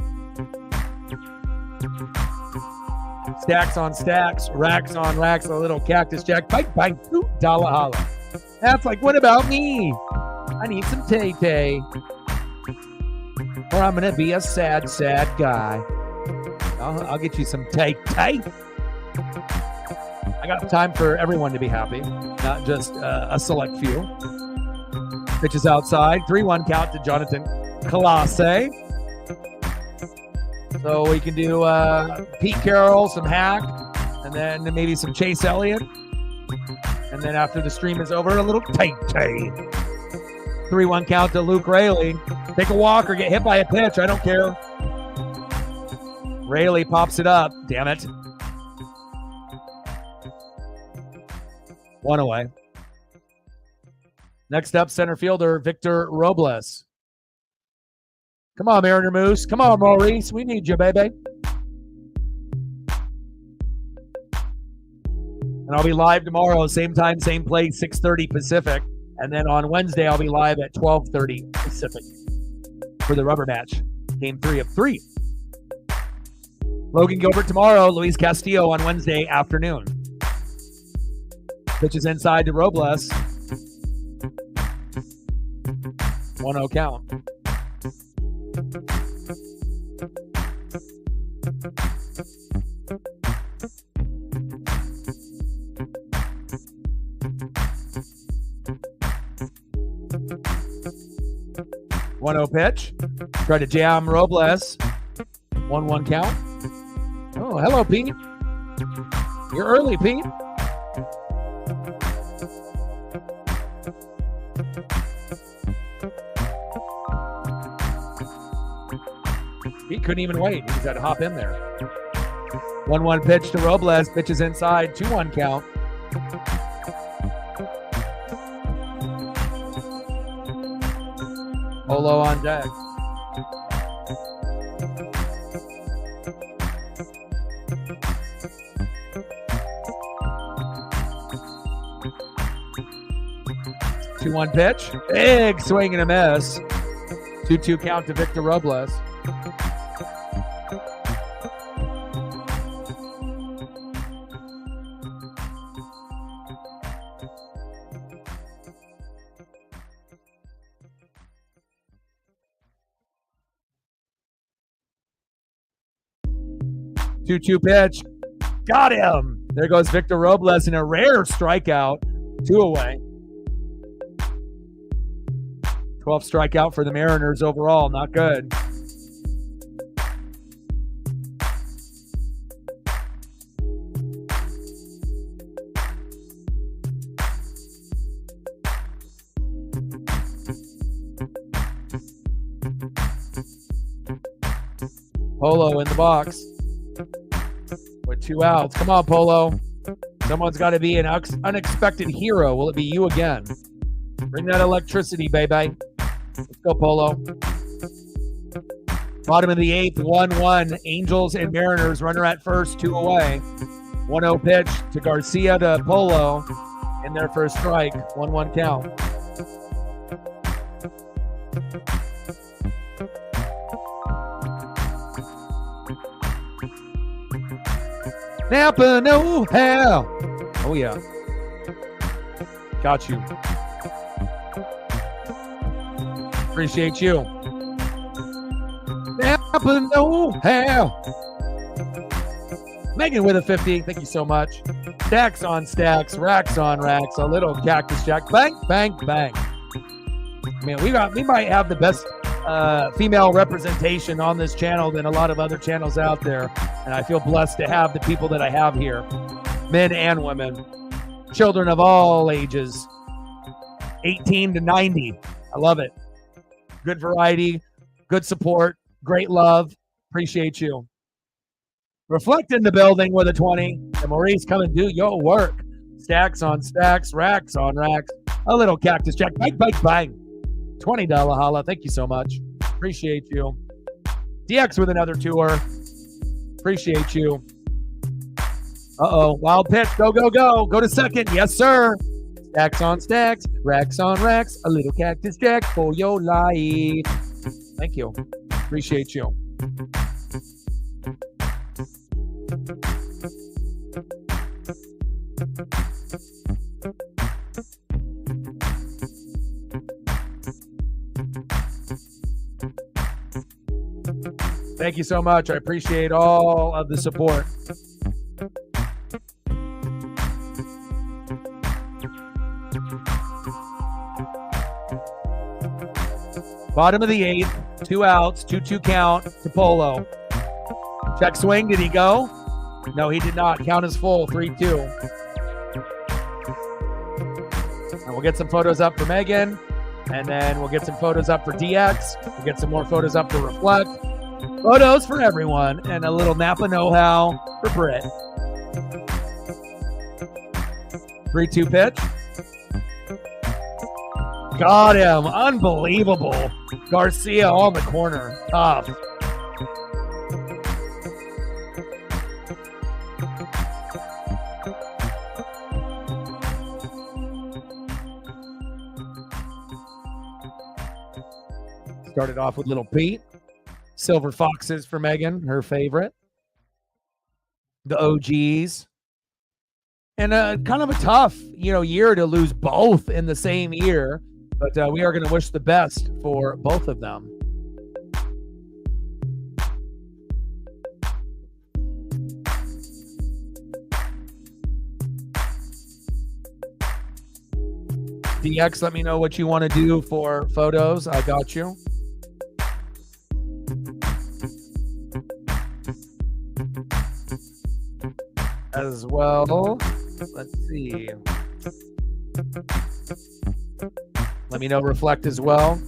Stacks on stacks, racks on racks, a little Cactus Jack, bang, $2 holla. That's like, what about me? I need some Tay-Tay. Or I'm going to be a sad guy. I'll get you some Tay-Tay. I got time for everyone to be happy, not just a select few. Pitches outside, 3-1 count to Jonathan Clase. So we can do Pete Carroll, some Hack, and then maybe some Chase Elliott. And then after the stream is over, a little Tay-Tay. 3-1 count to Luke Rayleigh. Take a walk or get hit by a pitch. I don't care. Rayleigh pops it up. Damn it. One away. Next up, center fielder Victor Robles. Come on, Mariner Moose. Come on, Maurice. We need you, baby. And I'll be live tomorrow, same time, same place, 6:30 Pacific. And then on Wednesday, I'll be live at 12:30 Pacific for the rubber match, game 3 of 3. Logan Gilbert tomorrow, Luis Castillo on Wednesday afternoon. Pitches inside to Robles. 1-0 count. Pitch. Try to jam Robles. 1-1 count. Oh, hello, Pete. You're early, Pete. He couldn't even wait. He just had to hop in there. 1-1 pitch to Robles. Pitches inside. 2-1 count. Polo on deck. Two-one pitch. Big swing and a miss. 2-2 count to Victor Robles. Two pitch. Got him. There goes Victor Robles in a rare strikeout. 2 away. 12th strikeout for the Mariners overall. Not good. Polo in the box with 2 outs. Come on, Polo. Someone's got to be an unexpected hero. Will it be you again? Bring that electricity, baby. Let's go, Polo. Bottom of the 8th, 1-1. Angels and Mariners. Runner at first, 2 away. 1-0 pitch to Garcia to Polo in their first strike. 1-1 count. Napa, no hell. Oh, yeah. Got you. Appreciate you. Napa, no hell. Megan with a 50. Thank you so much. Stacks on stacks, racks on racks. A little cactus jack. Bang, bang, bang. Man, we might have the best female representation on this channel than a lot of other channels out there. And I feel blessed to have the people that I have here, men and women, children of all ages, 18 to 90. I love it. Good variety, good support, great love. Appreciate you. Reflect in the building with a 20. And Maurice, come and do your work. Stacks on stacks, racks on racks. A little cactus jack. Bang, bang, bang. $20 holla. Thank you so much. Appreciate you. DX with another tour. Appreciate you. Uh-oh. Wild pitch. Go, go, go. Go to second. Yes, sir. Stacks on stacks. Racks on racks. A little cactus jack for your life. Thank you. Appreciate you. Thank you so much. I appreciate all of the support. Bottom of the 8th, 2 outs, 2-2 count to Polo. Check swing. Did he go? No, he did not. Count is full. 3-2. And we'll get some photos up for Megan. And then we'll get some photos up for DX. We'll get some more photos up for Reflect. Photos for everyone. And a little Napa know-how for Britt. 3-2 pitch. Got him. Unbelievable. Garcia on the corner. Tough. Started off with Little Pete. Silver Foxes for Megan, her favorite. The OGs. And kind of a tough, year to lose both in the same year. But we are going to wish the best for both of them. DX, let me know what you want to do for photos. I got you. As well, let's see. Let me know Reflect as well.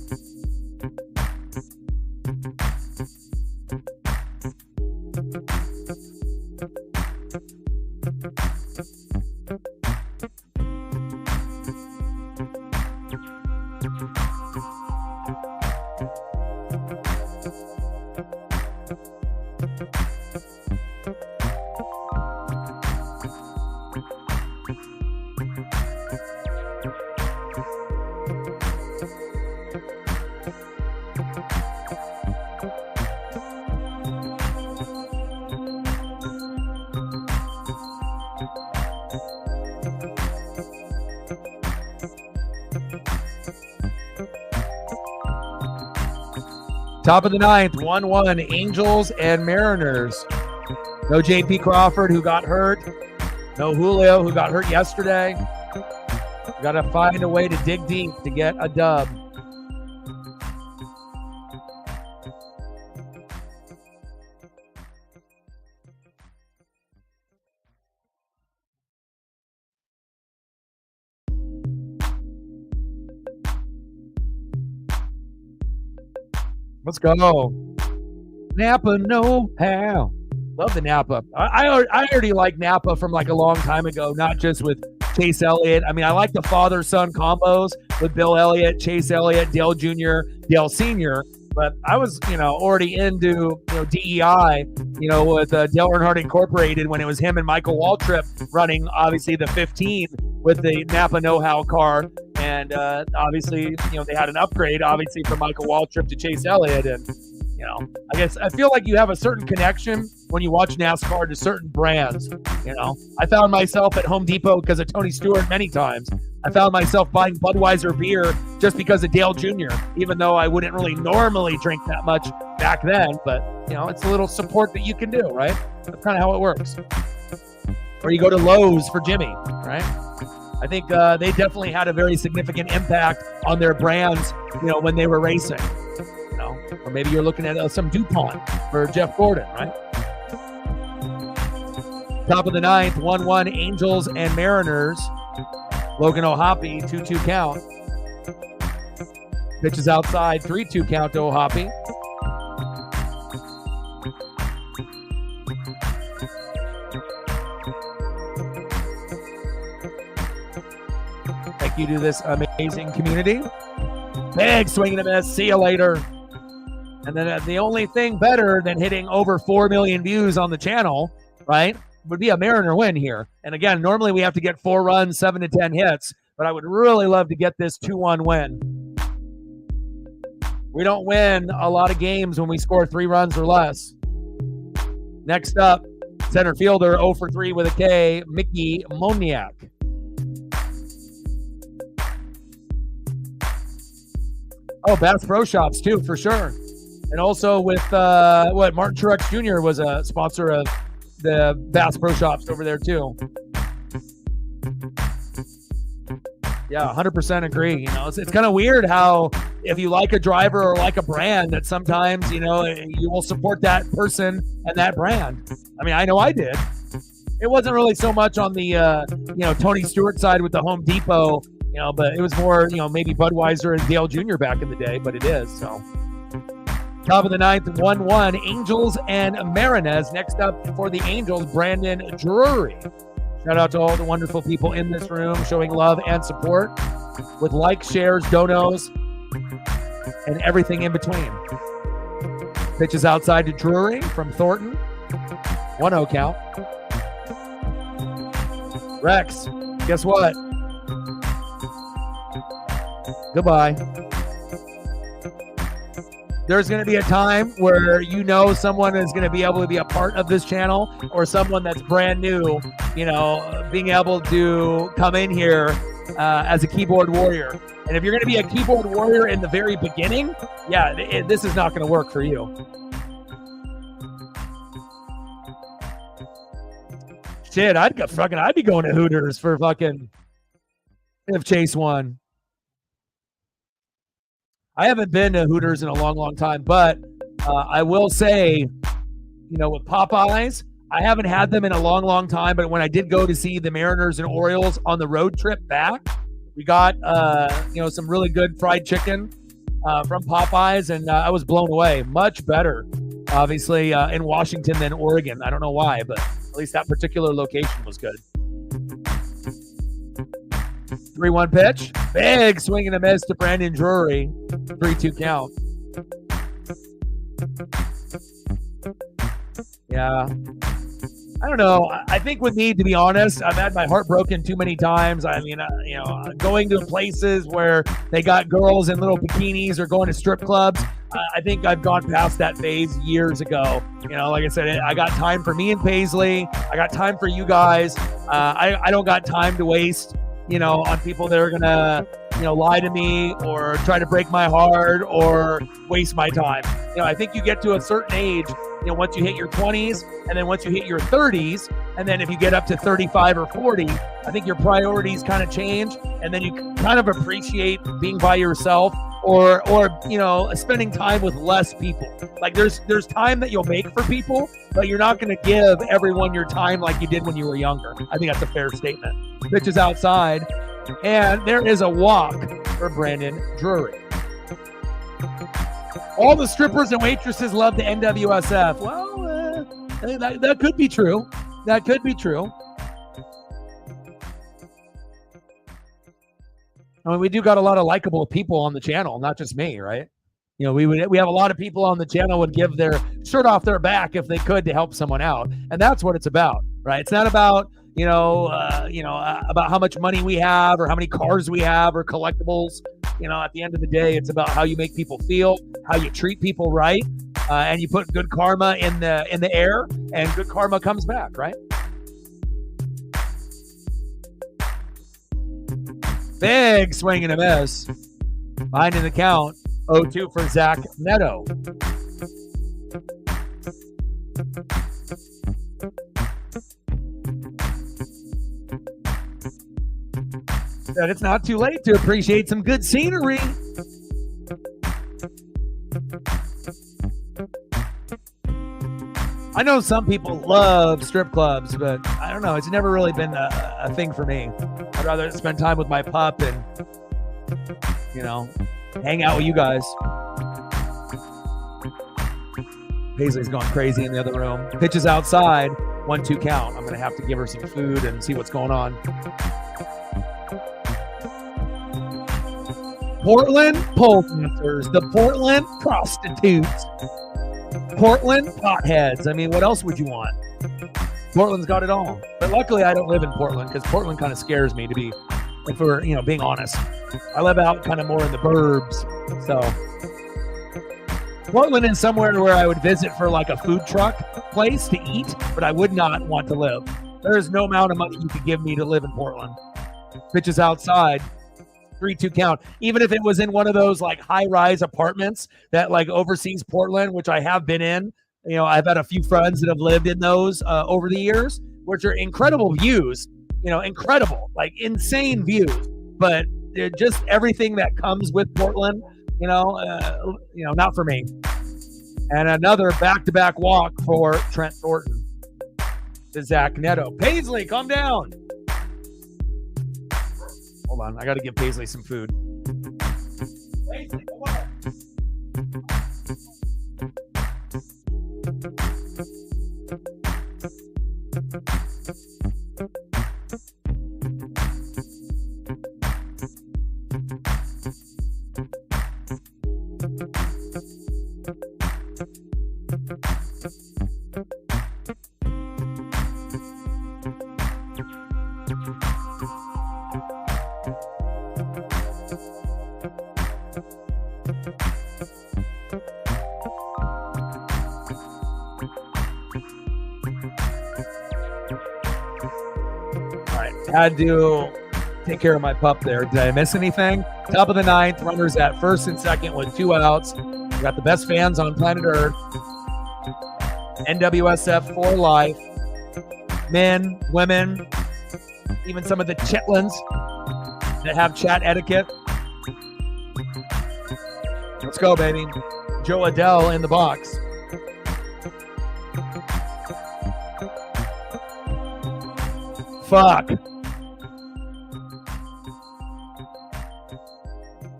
Top of the ninth, 1-1, Angels and Mariners. No J.P. Crawford, who got hurt. No Julio, who got hurt yesterday. Got to find a way to dig deep to get a dub. Let's go. Napa know-how. Love the Napa. I already like Napa from like a long time ago, not just with Chase Elliott. I mean, I like the father-son combos with Bill Elliott, Chase Elliott, Dale Jr., Dale Sr., but I was, already into, DEI, with Dale Earnhardt Incorporated when it was him and Michael Waltrip running, obviously, the 15 with the Napa know-how car. And obviously, they had an upgrade, obviously, from Michael Waltrip to Chase Elliott. And, I guess I feel like you have a certain connection when you watch NASCAR to certain brands. I found myself at Home Depot because of Tony Stewart many times. I found myself buying Budweiser beer just because of Dale Jr., even though I wouldn't really normally drink that much back then. But, it's a little support that you can do, right? That's kind of how it works. Or you go to Lowe's for Jimmy, right? I think they definitely had a very significant impact on their brands, when they were racing. Or maybe you're looking at some DuPont for Jeff Gordon, right? Top of the ninth, 1-1, Angels and Mariners. Logan O'Hoppe, 2-2 count. Pitches outside, 3-2 count to O'Hoppe. Thank you to this amazing community. Big swing and a miss. See you later. And then the only thing better than hitting over 4 million views on the channel, right, would be a Mariner win here. And again, normally we have to get 4 runs, 7 to 10 hits, but I would really love to get this 2-1 win. We don't win a lot of games when we score 3 runs or less. Next up, center fielder 0 for 3 with a K, Mickey Moniak. Oh, Bass Pro Shops too, for sure. And also with Martin Truex Jr. was a sponsor of the Bass Pro Shops over there too. Yeah, 100% agree. It's kind of weird how if you like a driver or like a brand that sometimes, you will support that person and that brand. I mean, I know I did. It wasn't really so much on the, Tony Stewart side with the Home Depot, but it was more, maybe Budweiser and Dale Jr. back in the day, but it is, so. Top of the ninth, 1-1, Angels and Mariners. Next up for the Angels, Brandon Drury. Shout out to all the wonderful people in this room showing love and support with likes, shares, donos, and everything in between. Pitches outside to Drury from Thornton. 1-0 count. Rex, guess what? Goodbye. there's going to be a time where someone is going to be able to be a part of this channel, or someone that's brand new, being able to come in here as a keyboard warrior. And if you're going to be a keyboard warrior in the very beginning, this is not going to work for you. Shit, I'd be going to Hooters for fucking if Chase won. I haven't been to Hooters in a long, long time, but I will say, with Popeyes, I haven't had them in a long, long time. But when I did go to see the Mariners and Orioles on the road trip back, we got some really good fried chicken from Popeyes, and I was blown away. Much better, obviously, in Washington than Oregon. I don't know why, but at least that particular location was good. 3-1 pitch. Big swing and a miss to Brandon Drury. 3-2 count. Yeah. I don't know. I think with me, to be honest, I've had my heart broken too many times. I mean, going to places where they got girls in little bikinis or going to strip clubs. I think I've gone past that phase years ago. Like I said, I got time for me and Paisley. I got time for you guys. I don't got time to waste, on people that are going to, lie to me or try to break my heart or waste my time. I think you get to a certain age, once you hit your 20s and then once you hit your 30s, and then if you get up to 35 or 40, I think your priorities kind of change, and then you kind of appreciate being by yourself or spending time with less people. Like there's time that you'll make for people, but you're not going to give everyone your time like you did when you were younger. I think that's a fair statement. Pitch is outside, and there is a walk for Brandon Drury. All the strippers and waitresses love the NWSF. Well, that could be true. That could be true. I mean, we do got a lot of likable people on the channel, not just me, right? We have a lot of people on the channel would give their shirt off their back if they could to help someone out, and that's what it's about, right? It's not about about how much money we have or how many cars we have or collectibles. At the end of the day, it's about how you make people feel, how you treat people right, and you put good karma in the air, and good karma comes back, right? Big swing and a miss. Behind in the count, 0-2 for Zach Neto. That it's not too late to appreciate some good scenery. I know some people love strip clubs, but I don't know. It's never really been a thing for me. I'd rather spend time with my pup and, hang out with you guys. Paisley's going crazy in the other room. Pitch is outside. 1-2 count. I'm going to have to give her some food and see what's going on. Portland pole dancers, the Portland prostitutes, Portland potheads. I mean, what else would you want? Portland's got it all. But luckily, I don't live in Portland because Portland kind of scares me, to be, if we're being honest. I live out kind of more in the burbs, so Portland is somewhere where I would visit for like a food truck place to eat, but I would not want to live. There is no amount of money you could give me to live in Portland. Pitch is outside. 3-2 count. Even if it was in one of those like high-rise apartments that like oversees Portland, which I have been in. I've had a few friends that have lived in those over the years, which are incredible views. Incredible, like insane views. But just everything that comes with Portland, not for me. And another back-to-back walk for Trent Thornton to Zach Neto. Paisley, calm down. Hold on, I got to give Paisley some food. Paisley, come on. Had to take care of my pup there. Did I miss anything? Top of the ninth, runners at first and second with 2 outs. We got the best fans on planet Earth. NWSF for life. Men, women, even some of the chitlins that have chat etiquette. Let's go, baby. Joe Adele in the box. Fuck.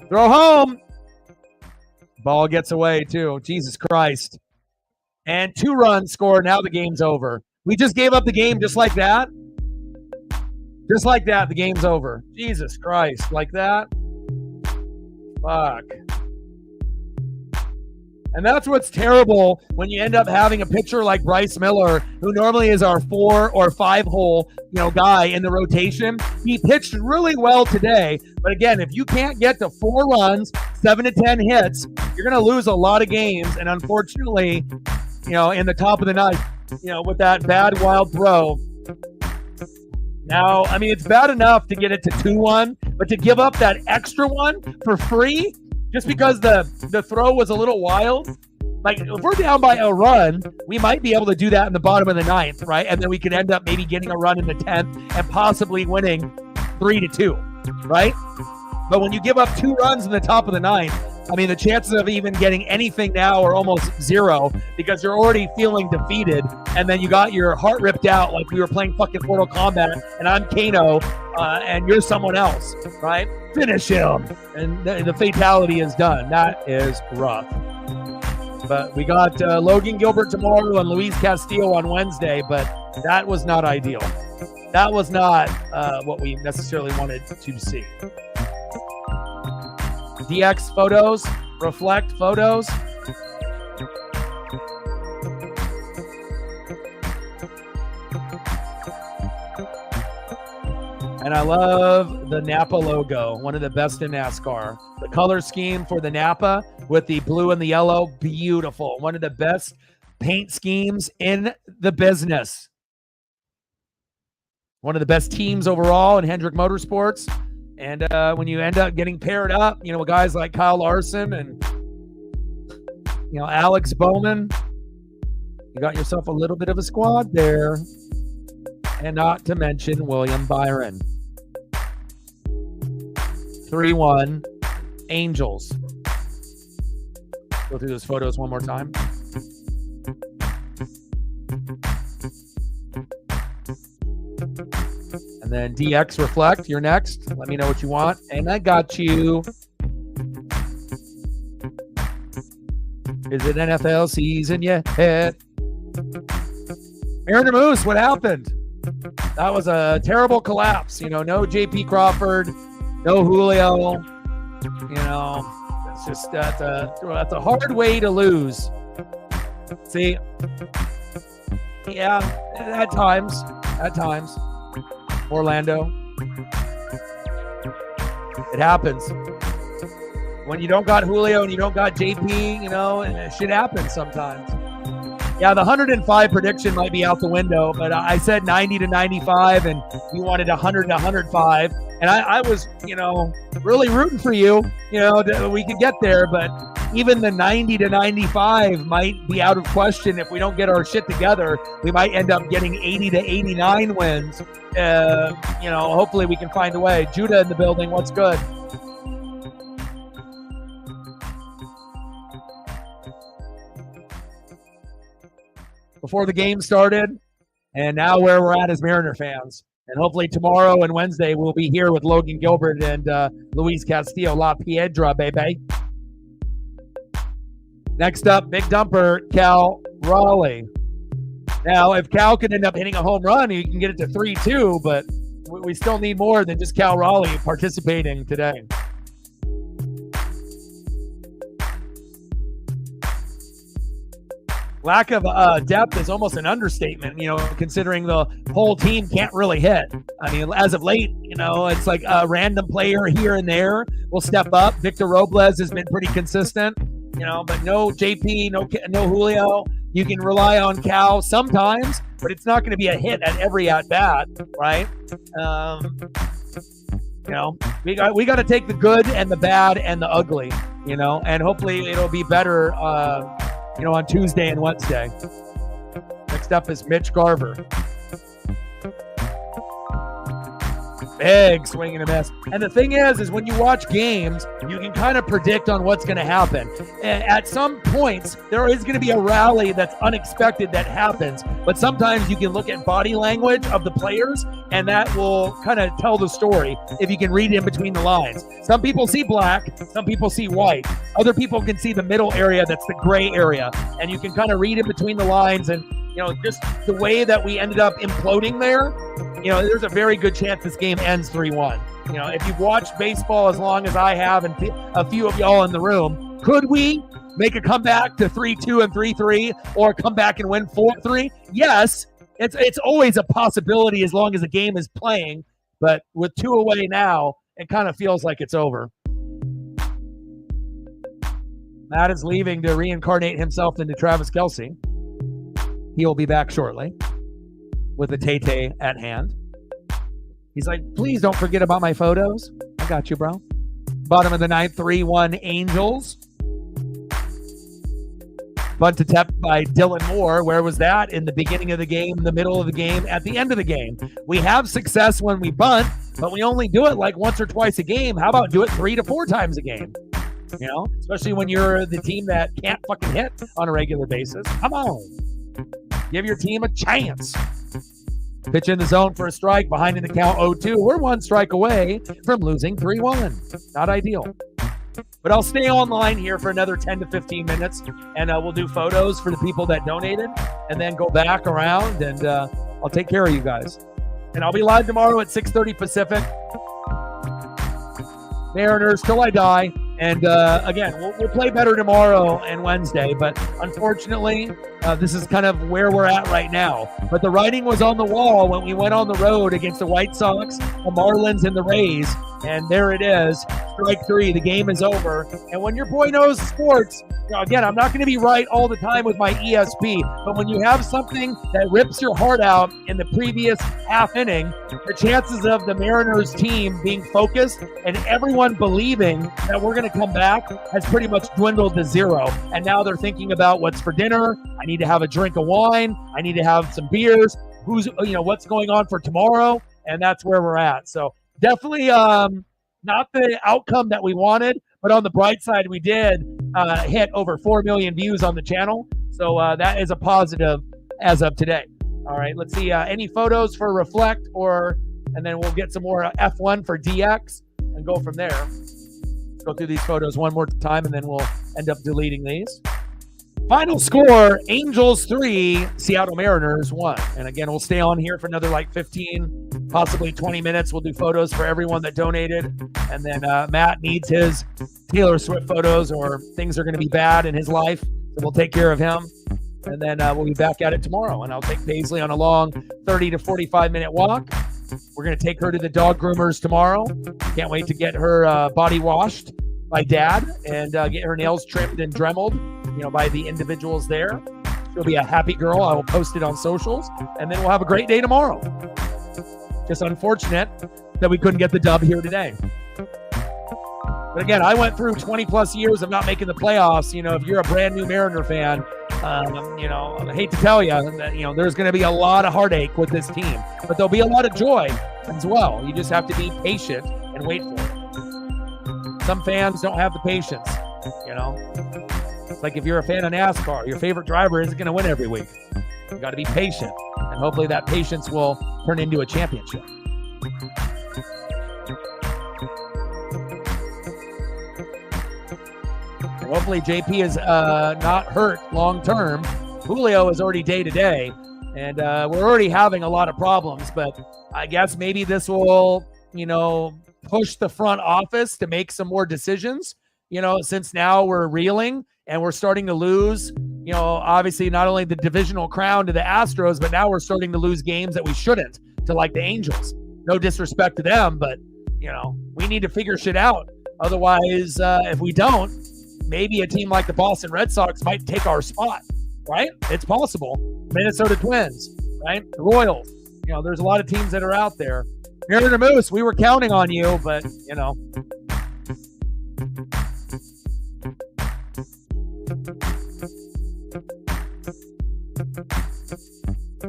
Throw home. Ball gets away, too. Jesus Christ. And 2 runs scored. Now the game's over. We just gave up the game just like that. Just like that, the game's over. Jesus Christ. Like that. Fuck. And that's what's terrible when you end up having a pitcher like Bryce Miller, who normally is our 4 or 5 hole, guy in the rotation. He pitched really well today. But again, if you can't get to 4 runs, 7 to 10 hits, you're going to lose a lot of games. And unfortunately, in the top of the ninth, with that bad wild throw. Now, I mean, it's bad enough to get it to 2-1, but to give up that extra one for free just because the throw was a little wild. Like, if we're down by a run, we might be able to do that in the bottom of the ninth, right? And then we could end up maybe getting a run in the 10th and possibly winning 3-2, right? But when you give up 2 runs in the top of the ninth, I mean, the chances of even getting anything now are almost 0 because you're already feeling defeated, and then you got your heart ripped out like we were playing fucking Mortal Kombat, and I'm Kano, and you're someone else, right? Finish him, and the fatality is done. That is rough. But we got Logan Gilbert tomorrow and Luis Castillo on Wednesday, but that was not ideal. That was not what we necessarily wanted to see. DX photos, reflect photos. And I love the Napa logo, one of the best in NASCAR. The color scheme for the Napa with the blue and the yellow, beautiful. One of the best paint schemes in the business. One of the best teams overall in Hendrick Motorsports. And when you end up getting paired up, with guys like Kyle Larson and, Alex Bowman, you got yourself a little bit of a squad there. And not to mention William Byron. 3-1 Angels. Go through those photos one more time. And then DX Reflect, you're next. Let me know what you want. And I got you. Is it NFL season yet? Aaron Moose, what happened? That was a terrible collapse. No JP Crawford, no Julio. It's just that's a hard way to lose. See, yeah, at times. Orlando. It happens. When you don't got Julio and you don't got JP, shit happens sometimes. Yeah, the 105 prediction might be out the window, but I said 90 to 95, and you wanted 100 to 105. And I was, really rooting for you, that we could get there. But even the 90 to 95 might be out of question if we don't get our shit together. We might end up getting 80 to 89 wins. Hopefully we can find a way. Judah in the building. What's good? Before the game started, and now where we're at as Mariner fans. And hopefully tomorrow and Wednesday we'll be here with Logan Gilbert and Luis Castillo, La Piedra, baby. Next up, big dumper, Cal Raleigh. Now, if Cal can end up hitting a home run, he can get it to 3-2, but we still need more than just Cal Raleigh participating today. Lack of depth is almost an understatement, considering the whole team can't really hit. I mean, as of late, it's like a random player here and there will step up. Victor Robles has been pretty consistent. but no JP, no Julio. You can rely on Cal sometimes, but it's not going to be a hit at every at bat, right? We got to take the good and the bad and the ugly, and hopefully it'll be better, on Tuesday and Wednesday. Next up is Mitch Garver. Big swing and a miss. And the thing is when you watch games, you can kind of predict on what's going to happen. At some points, there is going to be a rally that's unexpected that happens. But sometimes you can look at body language of the players, and that will kind of tell the story if you can read in between the lines. Some people see black, some people see white. Other people can see the middle area, that's the gray area. And you can kind of read in between the lines, and just the way that we ended up imploding there, there's a very good chance this game ends 3-1. If you've watched baseball as long as I have, and a few of y'all in the room, could we make a comeback to 3-2 and 3-3, or come back and win 4-3? Yes, it's always a possibility as long as the game is playing. But with 2 away now, it kind of feels like it's over. Matt is leaving to reincarnate himself into Travis Kelce. He will be back shortly with a Tay at hand. He's like, please don't forget about my photos. I got you, bro. Bottom of the ninth, 3-1 Angels. Bunt attempt by Dylan Moore. Where was that? In the beginning of the game, in the middle of the game, at the end of the game. We have success when we bunt, but we only do it like once or twice a game. How about do it 3 to 4 times a game? Especially when you're the team that can't fucking hit on a regular basis. Come on. Give your team a chance. Pitch in the zone for a strike, behind in the count 0-2. We're 1 strike away from losing 3-1. Not ideal. But I'll stay online here for another 10 to 15 minutes, and we'll do photos for the people that donated, and then go back around, and I'll take care of you guys. And I'll be live tomorrow at 6:30 Pacific. Mariners till I die. And again, we'll play better tomorrow and Wednesday, but unfortunately, this is kind of where we're at right now. But the writing was on the wall when we went on the road against the White Sox, the Marlins, and the Rays. And there it is, strike 3. The game is over. And when your boy knows sports, again, I'm not going to be right all the time with my ESP, but when you have something that rips your heart out in the previous half inning, the chances of the Mariners team being focused and everyone believing that we're going to come back has pretty much dwindled to 0. And now they're thinking about what's for dinner. I need to have a drink of wine. I need to have some beers. What's going on for tomorrow? And that's where we're at. So definitely not the outcome that we wanted, but on the bright side, we did hit over 4 million views on the channel. So that is a positive as of today. All right, let's see any photos for Reflect, and then we'll get some more F1 for DX and go from there. Go through these photos one more time, and then we'll end up deleting these. Final score, Angels 3, Seattle Mariners 1. And again, we'll stay on here for another 15, possibly 20 minutes. We'll do photos for everyone that donated. And then Matt needs his Taylor Swift photos, or things are going to be bad in his life. So we'll take care of him. And then we'll be back at it tomorrow. And I'll take Paisley on a long 30 to 45-minute walk. We're going to take her to the dog groomers tomorrow. Can't wait to get her body washed by Dad and get her nails trimmed and dremeled, by the individuals there. She'll be a happy girl. I will post it on socials, and then we'll have a great day tomorrow. Just unfortunate that we couldn't get the dub here today. But again, I went through 20 plus years of not making the playoffs. If you're a brand new Mariner fan, I hate to tell you that, there's going to be a lot of heartache with this team, but there'll be a lot of joy as well. You just have to be patient and wait for it. Some fans don't have the patience, It's like if you're a fan of NASCAR, your favorite driver isn't going to win every week. You got to be patient, and hopefully that patience will turn into a championship. And hopefully JP is not hurt long term. Julio is already day to day, and we're already having a lot of problems. But I guess maybe this will, push the front office to make some more decisions. Since now we're reeling and we're starting to lose, obviously not only the divisional crown to the Astros, but now we're starting to lose games that we shouldn't, to the Angels. No disrespect to them, but, we need to figure shit out. Otherwise, if we don't, maybe a team like the Boston Red Sox might take our spot, right? It's possible. Minnesota Twins, right? The Royals. There's a lot of teams that are out there. Here in the Moose, we were counting on you, but,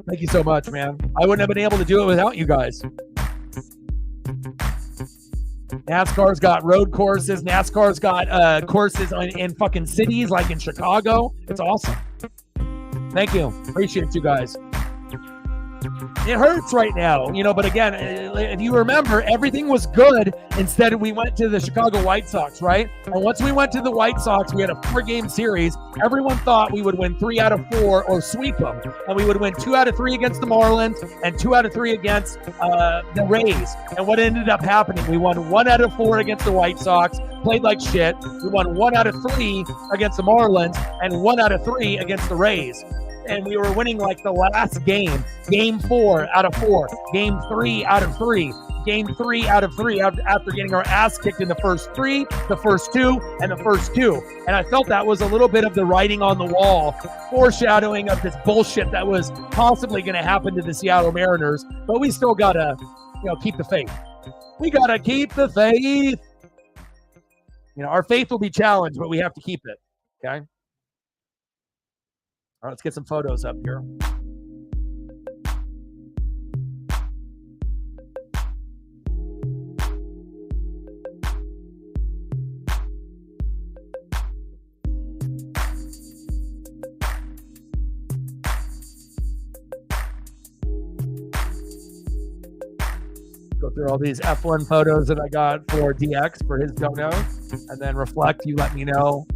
Thank you so much, man. I wouldn't have been able to do it without you guys. NASCAR's got road courses. NASCAR's got courses in fucking cities like in Chicago. It's awesome. Thank you. Appreciate you guys. It hurts right now, but again, if you remember, everything was good. Instead, we went to the Chicago White Sox, right? And once we went to the White Sox, we had a 4-game series. Everyone thought we would win 3 out of 4 or sweep them. And we would win 2 out of 3 against the Marlins and 2 out of 3 against the Rays. And what ended up happening, we won 1 out of 4 against the White Sox, played like shit. We won 1 out of 3 against the Marlins and 1 out of 3 against the Rays. And we were winning like the last game, game 4 out of 4, game 3 out of 3, game 3 out of 3 after getting our ass kicked in the first 3, the first 2, and the first 2. And I felt that was a little bit of the writing on the wall, foreshadowing of this bullshit that was possibly going to happen to the Seattle Mariners. But we still got to, keep the faith. We got to keep the faith. Our faith will be challenged, but we have to keep it. Okay? All right, let's get some photos up here. Go through all these F1 photos that I got for DX for his dono, and then reflect. You let me know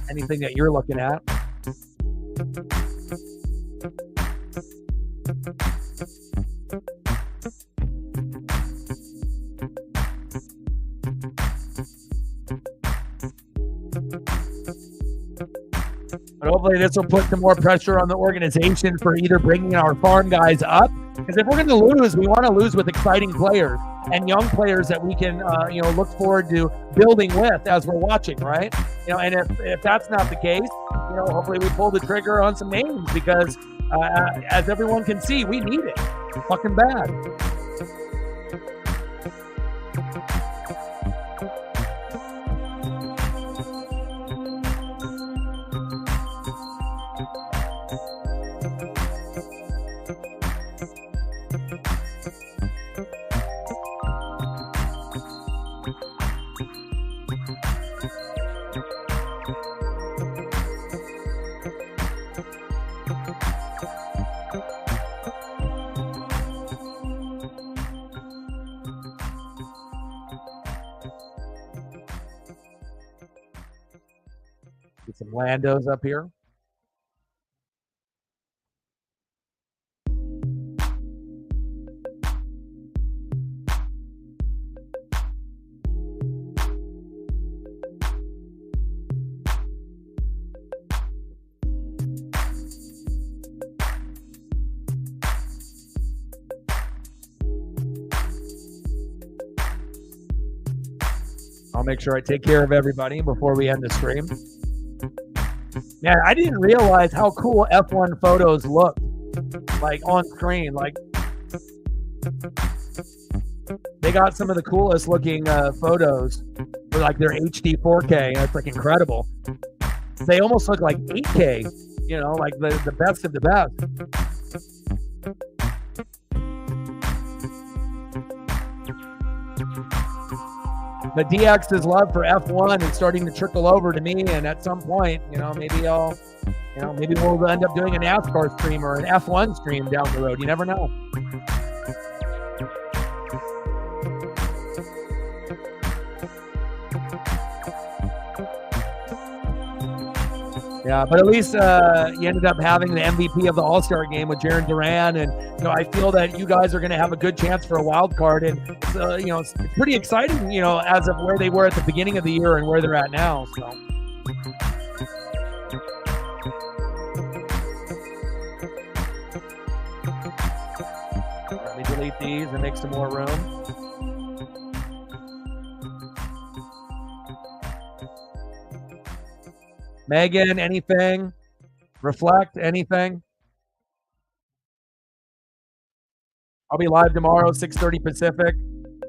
anything that you're looking at. But hopefully this will put some more pressure on the organization for either bringing our farm guys up, because if we're going to lose, we want to lose with exciting players and young players that we can, look forward to building with as we're watching, right? And if that's not the case, hopefully we pull the trigger on some names, because as everyone can see, we need it fucking bad. Get some Landos up here. I'll make sure I take care of everybody before we end the stream. Yeah, I didn't realize how cool F1 photos look like on screen. Like, they got some of the coolest looking photos for like their HD 4K. It's like incredible. They almost look like 8K, like the best of the best. But DX's love for F1 is starting to trickle over to me, and at some point, maybe we'll end up doing a NASCAR stream or an F1 stream down the road. You never know. Yeah, but at least you ended up having the MVP of the All-Star game with Jarren Duran, and I feel that you guys are going to have a good chance for a wild card, and it's pretty exciting, as of where they were at the beginning of the year and where they're at now. So. Let me delete these and make some more room. Megan, anything? Reflect, anything? I'll be live tomorrow, 6:30 Pacific.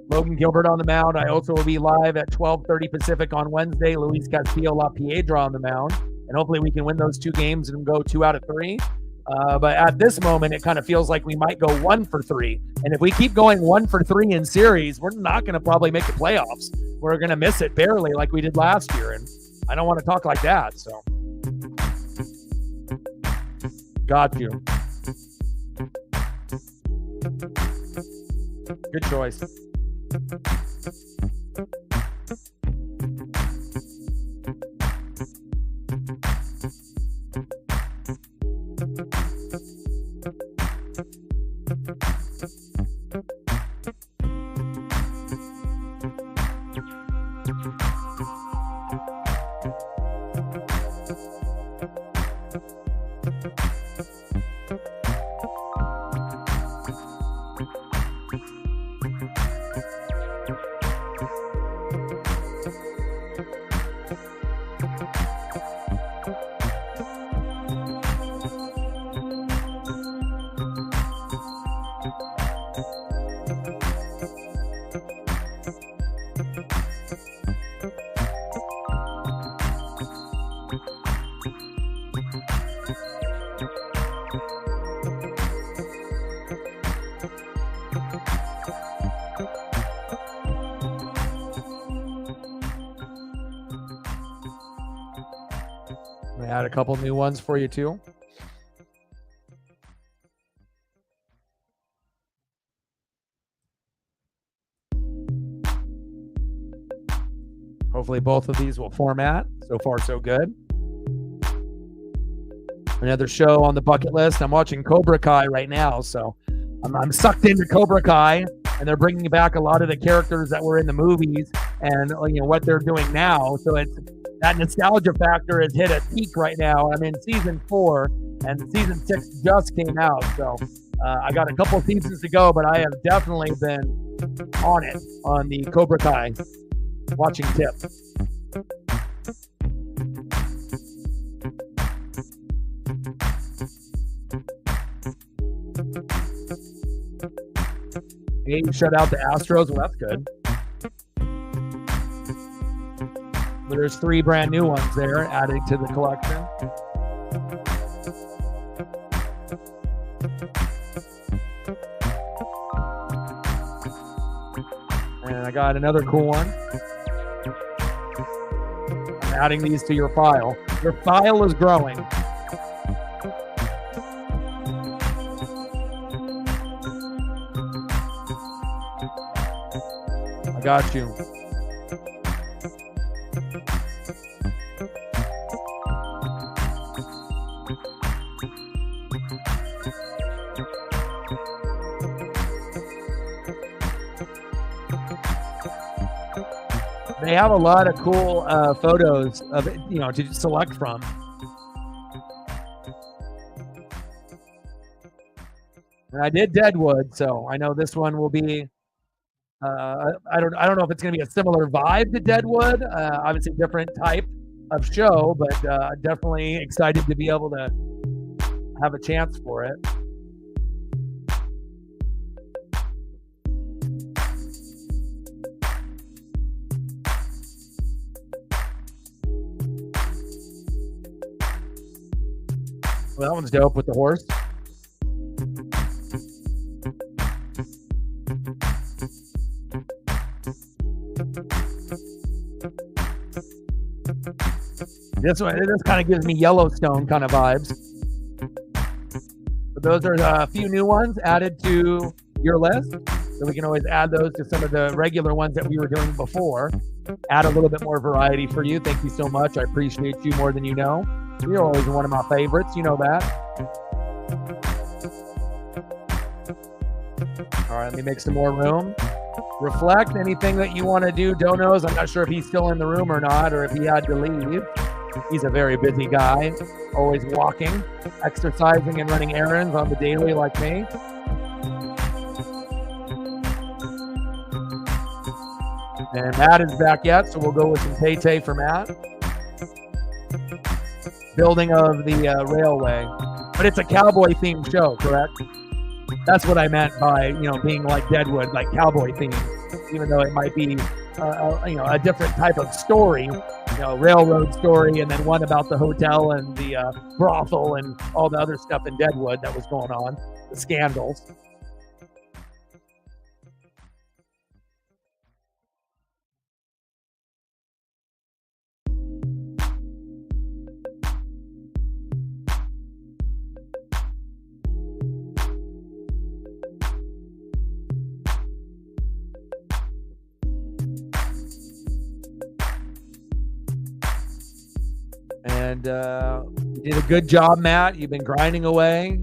Logan Gilbert on the mound. I also will be live at 12:30 Pacific on Wednesday. Luis Castillo La Piedra on the mound. And hopefully we can win those 2 games and go 2 out of 3. But at this moment, it kind of feels like we might go 1 for 3. And if we keep going 1 for 3 in series, we're not going to probably make the playoffs. We're going to miss it barely like we did last year. And I don't want to talk like that. So, got you. Good choice. I add a couple new ones for you too. Hopefully both of these will format. So far, so good. Another show on the bucket list. I'm watching Cobra Kai right now, so I'm sucked into Cobra Kai, and they're bringing back a lot of the characters that were in the movies and what they're doing now. So it's that nostalgia factor has hit a peak right now. I'm in season 4, and season 6 just came out. So I got a couple seasons to go, but I have definitely been on it on the Cobra Kai watching tip. Hey, you shut out the Astros. Well, that's good. There's 3 brand new ones there added to the collection. And I got another cool one. I'm adding these to your file. Your file is growing. I got you. They have a lot of cool photos of it, to select from. And I did Deadwood, so I know this one will be. I don't know if it's going to be a similar vibe to Deadwood. Obviously, different type of show, but definitely excited to be able to have a chance for it. Well, that one's dope with the horse. This kind of gives me Yellowstone kind of vibes. But those are a few new ones added to your list. So we can always add those to some of the regular ones that we were doing before. Add a little bit more variety for you. Thank you so much. I appreciate you more than you know. You're always one of my favorites. You know that. All right, let me make some more room. Reflect, anything that you want to do. Donos, I'm not sure if he's still in the room or not, or if he had to leave. He's a very busy guy, always walking, exercising, and running errands on the daily like me. And Matt is back yet, so we'll go with some Tay-Tay for Matt. building of the railway. But it's a cowboy themed show, correct? That's what I meant by, being like Deadwood, like cowboy themed, even though it might be, a different type of story, railroad story, and then one about the hotel and the brothel and all the other stuff in Deadwood that was going on, the scandals. And you did a good job, Matt. You've been grinding away.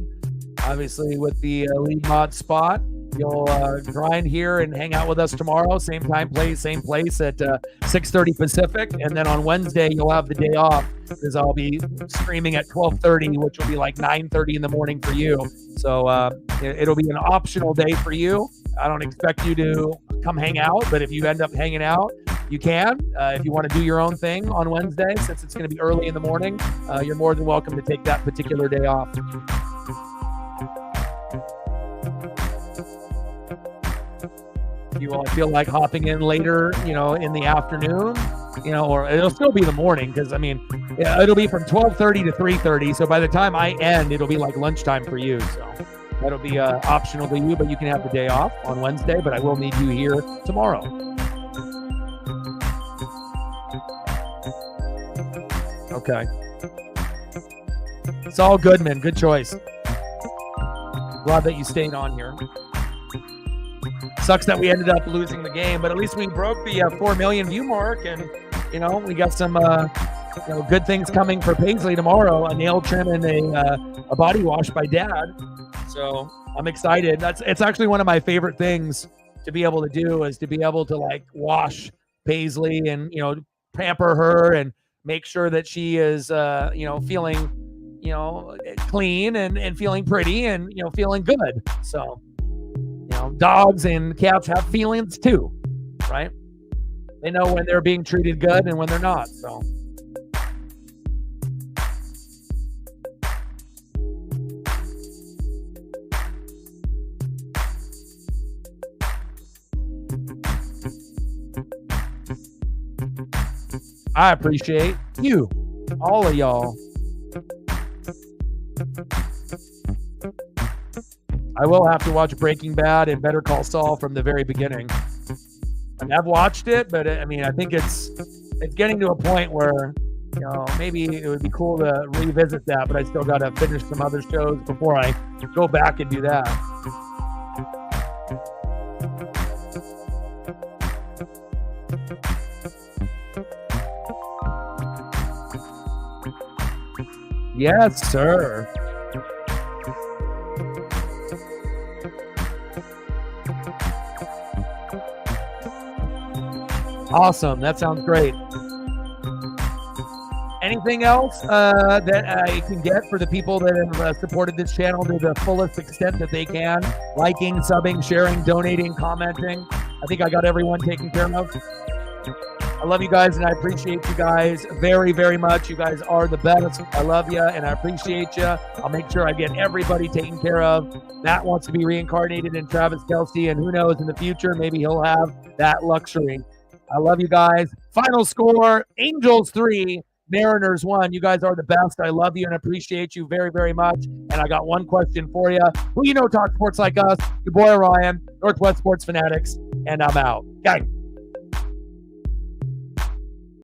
Obviously, with the lead mod spot, you'll grind here and hang out with us tomorrow. Same time, same place at 6:30 Pacific. And then on Wednesday, you'll have the day off because I'll be streaming at 12:30, which will be like 9:30 in the morning for you. So it'll be an optional day for you. I don't expect you to come hang out, but if you end up hanging out, you can. If you want to do your own thing on Wednesday, since it's going to be early in the morning, you're more than welcome to take that particular day off. If you all feel like hopping in later, in the afternoon, or it'll still be the morning because, it'll be from 12:30 to 3:30. So by the time I end, it'll be like lunchtime for you. So that'll be optional to you, but you can have the day off on Wednesday, but I will need you here tomorrow. Okay. Saul Goodman, good choice. Glad that you stayed on here. Sucks that we ended up losing the game, but at least we broke the 4 million view mark, and we got some good things coming for Paisley tomorrow. A nail trim and a body wash by Dad. So I'm excited. It's actually one of my favorite things to be able to do, is to be able to like wash Paisley and pamper her and make sure that she is feeling clean and feeling pretty and feeling good. So dogs and cats have feelings too, right? They know when they're being treated good and when they're not. So I appreciate you, all of y'all. I will have to watch Breaking Bad and Better Call Saul from the very beginning. I've watched it, but I think it's getting to a point where maybe it would be cool to revisit that, but I still got to finish some other shows before I go back and do that. Yes, sir. Awesome. That sounds great. Anything else that I can get for the people that have supported this channel to the fullest extent that they can? Liking, subbing, sharing, donating, commenting. I think I got everyone taken care of. I love you guys, and I appreciate you guys very, very much. You guys are the best. I love you, and I appreciate you. I'll make sure I get everybody taken care of. Matt wants to be reincarnated in Travis Kelce, and who knows, in the future, maybe he'll have that luxury. I love you guys. Final score, Angels 3, Mariners 1. You guys are the best. I love you and appreciate you very, very much. And I got one question for you. Who talk sports like us? Your boy Ryan, Northwest Sports Fanatics, and I'm out. Gang.